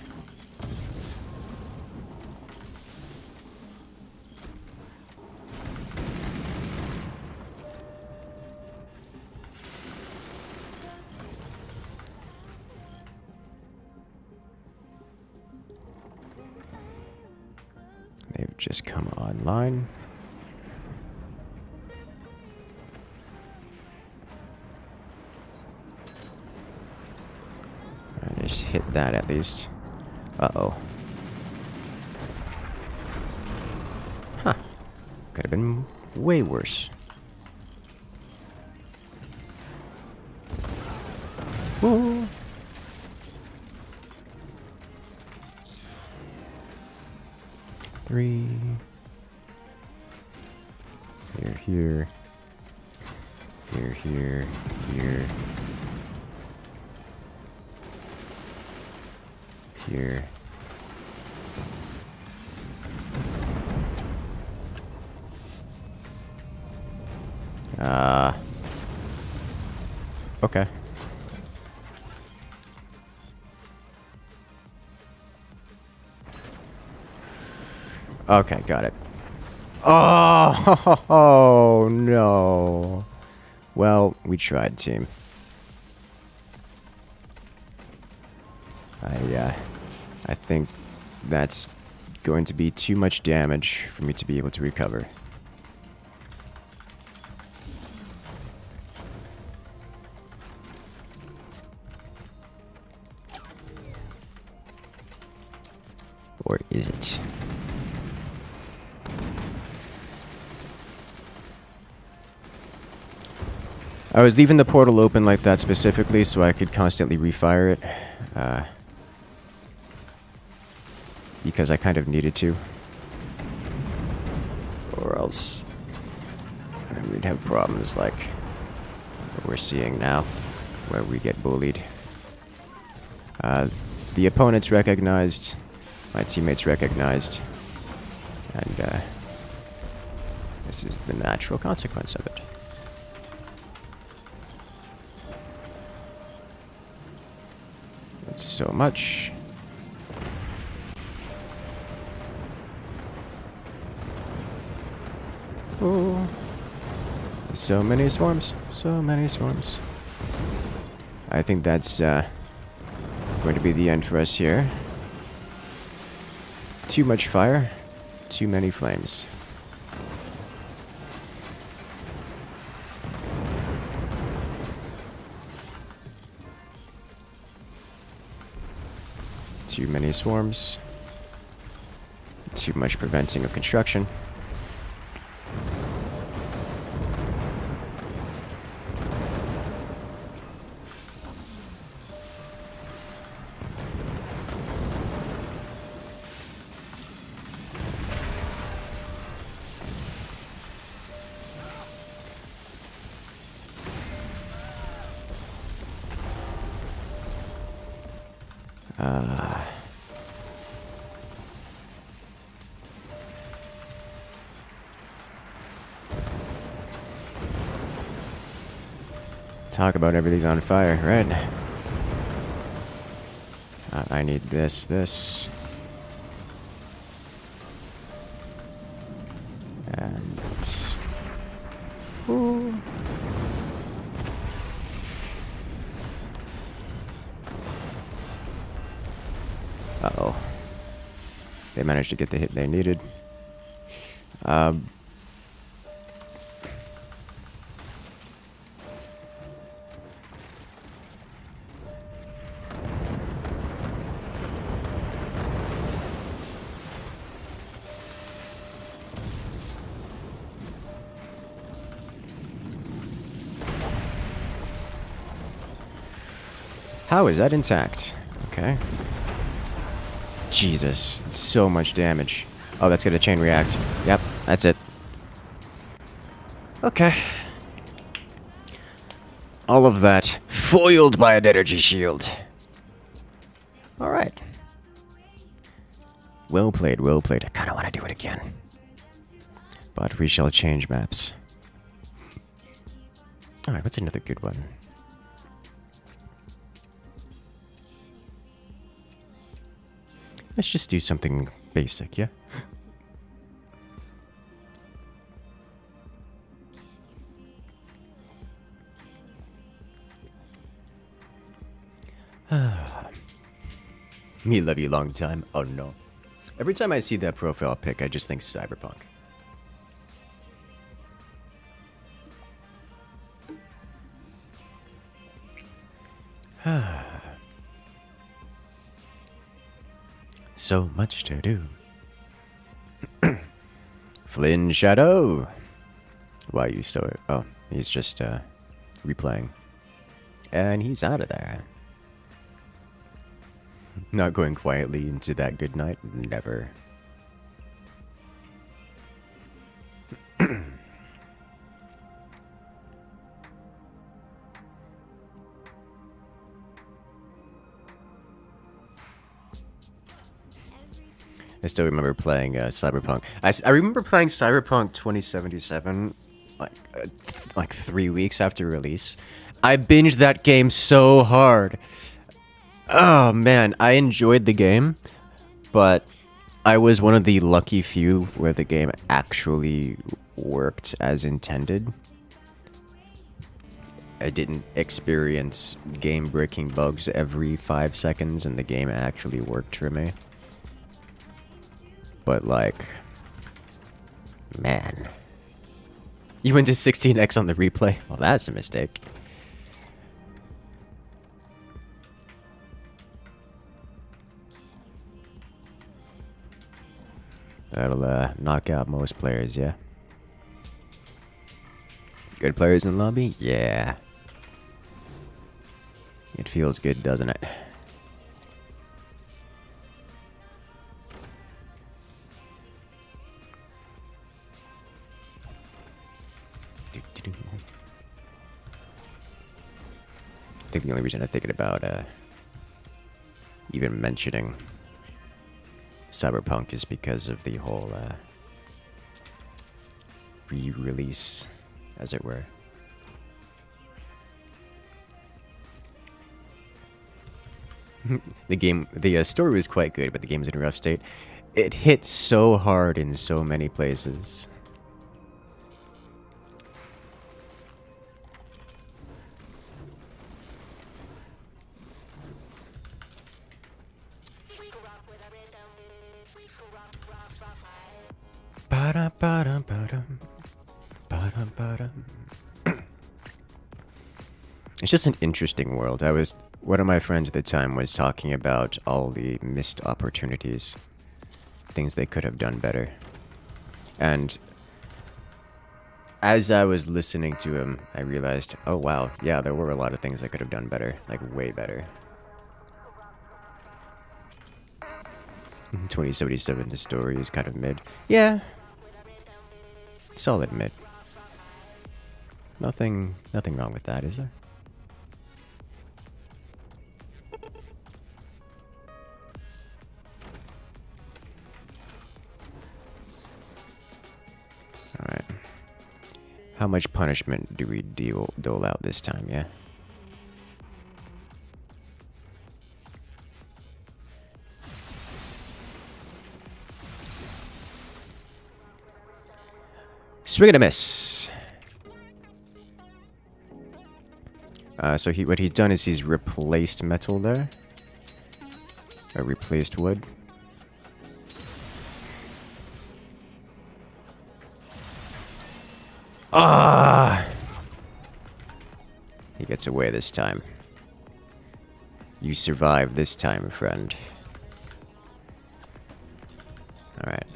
A: They've just come online. I just hit that at least. Uh-oh. Huh. Could have been way worse. Whoa. Three. Here, here. Here, here, here. Here. Okay. Okay, got it. Oh, no. Well, we tried, team. I think that's going to be too much damage for me to be able to recover. Or is it? I was leaving the portal open like that specifically so I could constantly refire it. Because I kind of needed to. Or else we'd have problems like what we're seeing now, where we get bullied. The opponents recognized, my teammates recognized, and this is the natural consequence of it. It's so much. Oh, so many swarms, so many swarms. I think that's going to be the end for us here. Too much fire, too many flames. Too many swarms. Too much preventing of construction. Talk about everything's on fire, right? I need this. And... Ooh. Uh-oh. They managed to get the hit they needed. How is that intact? Okay. Jesus, it's so much damage. Oh, that's gonna chain react. Yep, that's it. Okay. All of that foiled by an energy shield. Alright. Well played, well played. I kinda wanna do it again. But we shall change maps. Alright, what's another good one? Let's just do something basic, yeah? Me love you long time. Oh no. Every time I see that profile pic, I just think cyberpunk. So much to do. Flynn Shadow. Why are you so... Oh, he's just replaying. And he's out of there. Not going quietly into that good night. Never. I still remember playing Cyberpunk. I remember playing Cyberpunk 2077 like 3 weeks after release, I binged that game so hard. Oh man, I enjoyed the game, but I was one of the lucky few where the game actually worked as intended. I didn't experience game-breaking bugs every 5 seconds, and the game actually worked for me. But like, man. You went to 16x on the replay? Well, that's a mistake. That'll knock out most players, yeah. Good players in lobby? Yeah. It feels good, doesn't it? I think the only reason I'm thinking about even mentioning Cyberpunk is because of the whole re-release, as it were. The story was quite good, but the game's in a rough state. It hit so hard in so many places. It's just an interesting world. One of my friends at the time was talking about all the missed opportunities, things they could have done better. And as I was listening to him, I realized, oh wow, yeah, there were a lot of things I could have done better, like way better. 2077, the story is kind of mid. Yeah. Solid mid. Nothing wrong with that, is there? Alright. How much punishment do we dole out this time, yeah? Swing and a miss. So what he's done is he's replaced metal there. Or replaced wood. Ah! He gets away this time. You survive this time, friend. Alright.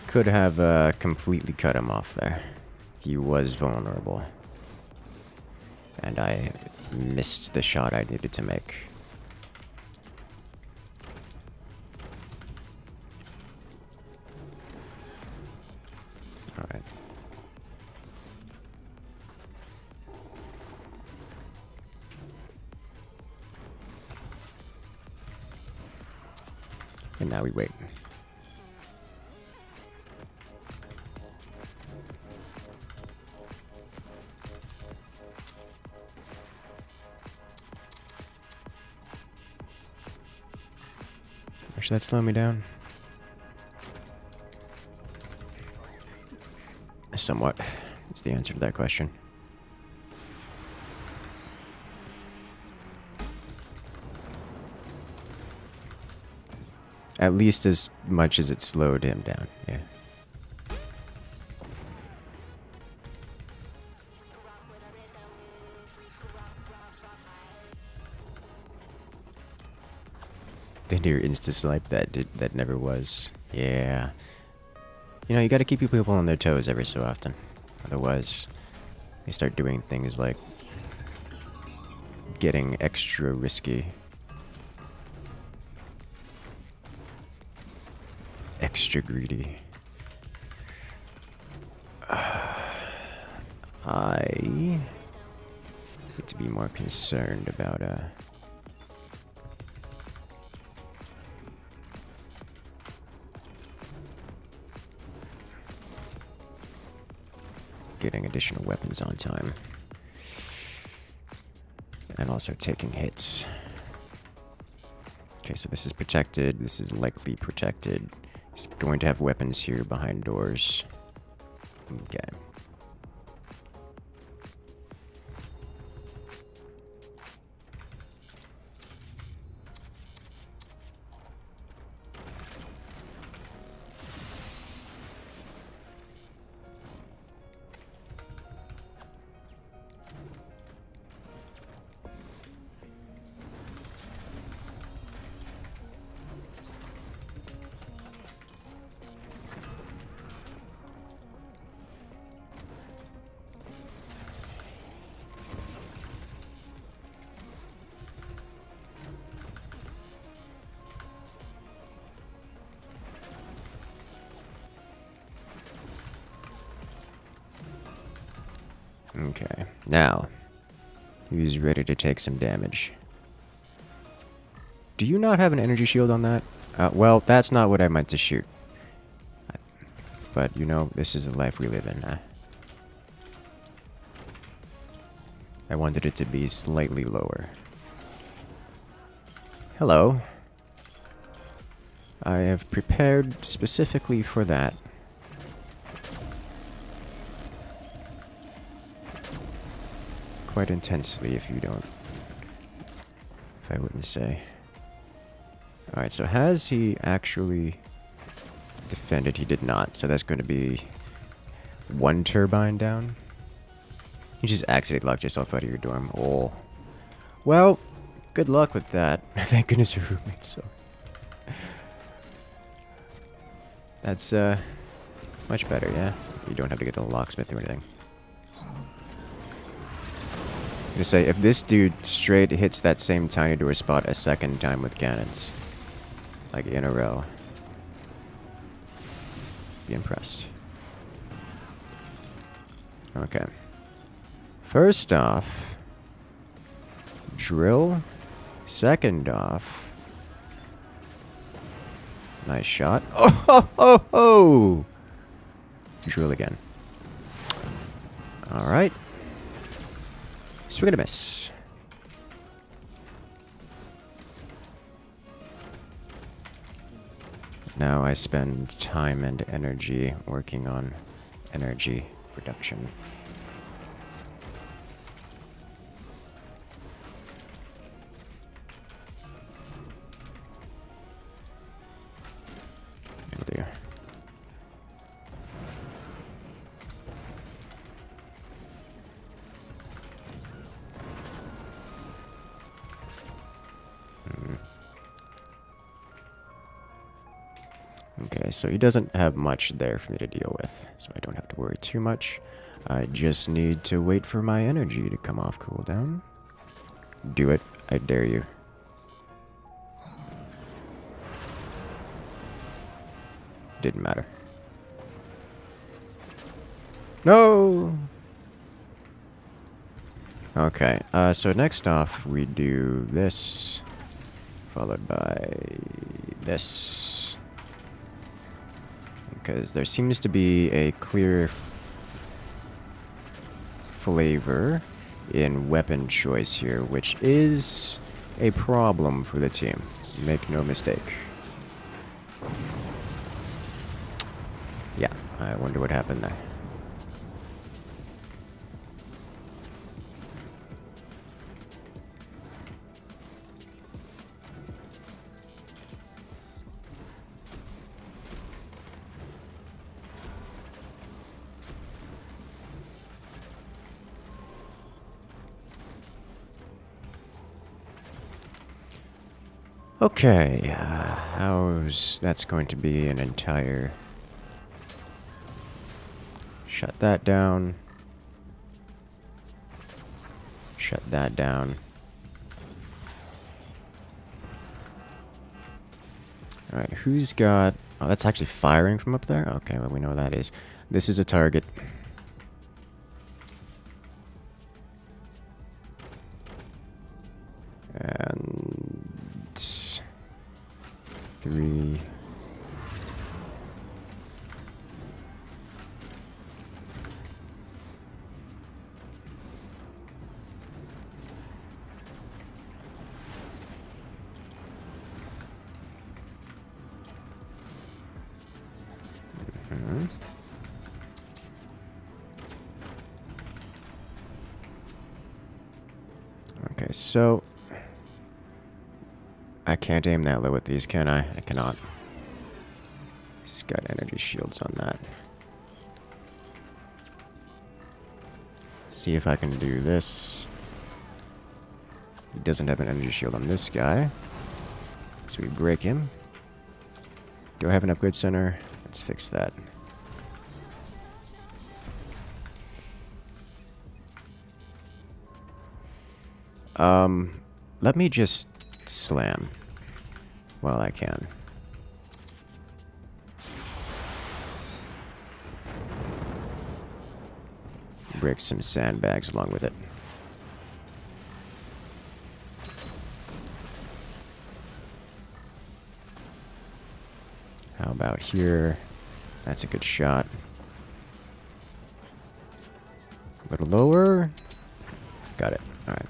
A: Could have completely cut him off there. He was vulnerable. And I missed the shot I needed to make. Alright. And now we wait. Or should that slow me down? Somewhat is the answer to that question. At least as much as it slowed him down, yeah. The near insta-snipe that never was. Yeah. You know, you gotta keep people on their toes every so often. Otherwise, they start doing things like getting extra risky. Extra greedy. I need to be more concerned about getting additional weapons on time. And also taking hits. Okay, so this is protected. This is likely protected. He's going to have weapons here behind doors. Okay. Okay, now, who's ready to take some damage? Do you not have an energy shield on that? Well, that's not what I meant to shoot. But, you know, this is the life we live in. I wanted it to be slightly lower. Hello. I have prepared specifically for that. Quite intensely, if I wouldn't say. Alright, so has he actually defended? He did not, so that's going to be 1 turbine down. You just accidentally locked yourself out of your dorm. Oh. Well, good luck with that. Thank goodness your roommate's so. That's, much better, yeah? You don't have to get to the locksmith or anything. I'm gonna say, if this dude straight hits that same tiny door spot a second time with cannons, like in a row, be impressed. Okay. First off, drill. Second off, nice shot. Oh ho ho ho! Drill again. All right. Swing and a miss. Now I spend time and energy working on energy production. Oh dear. Okay, so he doesn't have much there for me to deal with, so I don't have to worry too much. I just need to wait for my energy to come off cooldown. Do it. I dare you. Didn't matter. No! Okay, so next off we do this, followed by this. Because there seems to be a clear flavor in weapon choice here, which is a problem for the team. Make no mistake. Yeah, I wonder what happened there. Okay, how's that's going to be an entire... Shut that down. Shut that down. Alright, who's got... Oh, that's actually firing from up there? Okay, well, we know what that is. This is a target. And... 3... Okay, so I can't aim that low with these, can I? I cannot. He's got energy shields on that. See if I can do this. He doesn't have an energy shield on this guy. So we break him. Do I have an upgrade center? Let's fix that. Let me just slam while I can. Break some sandbags along with it. How about here? That's a good shot. A little lower. Got it. Alright.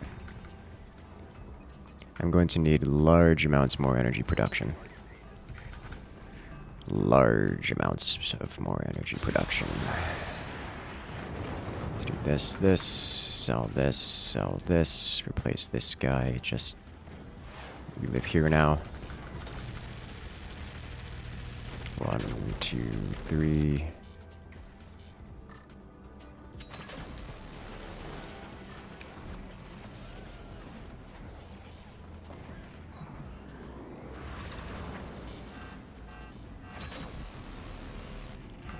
A: I'm going to need large amounts more energy production. Large amounts of more energy production. Do this, sell this, replace this guy. Just, we live here now. 1, 2, 3.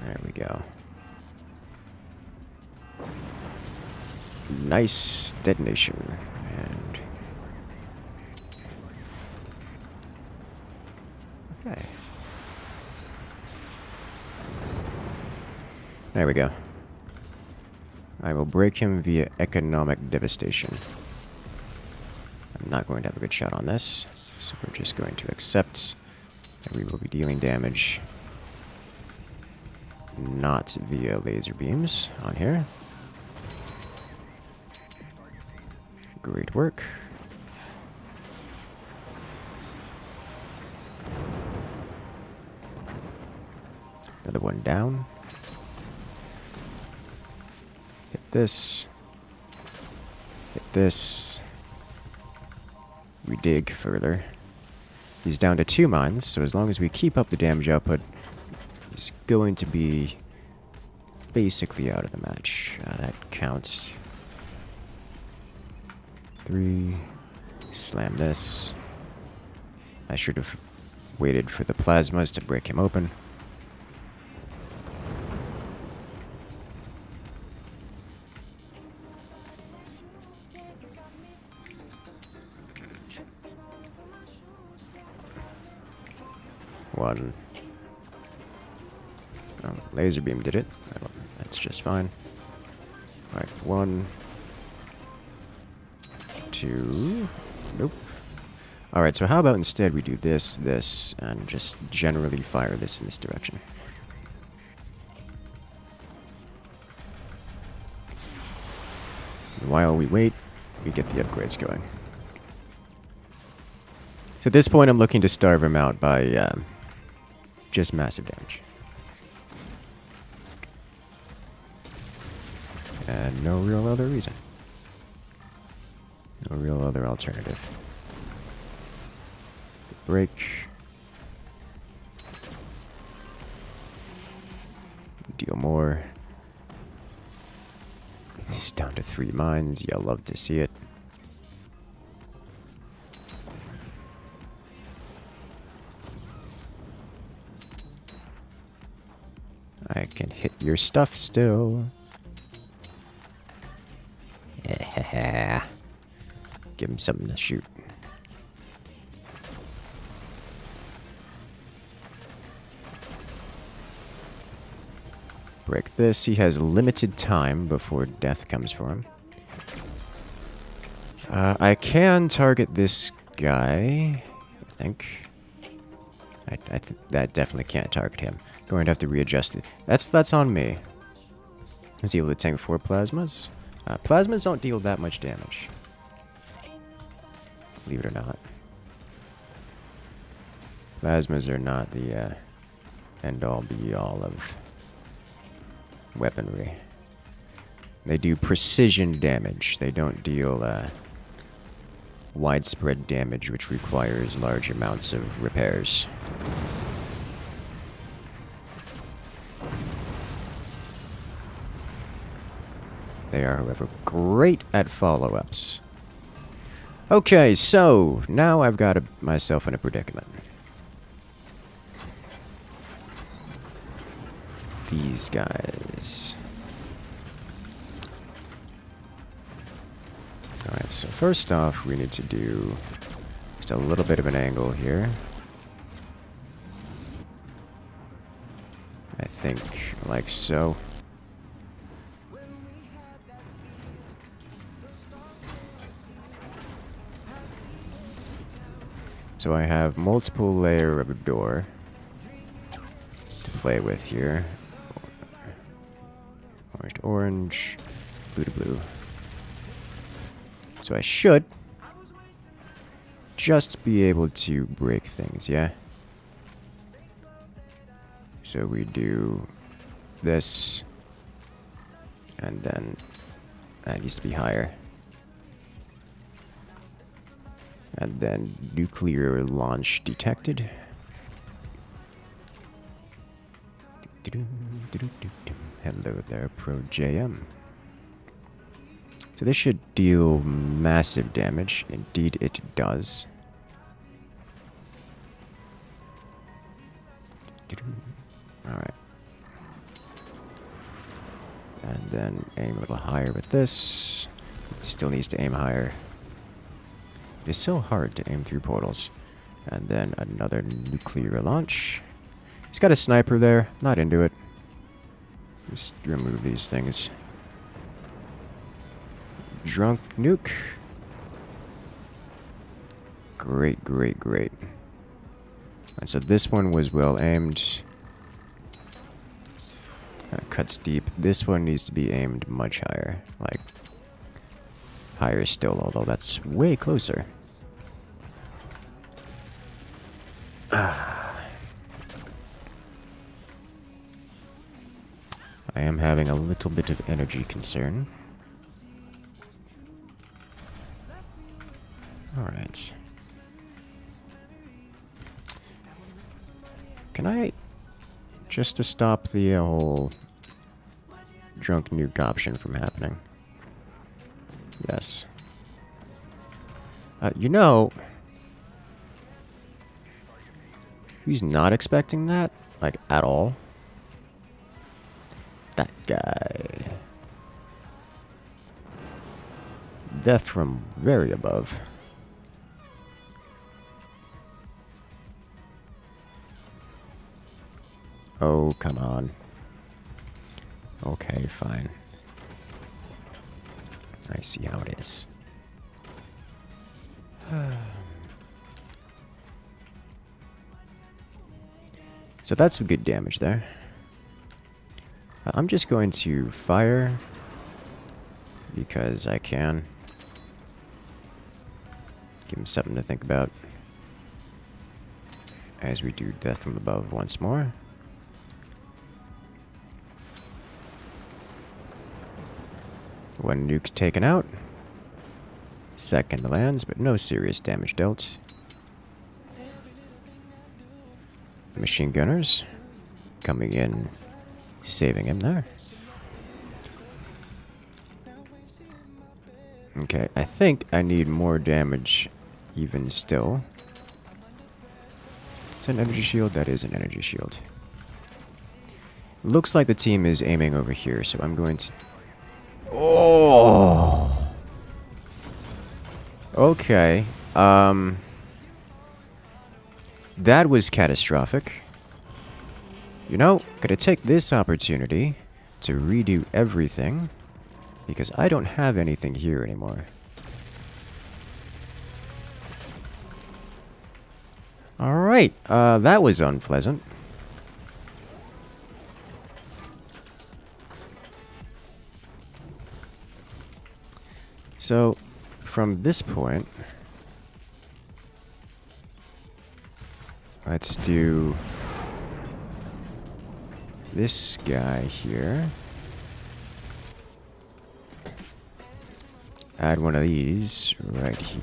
A: There we go. Nice detonation. And okay. There we go. I will break him via economic devastation. I'm not going to have a good shot on this, so we're just going to accept that we will be dealing damage not via laser beams on here. Great work. Another one down. Hit this. Hit this. We dig further. He's down to 2 mines, so as long as we keep up the damage output, he's going to be basically out of the match. That counts. 3. Slam this. I should have waited for the plasmas to break him open. One. Oh, laser beam did it. That's just fine. Alright, 1. 2. Nope. Alright, so how about instead we do this, and just generally fire this in this direction. And while we wait, we get the upgrades going. So at this point, I'm looking to starve him out by just massive damage. And no real other reason. No real other alternative. Break. Deal more. He's down to 3 mines. You'll love to see it. I can hit your stuff still. Yeah. Give him something to shoot. Break this. He has limited time before death comes for him. I can target this guy, I think. I think that definitely can't target him. Going to have to readjust it. That's on me. Is he able to tank 4 plasmas? Plasmas don't deal that much damage. Believe it or not. Plasmas are not the end-all be-all of weaponry. They do precision damage. They don't deal widespread damage which requires large amounts of repairs. They are, however, great at follow-ups. Okay, so now I've got myself in a predicament. These guys. Alright, so first off, we need to do just a little bit of an angle here. I think like so. So I have multiple layer of a door to play with here. Orange to orange, blue to blue. So I should just be able to break things, yeah? So we do this, and then that needs to be higher. And then nuclear launch detected. Hello there, Pro JM. So this should deal massive damage. Indeed, it does. Alright. And then aim a little higher with this. It still needs to aim higher. It's so hard to aim through portals. And then another nuclear launch. He's got a sniper there. Not into it. Just remove these things. Drunk nuke. Great, great, great. And so this one was well aimed. Cuts deep. This one needs to be aimed much higher. Like, higher still, although that's way closer. I am having a little bit of energy concern. Alright. Can I, just to stop the whole drunk nuke option from happening? Yes. You know, who's not expecting that? Like, at all? That guy. Death from very above. Oh, come on. Okay, fine. I see how it is. So that's some good damage there. I'm just going to fire because I can. Give him something to think about as we do death from above once more. One nuke taken out. Second lands, but no serious damage dealt. Machine gunners coming in, saving him there. Okay, I think I need more damage even still. Is that an energy shield? That is an energy shield. Looks like the team is aiming over here, so I'm going to... Oh! Okay. That was catastrophic. You know, gonna take this opportunity to redo everything, because I don't have anything here anymore. Alright, that was unpleasant. So, from this point, let's do this guy here. Add one of these right here.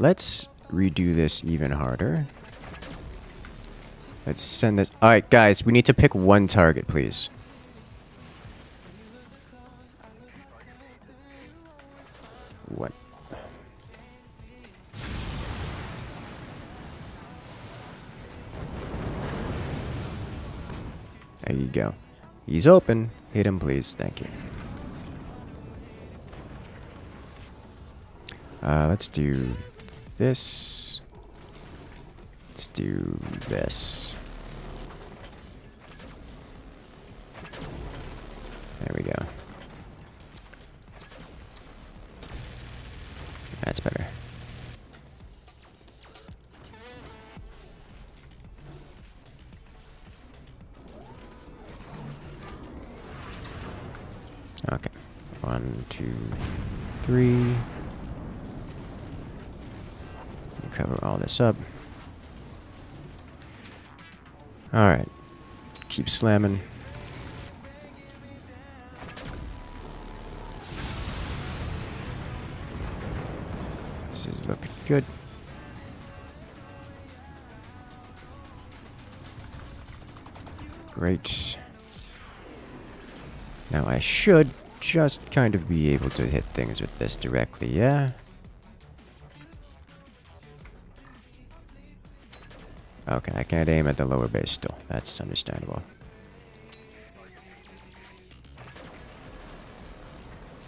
A: Let's redo this even harder. Let's send this. Alright, guys, we need to pick one target, please. What? There you go. He's open. Hit him, please. Thank you. Let's do this. Let's do this. There we go. That's better. Okay. 1, 2, 3. Cover all this up. Alright. Keep slamming. This is looking good. Great. Now I should just kind of be able to hit things with this directly, yeah? Okay, I can't aim at the lower base still. That's understandable.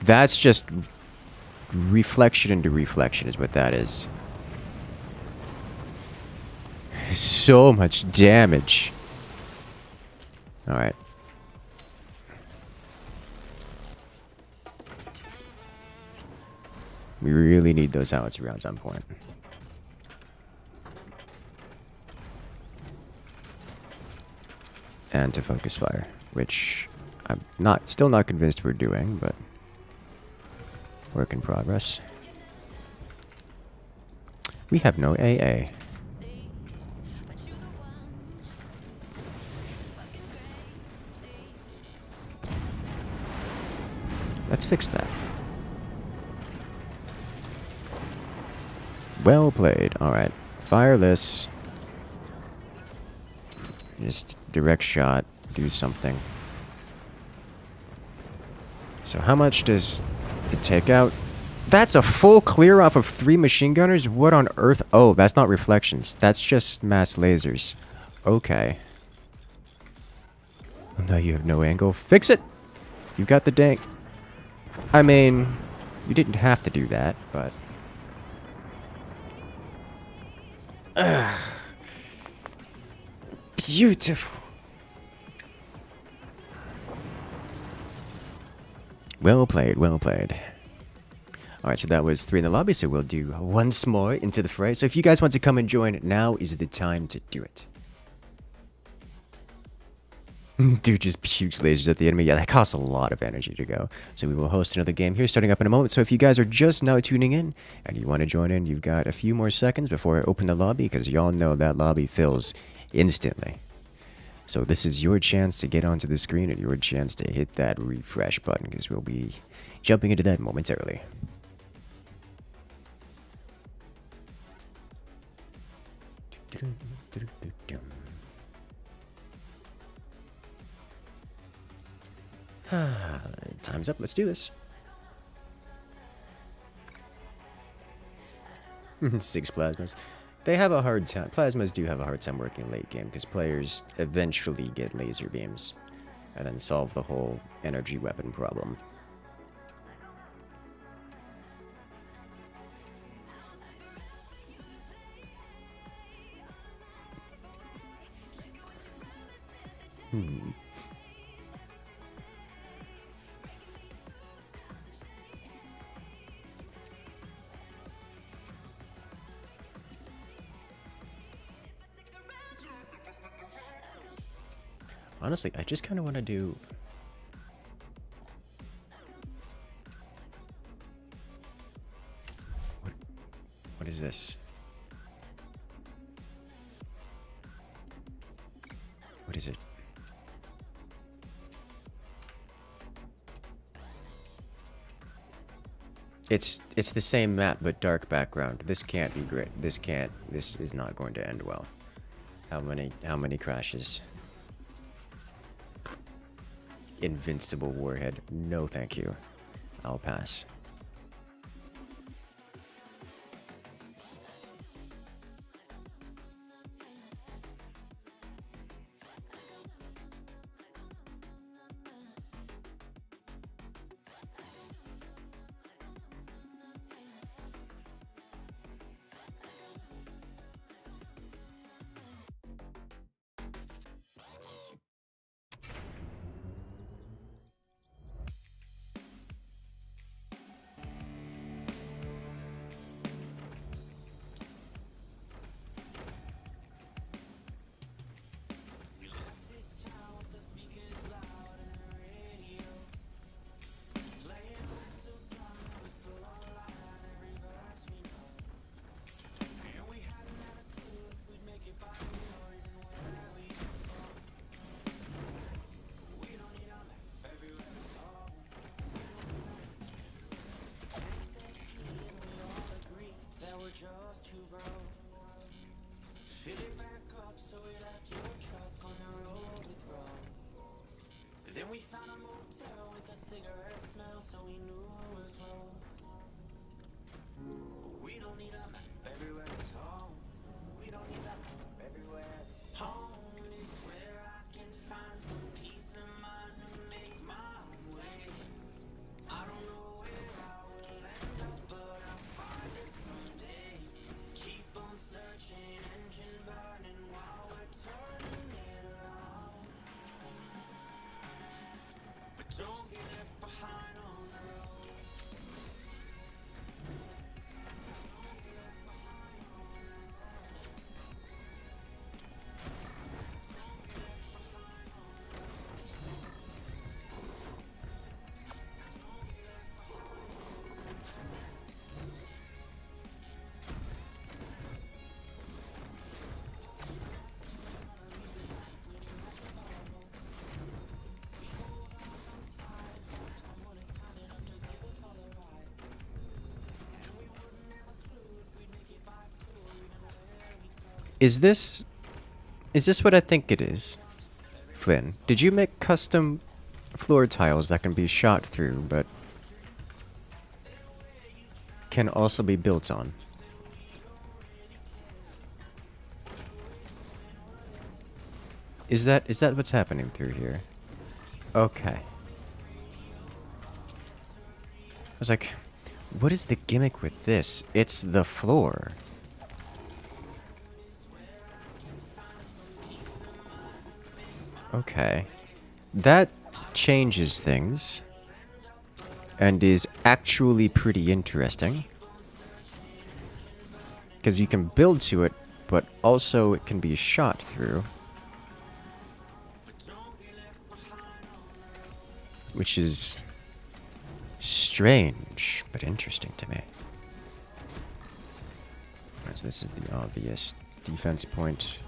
A: That's just reflection into reflection is what that is. So much damage. Alright. We really need those howitzer rounds on point. And to focus fire, which I'm still not convinced we're doing, but work in progress. We have no AA. Let's fix that. Well played. Alright. Fireless. Just direct shot. Do something. So how much does it take out? That's a full clear off of 3 machine gunners? What on earth? Oh, that's not reflections. That's just mass lasers. Okay. Now you have no angle. Fix it! You got the dank. I mean, you didn't have to do that, but... Beautiful. Well played, well played. Alright, so that was 3 in the lobby, so we'll do once more into the fray. So if you guys want to come and join, now is the time to do it. Dude, just huge lasers at the enemy. Yeah, that costs a lot of energy to go. So we will host another game here starting up in a moment. So if you guys are just now tuning in and you want to join in, you've got a few more seconds before I open the lobby, because y'all know that lobby fills instantly. So this is your chance to get onto the screen and your chance to hit that refresh button, because we'll be jumping into that momentarily. Time's up. Let's do this. 6 plasmas. They have a hard time. Plasmas do have a hard time working late game because players eventually get laser beams and then solve the whole energy weapon problem. Honestly, I just kind of want to do... What is this? What is it? It's the same map but dark background. This can't be great. This is not going to end well. How many crashes? Invincible warhead. No, thank you. I'll pass. Is this what I think it is? Flynn, did you make custom floor tiles that can be shot through, but can also be built on? Is that what's happening through here? Okay. I was like, what is the gimmick with this? It's the floor. Okay. That changes things. And is actually pretty interesting. Because you can build to it, but also it can be shot through. Which is strange, but interesting to me. Whereas this is the obvious defense point.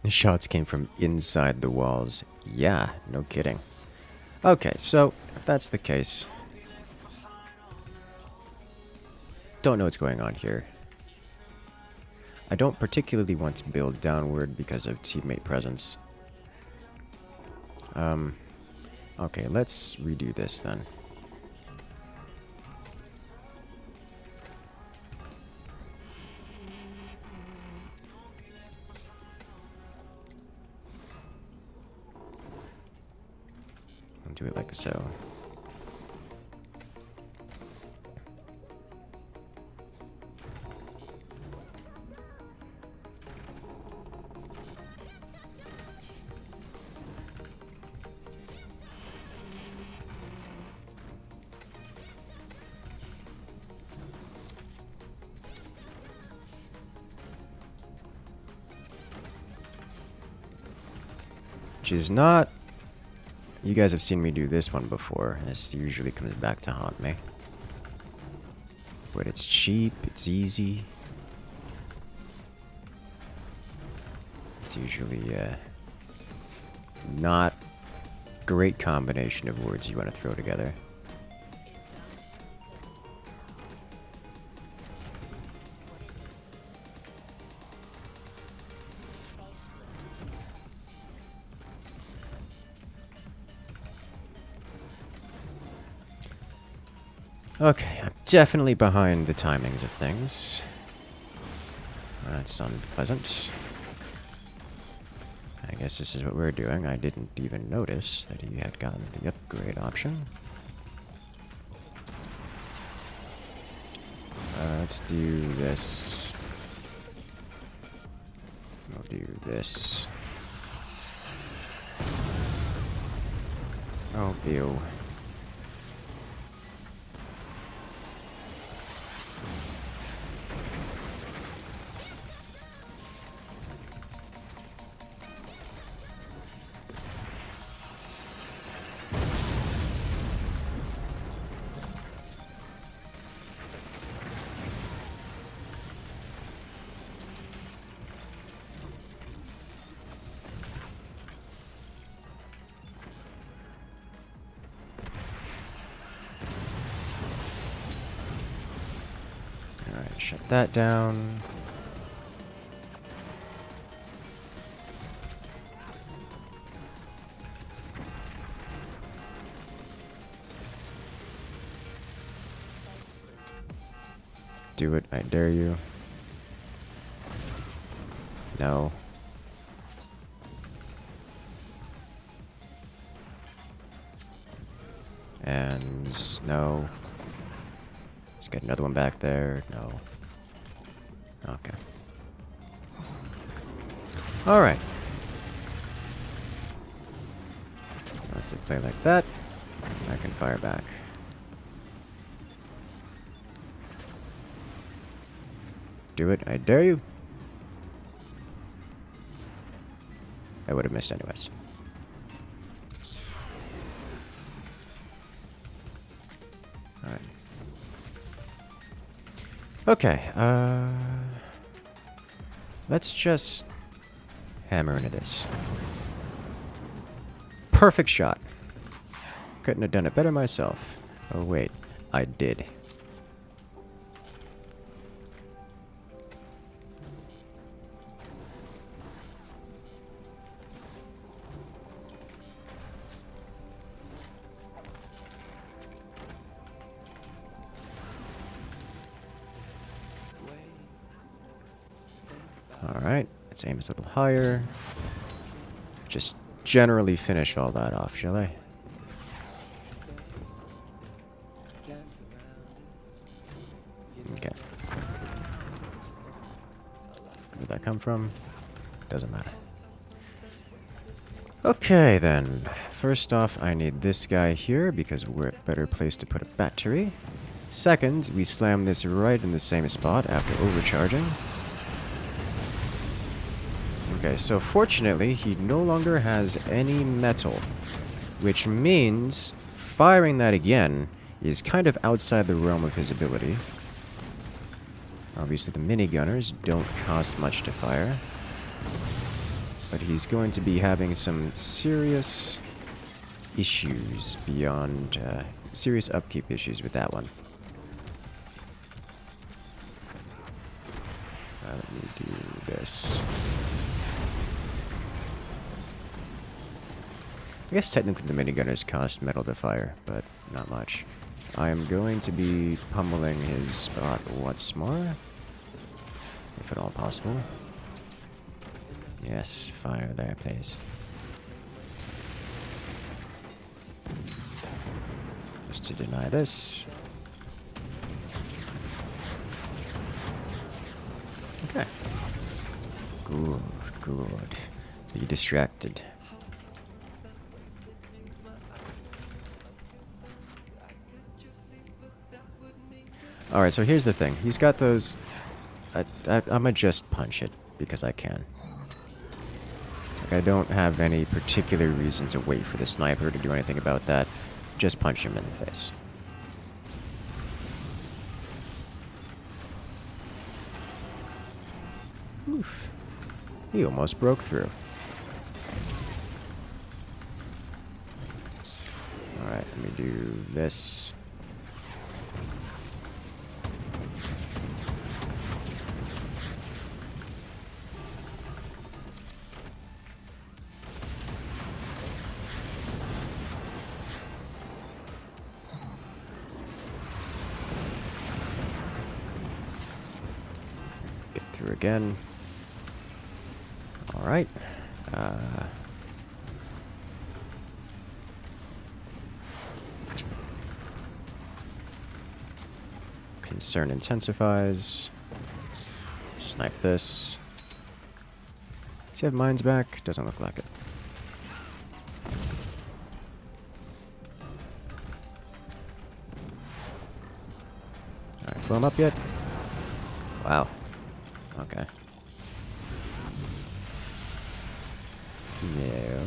A: The shots came from inside the walls. Yeah, no kidding. Okay, so if that's the case, don't know what's going on here. I don't particularly want to build downward because of teammate presence. Okay, let's redo this then. I'll do it like so. Which is not... You guys have seen me do this one before. This usually comes back to haunt me. But it's cheap, it's easy. It's usually not great combination of words you want to throw together. Okay, I'm definitely behind the timings of things. That's unpleasant. I guess this is what we're doing. I didn't even notice that he had gotten the upgrade option. Let's do this. We'll do this. Oh, ew. Alright, shut that down. Do it, I dare you. No. And no. Let's get another one back there. No. Okay. Alright. Once they play like that, I can fire back. Do it, I dare you. I would have missed anyways. Alright. Okay, let's just hammer into this. Perfect shot. Couldn't have done it better myself. Oh wait, I did. Alright, let's aim this a little higher. Just generally finish all that off, shall I? Okay. Where'd that come from? Doesn't matter. Okay, then. First off, I need this guy here because we're a better place to put a battery. Second, we slam this right in the same spot after overcharging. Okay, so fortunately, he no longer has any metal, which means firing that again is kind of outside the realm of his ability. Obviously, the minigunners don't cost much to fire, but he's going to be having some serious issues beyond, serious upkeep issues with that one. Let me do this. I guess technically the minigunners cost metal to fire, but not much. I am going to be pummeling his spot once more, if at all possible. Yes, fire there, please. Just to deny this. Okay. Good, good. Be distracted. Alright, so here's the thing. He's got those... I'ma just punch it, because I can. Like, I don't have any particular reason to wait for the sniper to do anything about that. Just punch him in the face. Oof. He almost broke through. do this. Get through again. All right. Concern intensifies. Snipe this. Does he have mines back? Doesn't look like it. Alright, blow him up yet? Wow. Okay. No.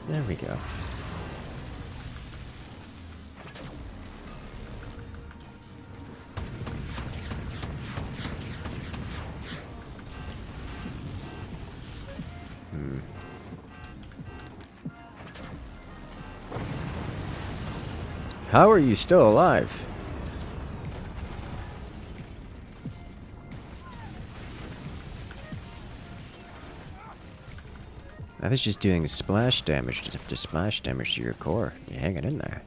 A: There we go. How are you still alive? Now this is just doing splash damage to splash damage to your core. You're hanging in there.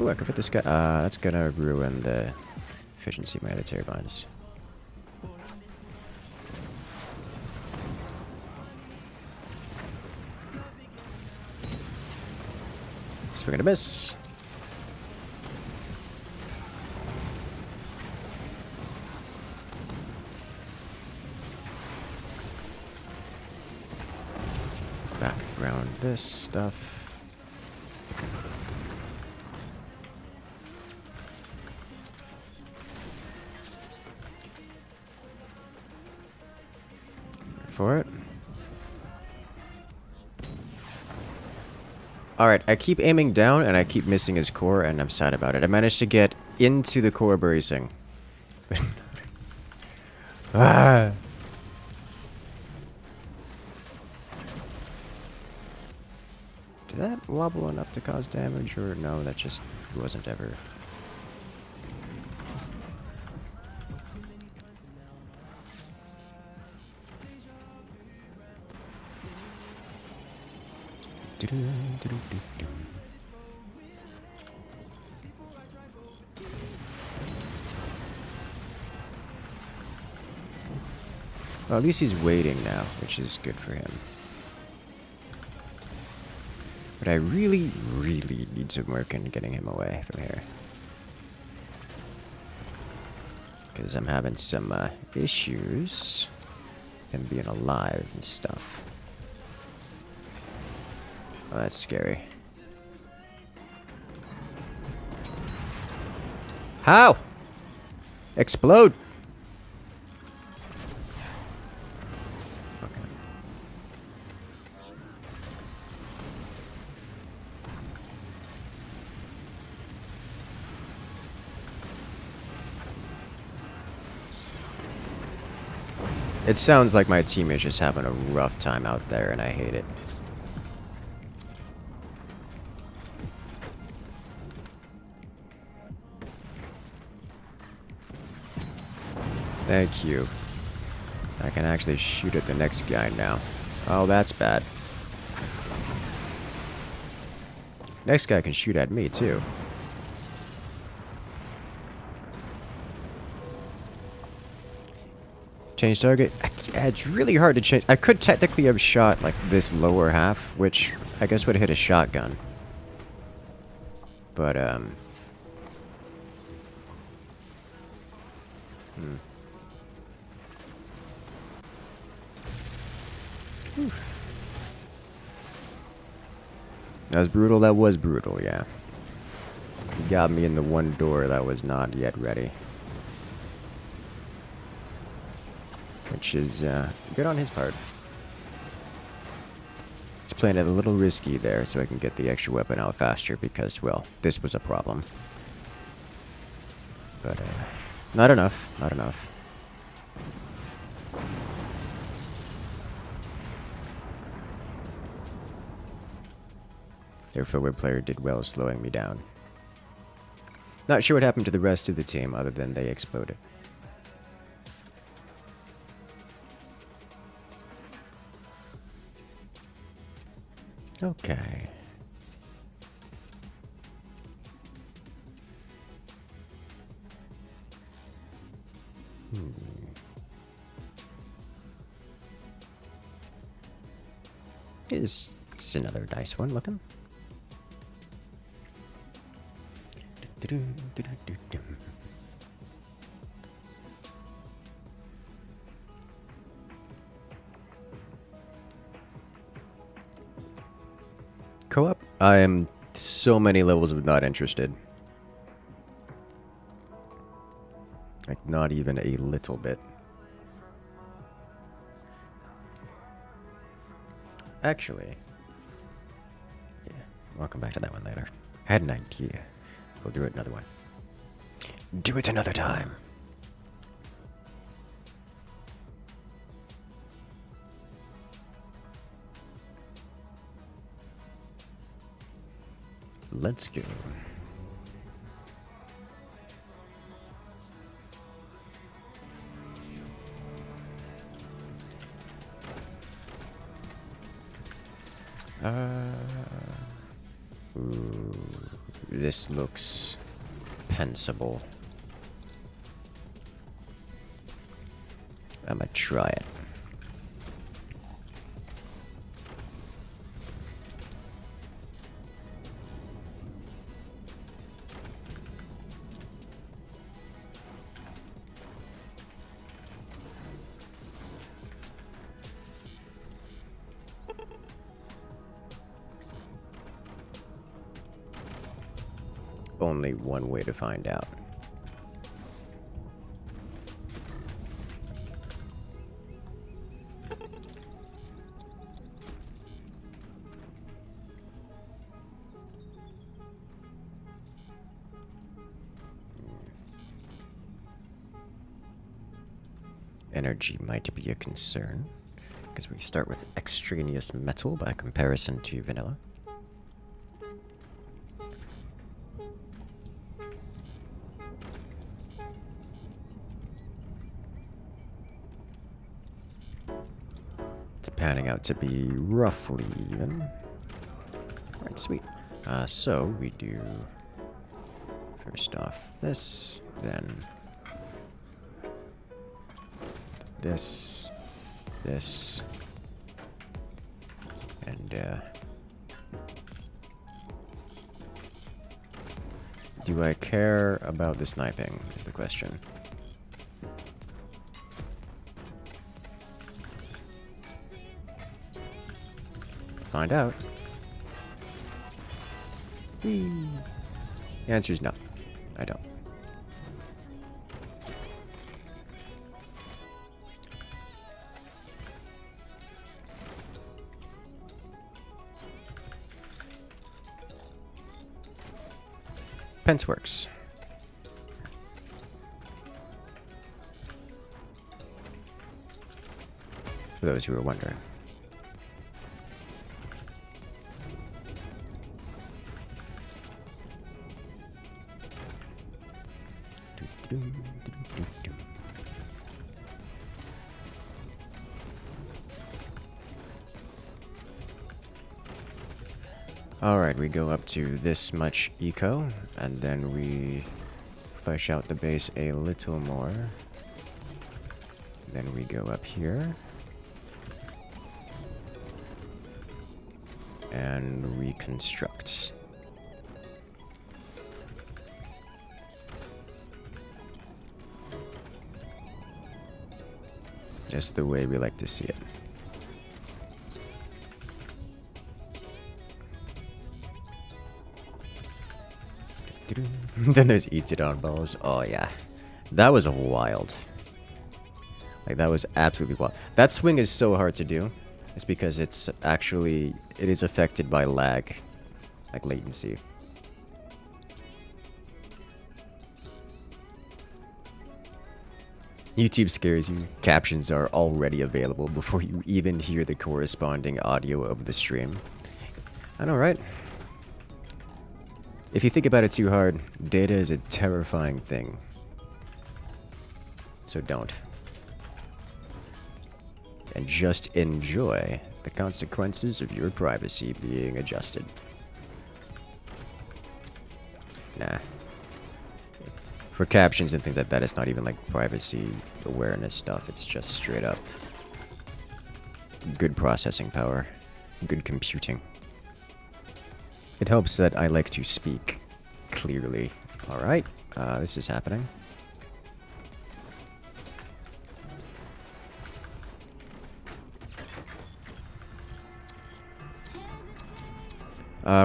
A: Ooh, I could put this guy. That's gonna ruin the efficiency of my other turbines. Swing and a miss. Background this stuff. For it. Alright, I keep aiming down and I keep missing his core and I'm sad about it. I managed to get into the core bracing. Ah! Did that wobble enough to cause damage or no, that just wasn't ever... Well, at least he's waiting now, which is good for him. But I really, really need to work on getting him away from here. Because I'm having some issues. Him being alive and stuff. Oh, that's scary. How? Explode! Okay. It sounds like my team is just having a rough time out there, and I hate it. Thank you. I can actually shoot at the next guy now. Oh, that's bad. Next guy can shoot at me, too. Change target? It's really hard to change. I could technically have shot, like, this lower half, which I guess would hit a shotgun. But, That was brutal, that was brutal, yeah. He got me in the one door that was not yet ready. Which is, good on his part. He's playing it a little risky there so I can get the extra weapon out faster because, well, this was a problem. But, not enough, not enough. Their forward player did well slowing me down. Not sure what happened to the rest of the team other than they exploded. Okay. Is another nice one looking. Co-op? I am so many levels of not interested. Like, not even a little bit. Actually, yeah, we'll come back to that one later. I had an idea. We'll do it another one. Do it another time. Let's go. Ooh, this looks pensable. I'm gonna try it. Only one way to find out. Energy might be a concern, because we start with extraneous metal by comparison to vanilla. Panning out to be roughly even. Alright, sweet. So we do first off this, then this, and do I care about the sniping is the question. Find out. The answer is no. I don't. Pence works. For those who are wondering. Alright, we go up to this much eco, and then we flesh out the base a little more. Then we go up here. And reconstruct. Just the way we like to see it. Then there's Eat It On balls. Oh yeah. That was wild. Like, that was absolutely wild. That swing is so hard to do. It's because it is affected by lag. Like latency. YouTube scares you. Captions are already available before you even hear the corresponding audio of the stream. I know, right? If you think about it too hard, data is a terrifying thing. So don't. And just enjoy the consequences of your privacy being adjusted. Nah. For captions and things like that, it's not even like privacy awareness stuff. It's just straight up good processing power, good computing. It helps that I like to speak clearly. Alright, this is happening.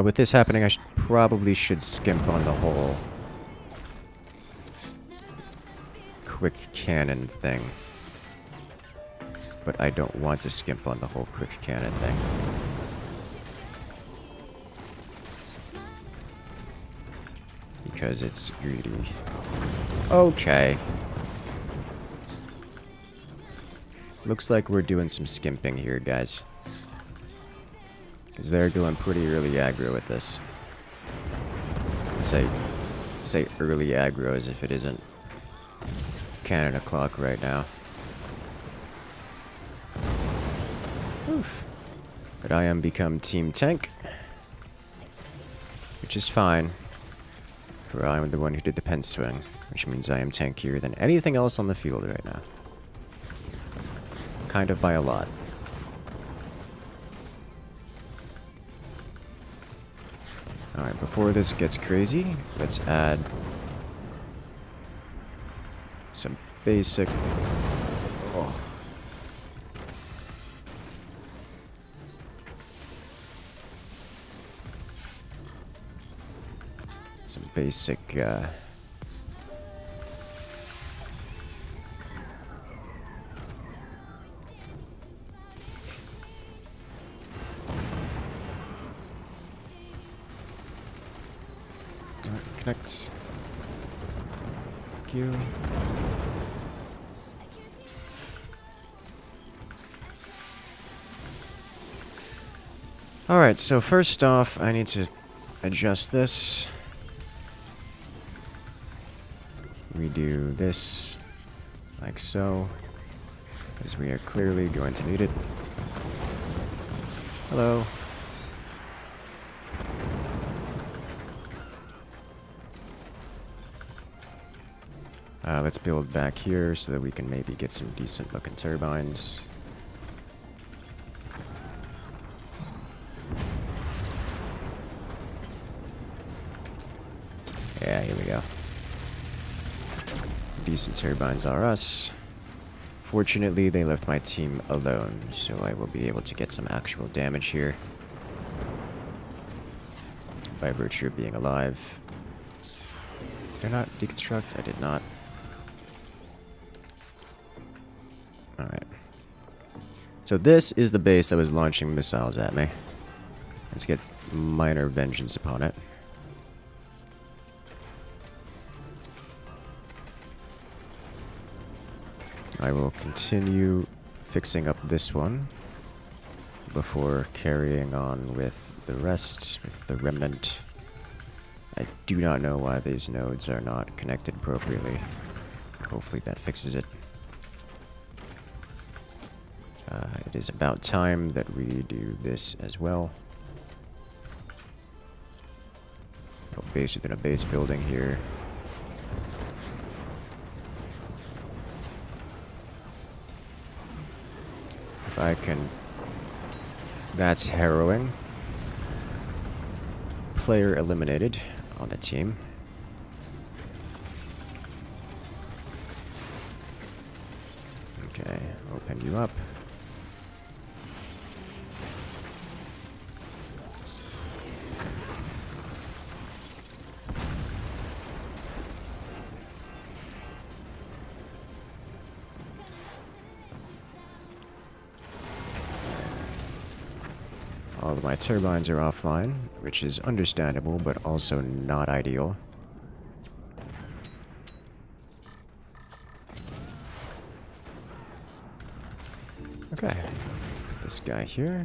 A: With this happening, I probably should skimp on the whole quick cannon thing. But I don't want to skimp on the whole quick cannon thing. Because it's greedy. Okay. Looks like we're doing some skimping here, guys. Because they're doing pretty early aggro with this. Say early aggro as if it isn't cannon o'clock right now. Oof. But I am become team tank. Which is fine. For I am the one who did the pen swing. Which means I am tankier than anything else on the field right now. Kind of by a lot. Alright, before this gets crazy, let's add some basic... Oh. Some basic... Connect. Thank you. Alright, so first off, I need to adjust this. Redo this, like so, because we are clearly going to need it. Hello. Let's build back here so that we can maybe get some decent looking turbines. Yeah, here we go. Decent turbines are us. Fortunately, they left my team alone, so I will be able to get some actual damage here. By virtue of being alive. Did I not deconstruct? I did not. Alright. So this is the base that was launching missiles at me. Let's get minor vengeance upon it. I will continue fixing up this one before carrying on with the rest, with the remnant. I do not know why these nodes are not connected appropriately. Hopefully that fixes it. It is about time that we do this as well. Go base within a base building here. If I can... That's harrowing. Player eliminated on the team. Okay, open you up. All of my turbines are offline, which is understandable, but also not ideal. Okay, put this guy here.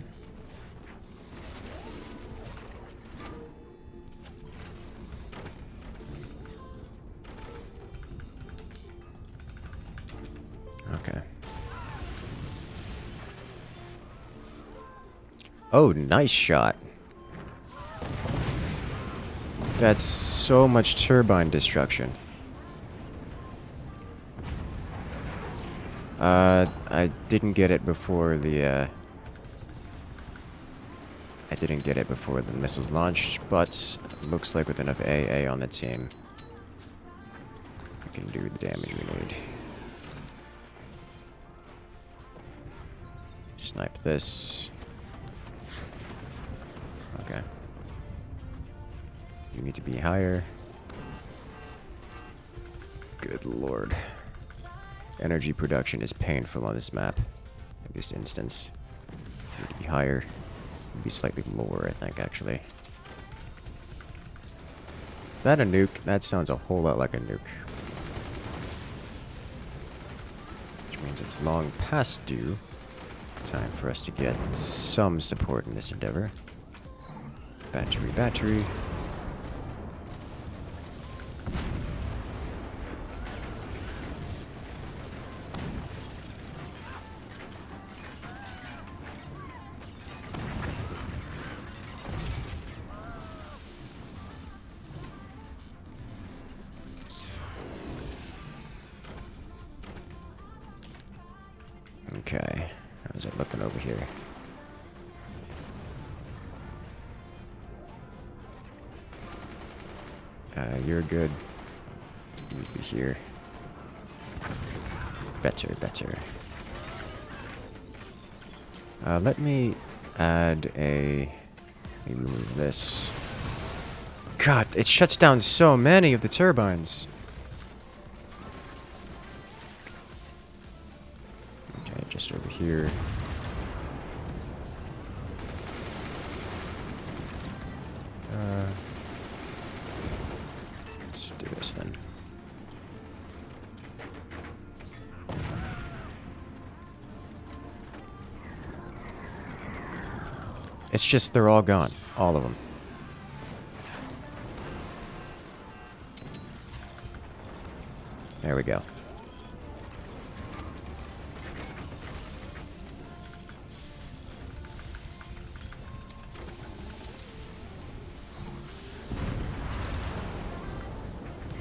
A: Oh, nice shot. That's so much turbine destruction. I didn't get it before the, I didn't get it before the missiles launched, but looks like with enough AA on the team, we can do the damage we need. Snipe this. Okay. You need to be higher. Good lord. Energy production is painful on this map. In this instance. You need to be higher. Be slightly lower, I think, actually. Is that a nuke? That sounds a whole lot like a nuke. Which means it's long past due. Time for us to get some support in this endeavor. Battery, battery. Okay, how's it looking over here? You're good. You need to be here. Better, better. Let me add a... Let me remove this. God, it shuts down so many of the turbines. Okay, just over here. Let's do this then. It's just they're all gone. All of them. There we go.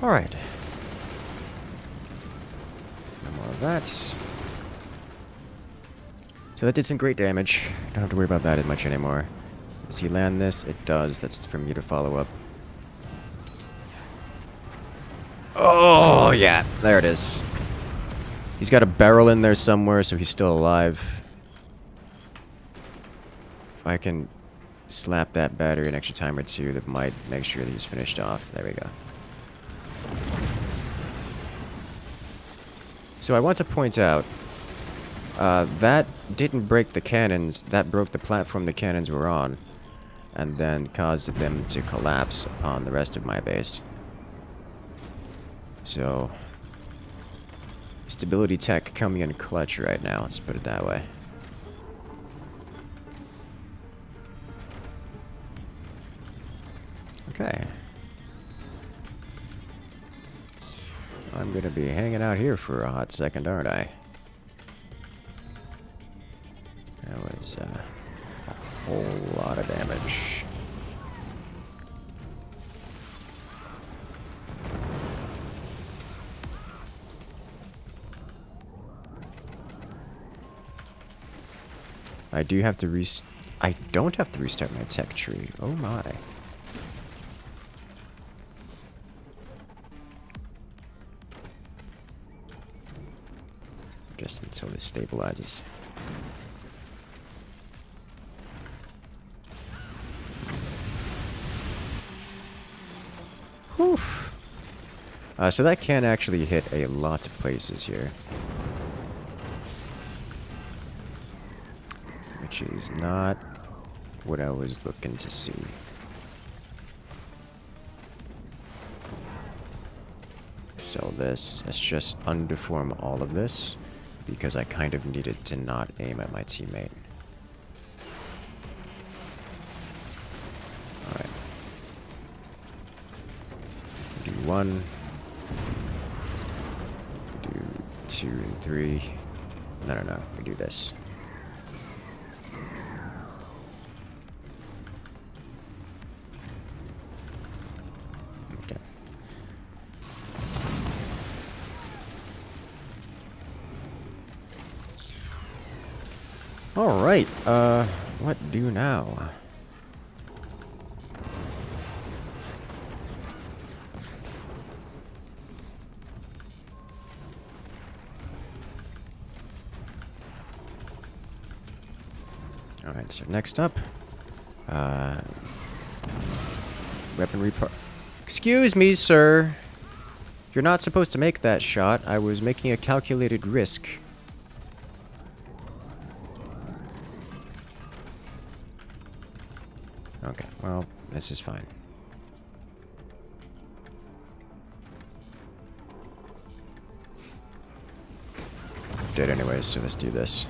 A: Alright. No more of that. So that did some great damage. Don't have to worry about that as much anymore. Does he land this? It does. That's for me to follow up. Oh, yeah. There it is. He's got a barrel in there somewhere, so he's still alive. If I can slap that battery an extra time or two, that might make sure that he's finished off. There we go. So I want to point out, that didn't break the cannons, that broke the platform the cannons were on, and then caused them to collapse on the rest of my base. So, stability tech coming in clutch right now, let's put it that way. Okay. I'm gonna be hanging out here for a hot second, aren't I? That was a whole lot of damage. I do have to I don't have to restart my tech tree. Oh my. Just until it stabilizes. Whew. So that can actually hit a lot of places here. Which is not what I was looking to see. Sell this. Let's just undeform all of this, because I kind of needed to not aim at my teammate. Alright. Do 1. Do 2 and 3. No, we do this. Okay. Alright, what do now? Alright, so next up, weaponry part. Excuse me, sir. You're not supposed to make that shot. I was making a calculated risk. Okay, well, this is fine. Dead anyways, so let's do this.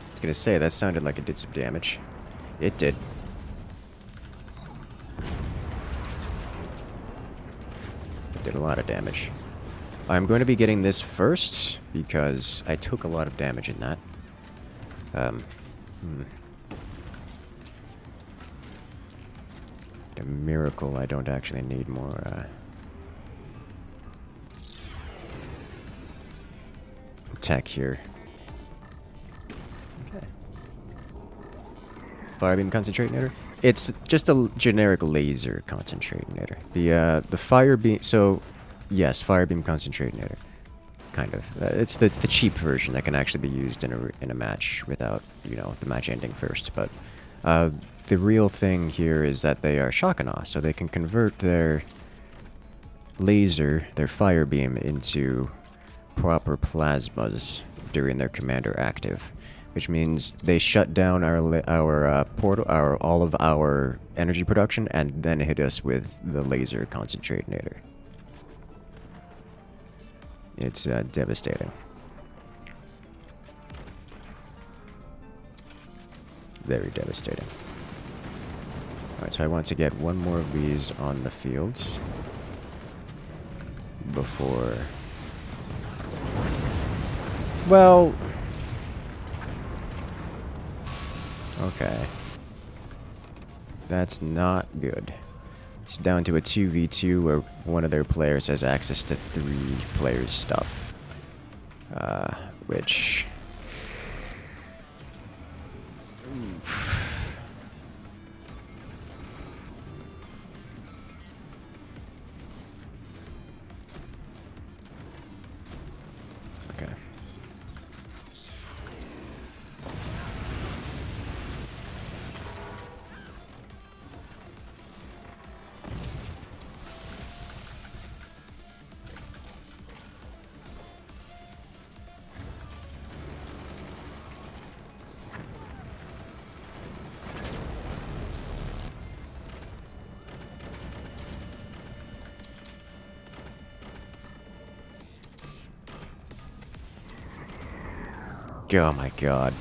A: I was gonna say, that sounded like it did some damage. It did. It did a lot of damage. I'm going to be getting this first, because I took a lot of damage in that. A miracle, I don't actually need more, attack here. Firebeam concentrator? It's just a generic laser concentrator. The firebeam, so yes, firebeam concentrator. Kind of. It's the cheap version that can actually be used in a match without, you know, the match ending first. But the real thing here is that they are shock and awe, so they can convert their laser, their firebeam, into proper plasmas during their commander active. Which means they shut down all of our energy production and then hit us with the laser concentrator. It's devastating. Very devastating. Alright, so I want to get one more of these on the fields before... Well... Okay. That's not good. It's down to a 2v2 where one of their players has access to 3 players' stuff. Which... Oof. Okay. Oh my god.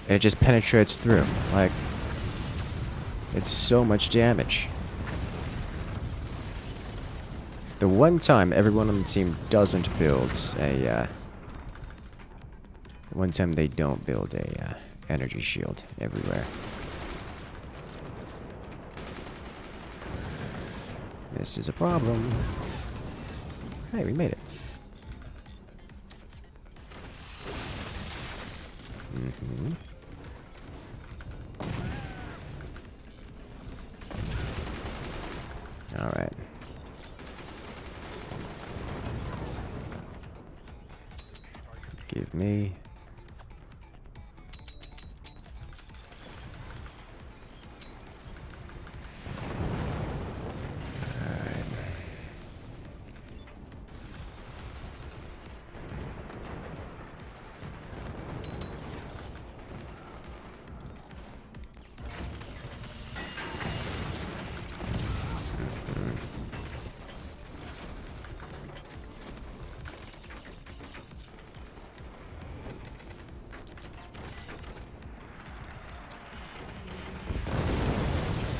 A: And it just penetrates through. Like, it's so much damage. The one time everyone on the team doesn't build a, the one time they don't build a, energy shield everywhere. This is a problem. Hey, we made it. Mm-hmm. All right. Give me.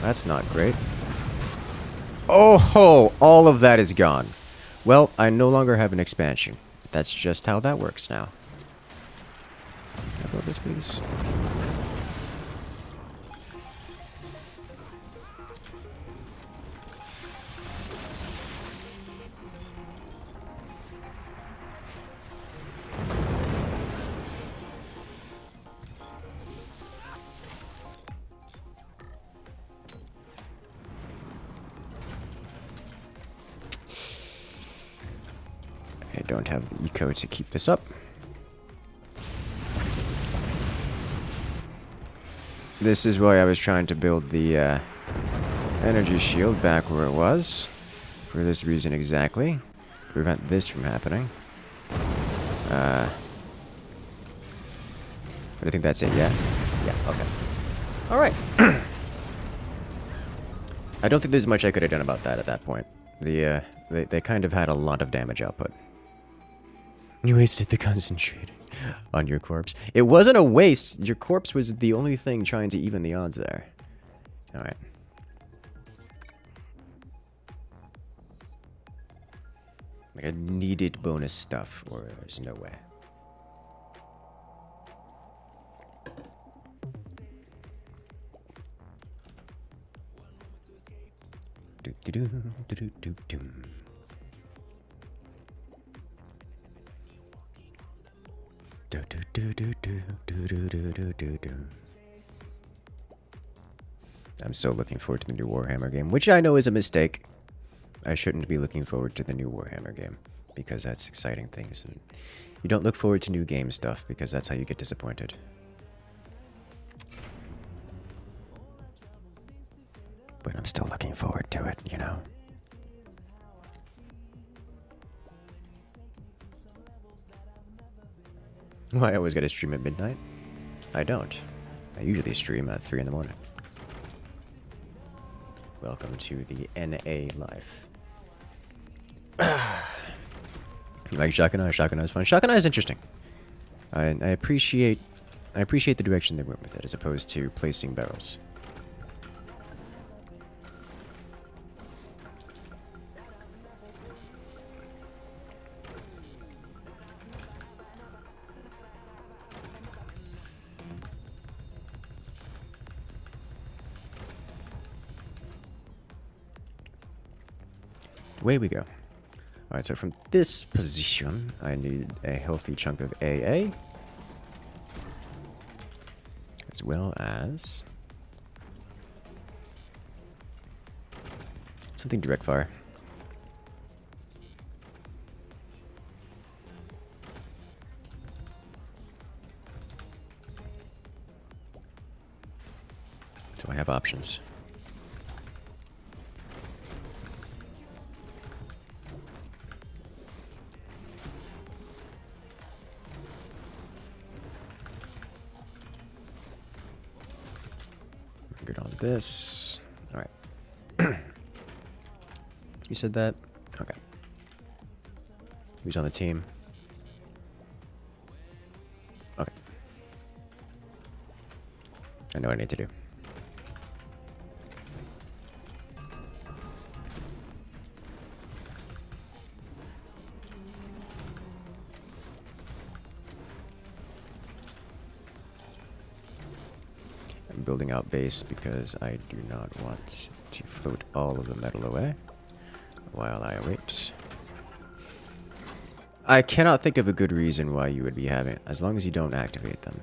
A: That's not great. Oh ho! All of that is gone. Well, I no longer have an expansion. That's just how that works now. Can I build this, please? I don't have the eco to keep this up. This is why I was trying to build the energy shield back where it was. For this reason exactly. To prevent this from happening. But I think that's it, yeah? Yeah, okay. Alright. I don't think there's much I could have done about that at that point. They kind of had a lot of damage output. You wasted the concentrator on your corpse. It wasn't a waste. Your corpse was the only thing trying to even the odds there. Alright. Like I needed bonus stuff, or there's no way. Do do do do do do do. Do do do do do do do do do do. I'm so looking forward to the new Warhammer game, which I know is a mistake. I shouldn't be looking forward to the new Warhammer game, because that's exciting things. And you don't look forward to new game stuff, because that's how you get disappointed. But I'm still looking forward to it, you know? Well, I always gotta stream at midnight. I don't. I usually stream at 3 in the morning. Welcome to the NA life. Like Shotgun Eye? Shotgun Eye is fun. Shotgun Eye is interesting. I appreciate the direction they went with it, as opposed to placing barrels. Away we go. Alright, so from this position, I need a healthy chunk of AA. As well as something direct fire. So I have options. Good on this. Alright. You said that? Okay. Who's on the team? Okay. I know what I need to do. I'm building out base because I do not want to float all of the metal away while I await. I cannot think of a good reason why you would be having it, as long as you don't activate them.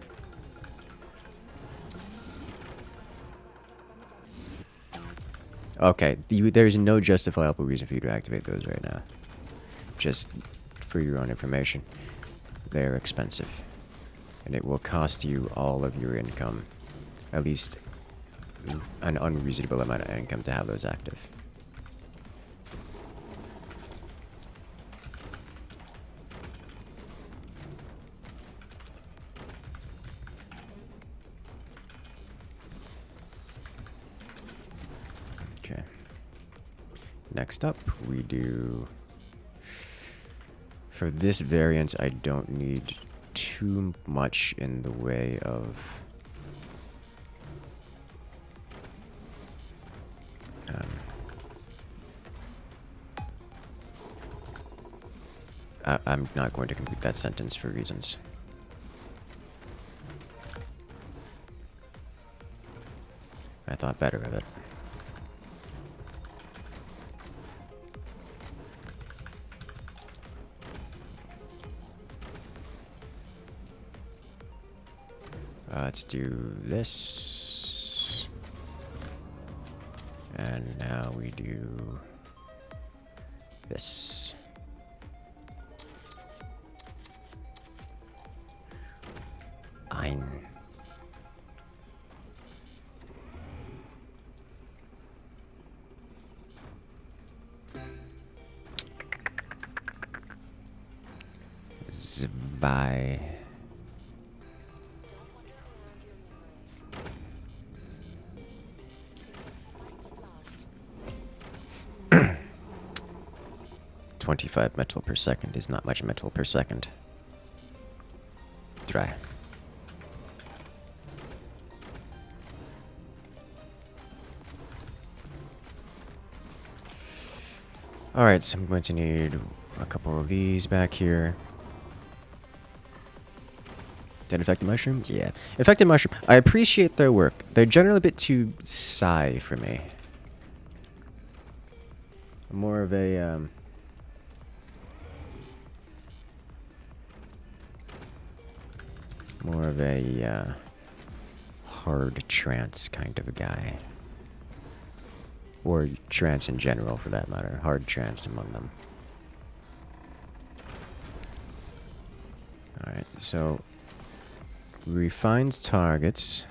A: Okay, there's no justifiable reason for you to activate those right now. Just for your own information. They're expensive. And it will cost you all of your income. At least an unreasonable amount of income to have those active. Okay. Next up, we do... For this variant, I don't need too much in the way of... I'm not going to complete that sentence for reasons. I thought better of it. Let's do this. And now we do this. Ein. Zwei. .25 metal per second is not much metal per second. Dry. Alright, so I'm going to need a couple of these back here. Did infected mushroom? Yeah. Infected mushroom. I appreciate their work. They're generally a bit too psi for me. More of a, hard trance kind of a guy. Or trance in general, for that matter. Hard trance among them. Alright, so refined targets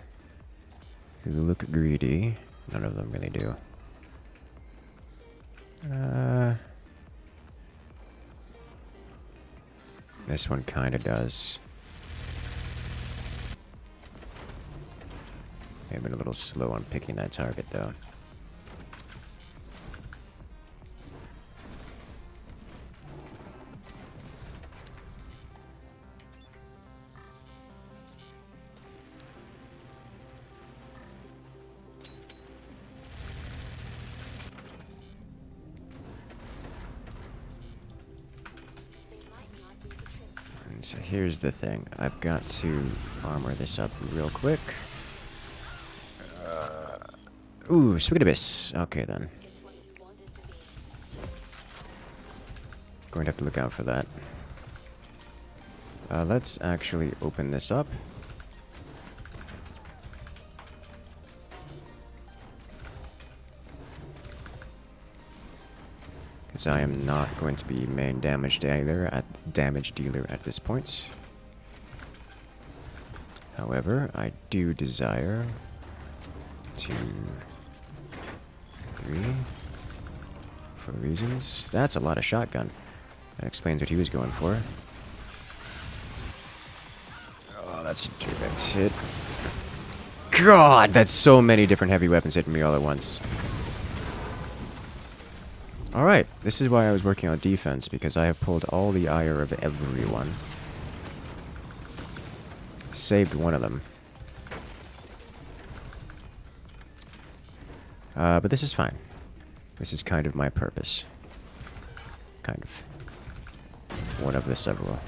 A: who look greedy. None of them really do. This one kind of does. I've been a little slow on picking that target, though. So here's the thing. I've got to armor this up real quick. Ooh, Sweet Abyss. Okay, then. Going to have to look out for that. Let's actually open this up. Because I am not going to be main damage dealer at this point. However, I do desire 2, 3, for reasons. That's a lot of shotgun. That explains what he was going for. Oh, that's a direct hit. God, that's so many different heavy weapons hitting me all at once. Alright, this is why I was working on defense, because I have pulled all the ire of everyone. Saved one of them. But this is fine. This is kind of my purpose. Kind of. One of the several.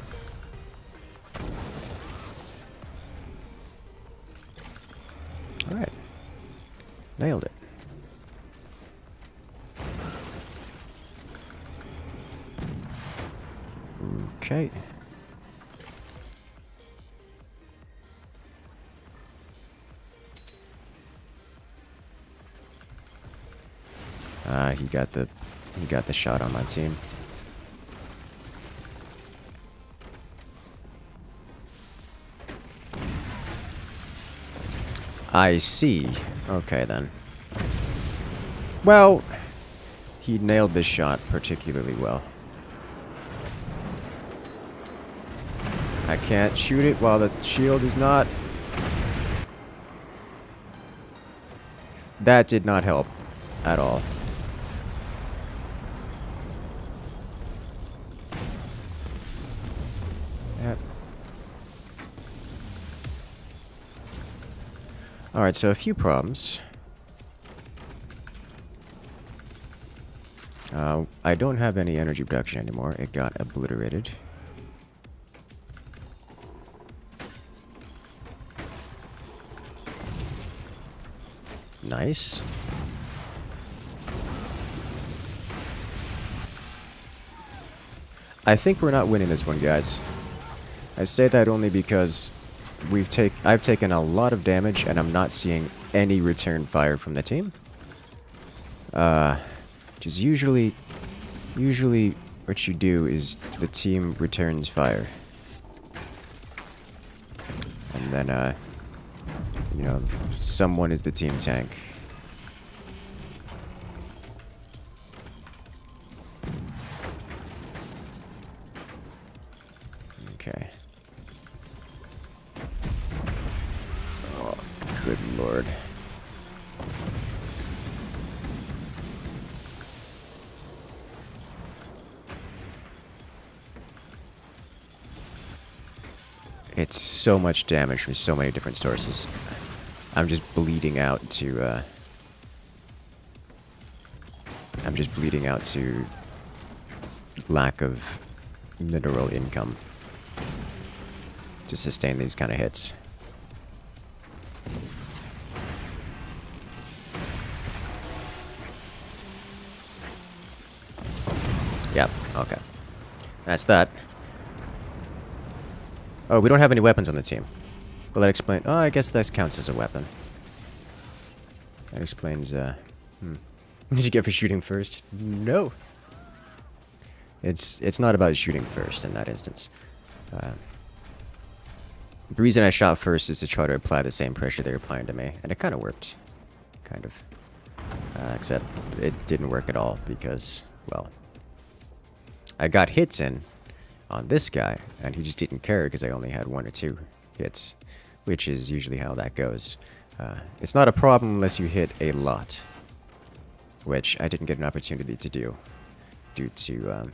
A: Alright. Nailed it. Okay. He got the shot on my team. I see. Okay then. Well, he nailed this shot particularly well. I can't shoot it while the shield is not. That did not help at all. Yep. Alright, so a few problems. I don't have any energy production anymore. It got obliterated. Nice. I think we're not winning this one, guys. I say that only because I've taken a lot of damage and I'm not seeing any return fire from the team. Which is usually what you do is the team returns fire. And then, you know, someone is the team tank. Okay. Oh, good lord. It's so much damage from so many different sources. I'm just bleeding out to, lack of mineral income to sustain these kind of hits. Yep, okay. That's that. Oh, we don't have any weapons on the team. Well, that explains... Oh, I guess this counts as a weapon. That explains, What did you get for shooting first? No. It's not about shooting first in that instance. The reason I shot first is to try to apply the same pressure they were applying to me. And it kind of worked. Kind of. Except it didn't work at all because, well... I got hits in on this guy, and he just didn't care because I only had 1 or 2 hits, which is usually how that goes. It's not a problem unless you hit a lot, which I didn't get an opportunity to do due to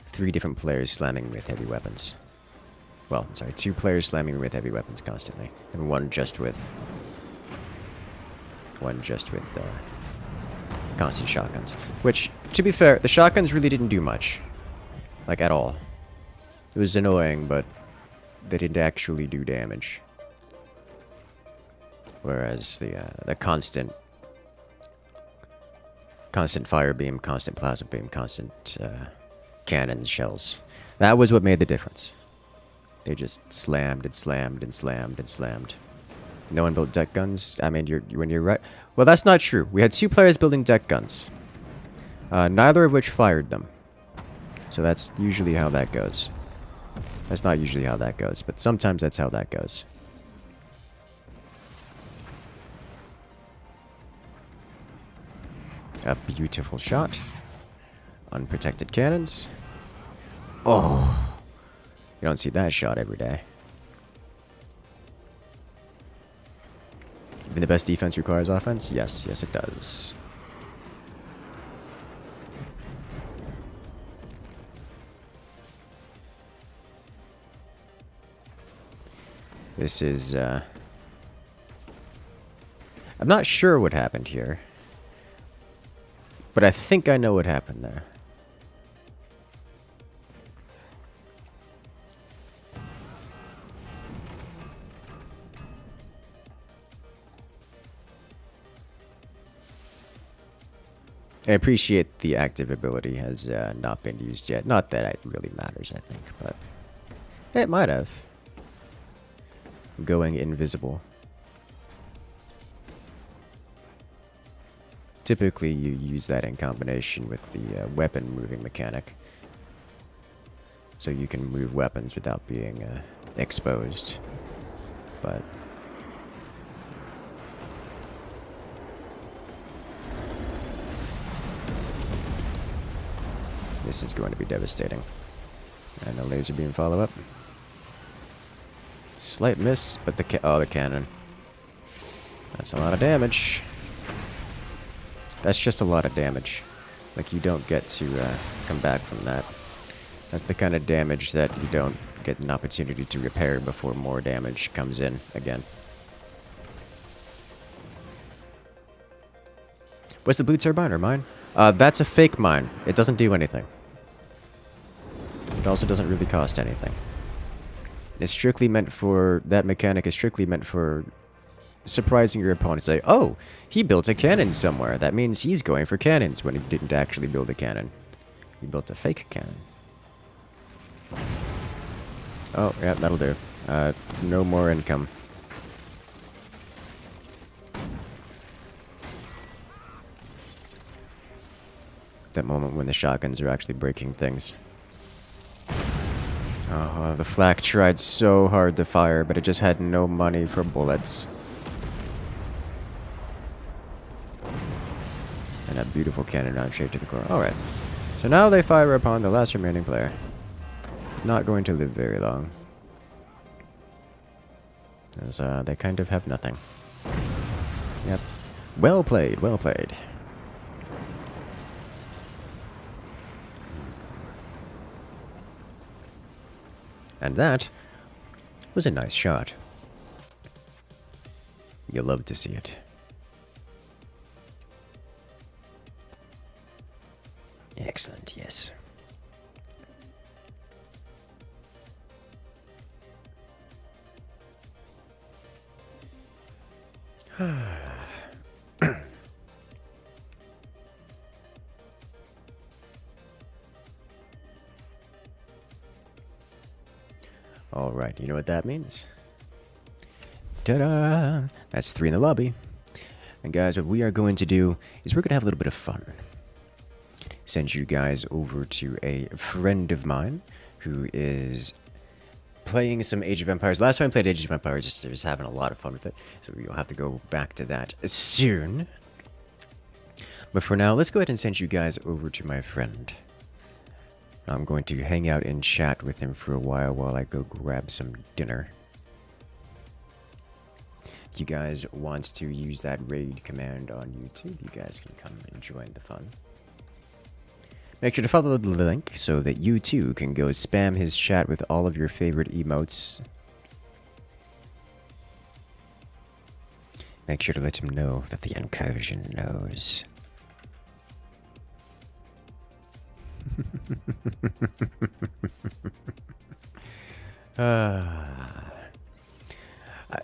A: 3 different players slamming me with heavy weapons. Well, sorry, 2 players slamming me with heavy weapons constantly, and one just with constant shotguns. Which, to be fair, the shotguns really didn't do much. Like, at all. It was annoying, but they didn't actually do damage. Whereas the constant fire beam, constant plasma beam, constant cannons, shells, that was what made the difference. They just slammed and slammed and slammed and slammed. No one built deck guns. I mean, when you're right. Well, that's not true. We had 2 players building deck guns. Neither of which fired them. So that's usually how that goes. That's not usually how that goes, but sometimes that's how that goes. A beautiful shot. Unprotected cannons. Oh. You don't see that shot every day. Even the best defense requires offense? Yes, yes it does. This is, I'm not sure what happened here. But I think I know what happened there. I appreciate the active ability has not been used yet. Not that it really matters, I think, but it might have. Going invisible. Typically, you use that in combination with the weapon moving mechanic. So you can move weapons without being exposed. But... this is going to be devastating. And a laser beam follow-up. Slight miss, but the cannon. That's a lot of damage. That's just a lot of damage. Like, you don't get to come back from that. That's the kind of damage that you don't get an opportunity to repair before more damage comes in again. What's the blue turbine or mine? That's a fake mine. It doesn't do anything. It also doesn't really cost anything. It's strictly meant for... That mechanic is strictly meant for surprising your opponent. Say, oh, he built a cannon somewhere. That means he's going for cannons when he didn't actually build a cannon. He built a fake cannon. Oh, yeah, that'll do. No more income. That moment when the shotguns are actually breaking things. Oh, the flak tried so hard to fire, but it just had no money for bullets. And that beautiful cannon round straight to the core. Alright. So now they fire upon the last remaining player. Not going to live very long. As they kind of have nothing. Yep. Well played, well played. And that was a nice shot. You love to see it. Excellent, yes. Alright, you know what that means? Ta-da! That's 3 in the lobby. And guys, what we are going to do is we're going to have a little bit of fun. Send you guys over to a friend of mine who is playing some Age of Empires. Last time I played Age of Empires, just having a lot of fun with it. So we'll have to go back to that soon. But for now, let's go ahead and send you guys over to my friend. I'm going to hang out and chat with him for a while I go grab some dinner. If you guys want to use that raid command on YouTube, you guys can come and join the fun. Make sure to follow the link so that you too can go spam his chat with all of your favorite emotes. Make sure to let him know that the incursion knows.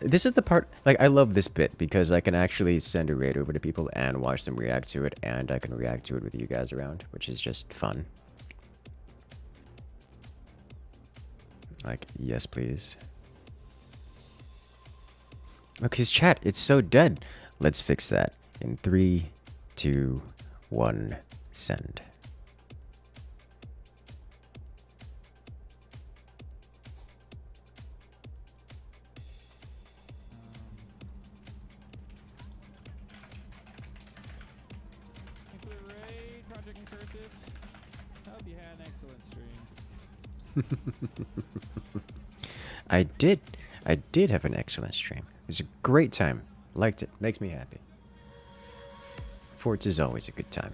A: This is the part, like, I love this bit because I can actually send a raid over to people and watch them react to it, and I can react to it with you guys around, which is just fun. Like, yes, please. Look, his chat, it's so dead. Let's fix that. In 3, 2, 1, send.
D: Project Incursus. Hope you had an excellent stream.
A: I did have an excellent stream. It was a great time. Liked it. Makes me happy. Forts is always a good time.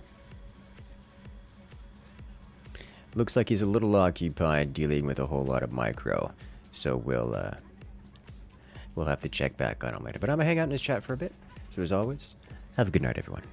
A: Looks like he's a little occupied dealing with a whole lot of micro, so we'll have to check back on him later. But I'm gonna hang out in his chat for a bit. So as always, have a good night, everyone.